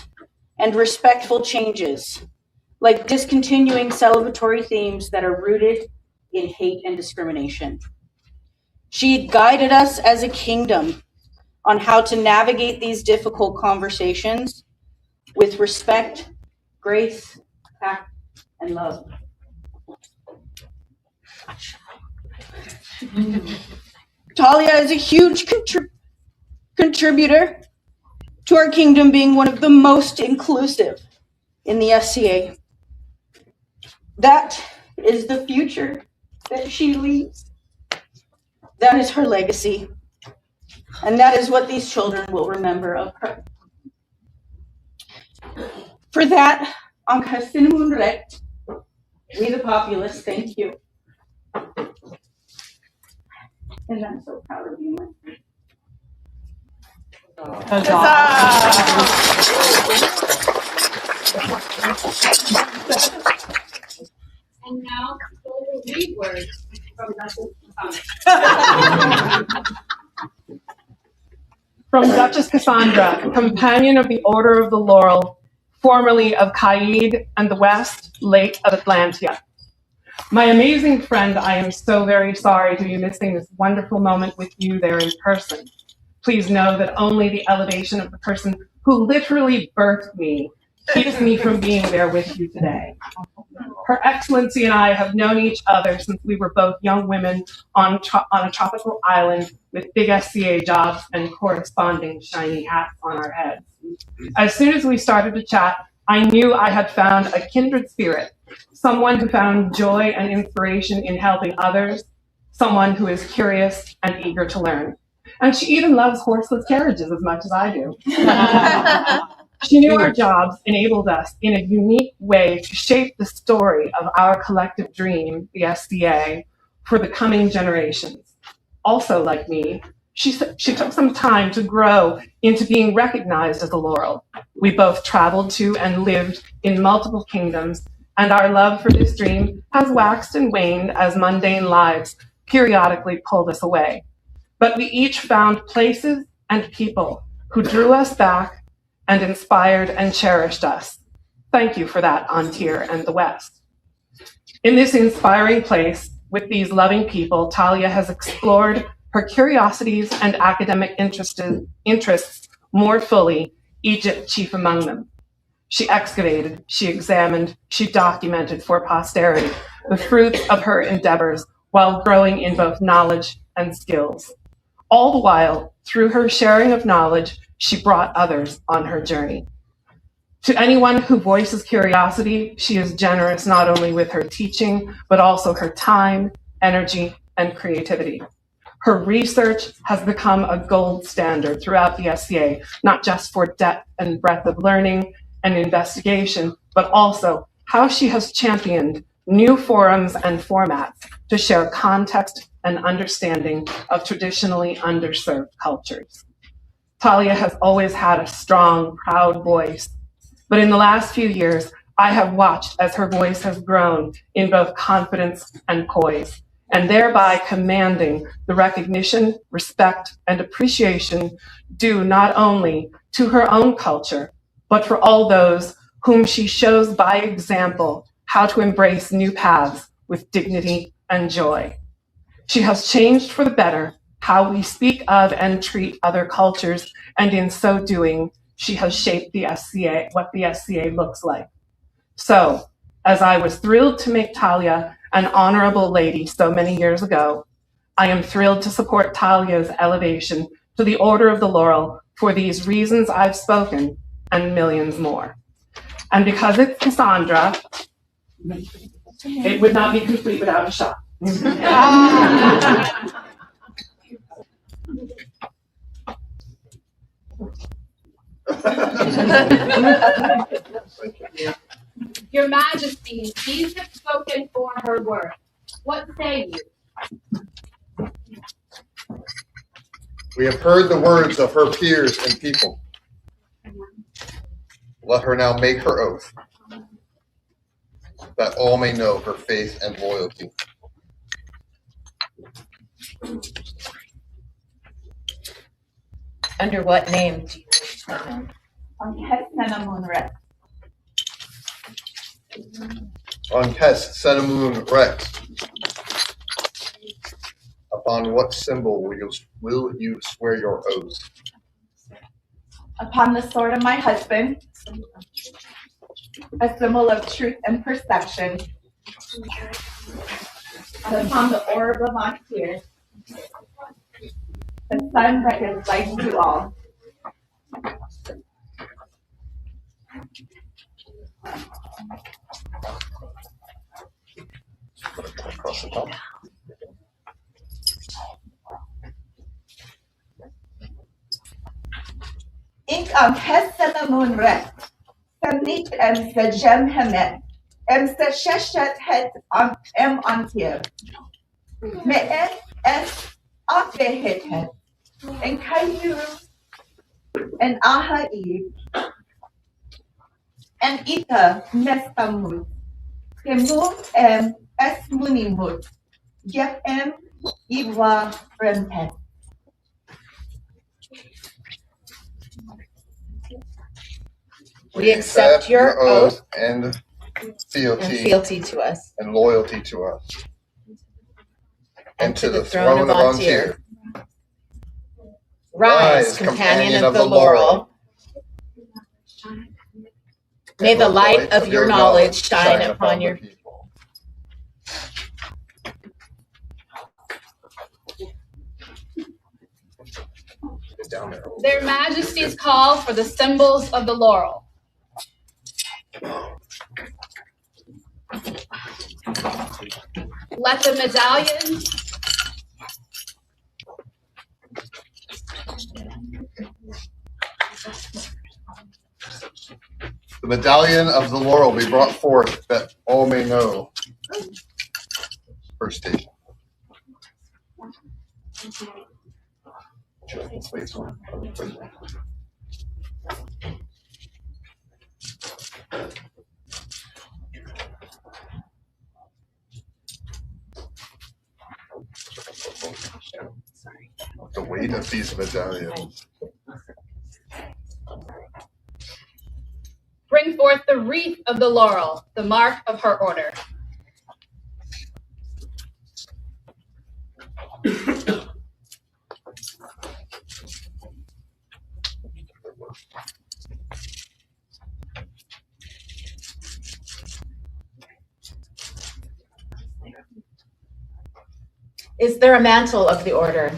and respectful changes, like discontinuing celebratory themes that are rooted in hate and discrimination. She guided us as a kingdom on how to navigate these difficult conversations with respect, grace, tact, and love. Talia is a huge contributor to our kingdom being one of the most inclusive in the SCA. That is the future that she leaves. That is her legacy. And that is what these children will remember of her. For that, ang kasinumun rect, we the populace, thank you. And I'm so proud of you. And now, we will read words from Duchess From Duchess Cassandra, Companion of the Order of the Laurel, formerly of Caid and the West, late of Atlantia. My amazing friend, I am so very sorry to be missing this wonderful moment with you there in person. Please know that only the elevation of the person who literally birthed me keeps me from being there with you today. Her Excellency and I have known each other since we were both young women on a tropical island with big SCA jobs and corresponding shiny hats on our heads. As soon as we started to chat, I knew I had found a kindred spirit, someone who found joy and inspiration in helping others, someone who is curious and eager to learn. And she even loves horseless carriages as much as I do. She knew our jobs enabled us in a unique way to shape the story of our collective dream, the SCA, for the coming generations. Also, like me, she took some time to grow into being recognized as a Laurel. We both traveled to and lived in multiple kingdoms, and our love for this dream has waxed and waned as mundane lives periodically pulled us away. But we each found places and people who drew us back and inspired and cherished us. Thank you for that, Antir and the West. In this inspiring place, with these loving people, Talia has explored her curiosities and academic interests more fully, Egypt chief among them. She excavated, she examined, she documented for posterity the fruits of her endeavors while growing in both knowledge and skills. All the while, through her sharing of knowledge, she brought others on her journey. To anyone who voices curiosity, she is generous not only with her teaching, but also her time, energy, and creativity. Her research has become a gold standard throughout the SCA, not just for depth and breadth of learning and investigation, but also how she has championed new forums and formats to share context and understanding of traditionally underserved cultures. Talia has always had a strong, proud voice, but in the last few years, I have watched as her voice has grown in both confidence and poise, and thereby commanding the recognition, respect, and appreciation due not only to her own culture, but for all those whom she shows by example how to embrace new paths with dignity and joy. She has changed for the better how we speak of and treat other cultures, and in so doing, she has shaped the SCA, what the SCA looks like. So, as I was thrilled to make Talia an honorable lady so many years ago, I am thrilled to support Talia's elevation to the Order of the Laurel for these reasons I've spoken and millions more. And because it's Cassandra, it would not be complete without a shot. Your Majesty, these have spoken for her word. What say you? We have heard the words of her peers and people. Let her now make her oath, that all may know her faith and loyalty. Under what name do you On Hes Senamun Rex. Upon what symbol will you swear your oath? Upon the sword of my husband, a symbol of truth and perception, and upon the orb of Antir, the sun that gives light to all. Across the top. Ik am Hesena Moonret, Samnit Zajem Hemet, Sheshet Het Antir, Me'et Es Afehet Het, and Kairu, and Ahai, and Ita Nestamut, Kemut Es Munimut, Yep Iwa Remtet. We accept your oath and fealty to us, and loyalty to us, and to the throne of Antir. Rise, companion of the laurel. May the light of your knowledge shine upon your people. Their Majesties call for the symbols of the laurel. Let the medallion The medallion of the laurel be brought forth that all may know. First station. The weight of these medallions. bring forth the wreath of the laurel, the mark of her order. Is there a mantle of the order?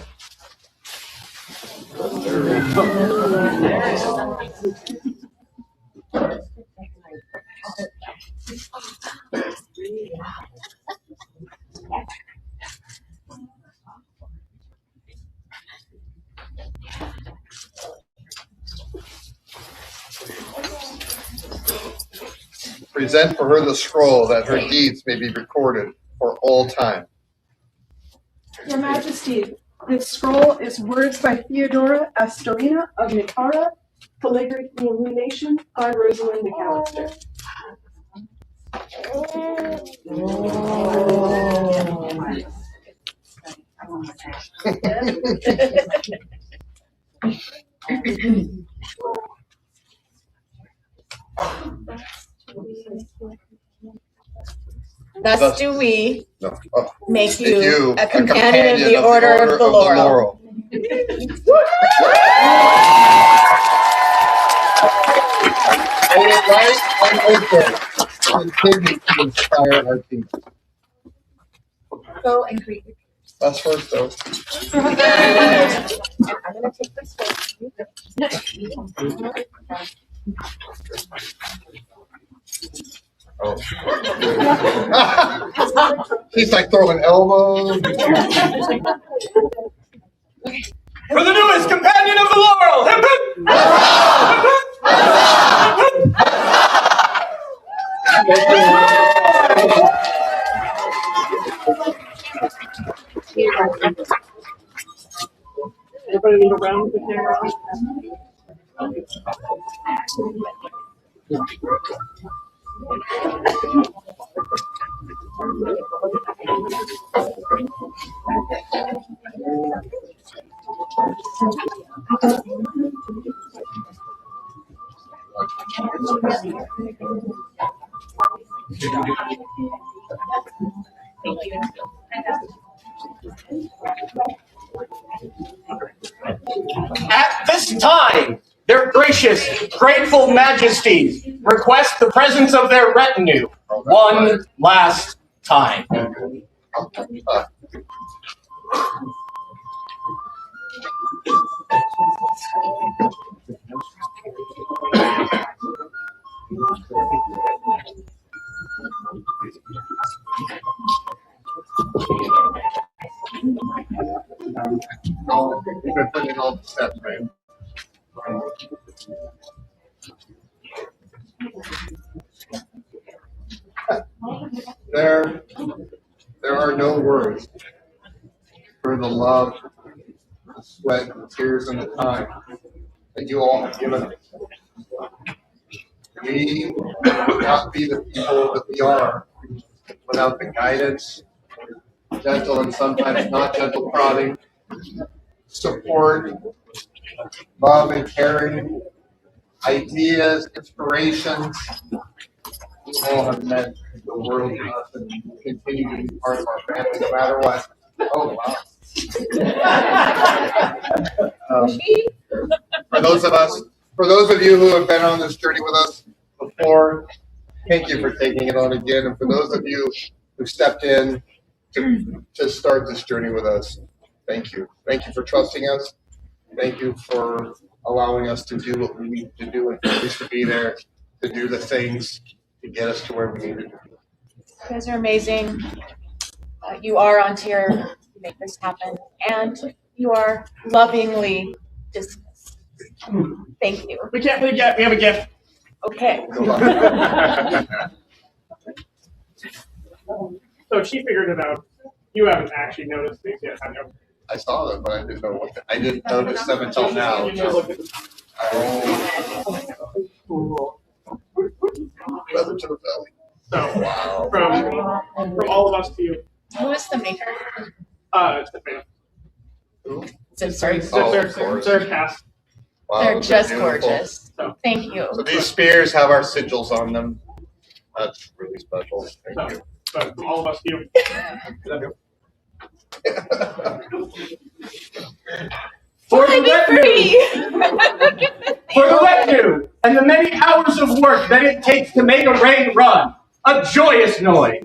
Present for her the scroll that her deeds may be recorded for all time. Your Majesty, this scroll is words by Theodora Astorina of Nicara, calligraphy and illumination by Rosalind McAllister. Thus do we make Make you a companion of the Order of the Laurel. May it light and open continue to inspire our people. Go and greet your peers. That's first, though. I'm going to take this Oh. He's like throwing elbows. For the newest companion of the laurel! Hip, Everybody need a round with the camera on? At this time, their gracious, grateful majesties request the presence of their retinue one last time. You've been putting in all the steps, right? There are no words for the love, the sweat, the tears, and the time that you all have given us. We would not be the people that we are without the guidance, gentle and sometimes not gentle prodding, support, love and caring, ideas, inspirations. You all have meant the world to us and continue to be part of our family no matter what. Oh, wow. For those of you who have been on this journey with us, before, thank you for taking it on again. And for those of you who stepped in to start this journey with us, thank you. Thank you for trusting us. Thank you for allowing us to do what we need to do and for us to be there to do the things to get us to where we need to be. You guys are amazing. You are on tier to make this happen, and you are lovingly dismissed. Thank you. We have a gift. Okay. So she figured it out. You haven't actually noticed these yet, have you? I saw them, but I didn't know what I didn't notice them until now. Feather to the belly. So, wow. From all of us to you. Who is the maker? Stephanie. Who? They're cast. Wow, They're just beautiful. gorgeous. Thank you. So these spears have our sigils on them. That's really special. Thank you. So from all of us to you. For the retinue and the many hours of work that it takes to make a rain run, a joyous noise.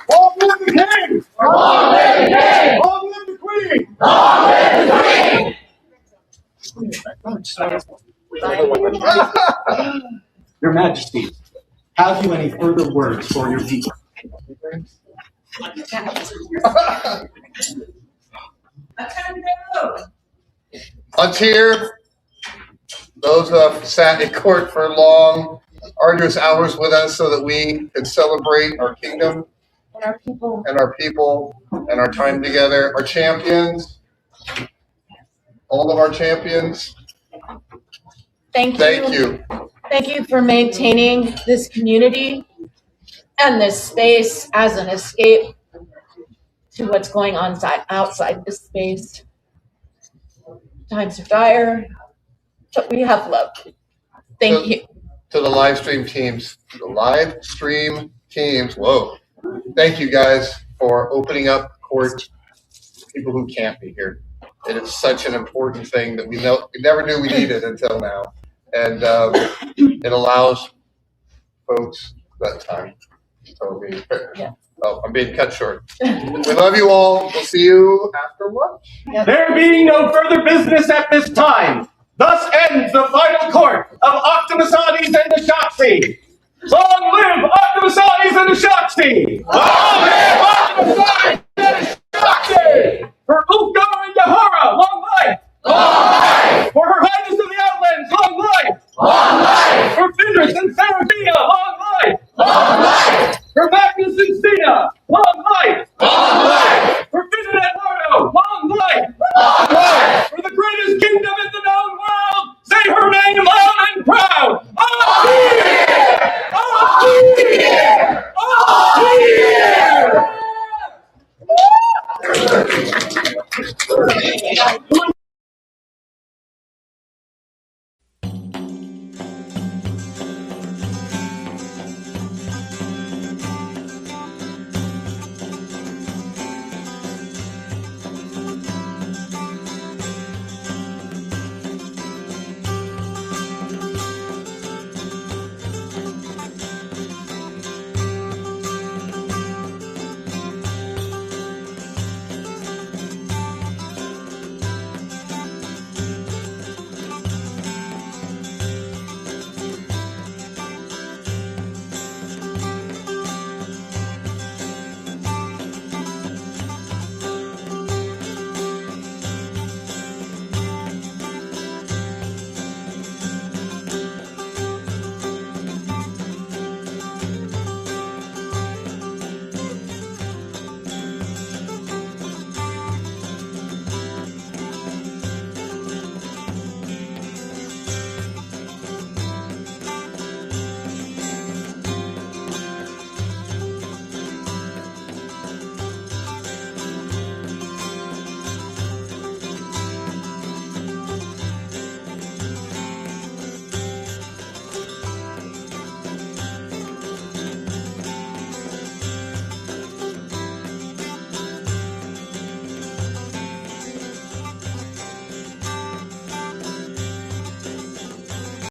Long live the king! Long live the king! Long live the queen! Long live the queen! Your Majesty, have you any further words for your people? Let's hear those who have sat in court for long, arduous hours with us so that we can celebrate our kingdom And our people. and our people and our time together. Our champions, all of our champions, Thank you. thank you. Thank you for maintaining this community and this space as an escape to what's going on outside this space. Times are dire, but we have love. Thank you. To the live stream teams, whoa. Thank you guys for opening up court to people who can't be here. It is such an important thing that we never knew we needed until now. And it allows folks that time. So I'm being cut short. We love you all. We'll see you after lunch. There being no further business at this time, thus ends the final court of Octamasades and Achaxe. Long live Octamasades and Achaxe! Long live!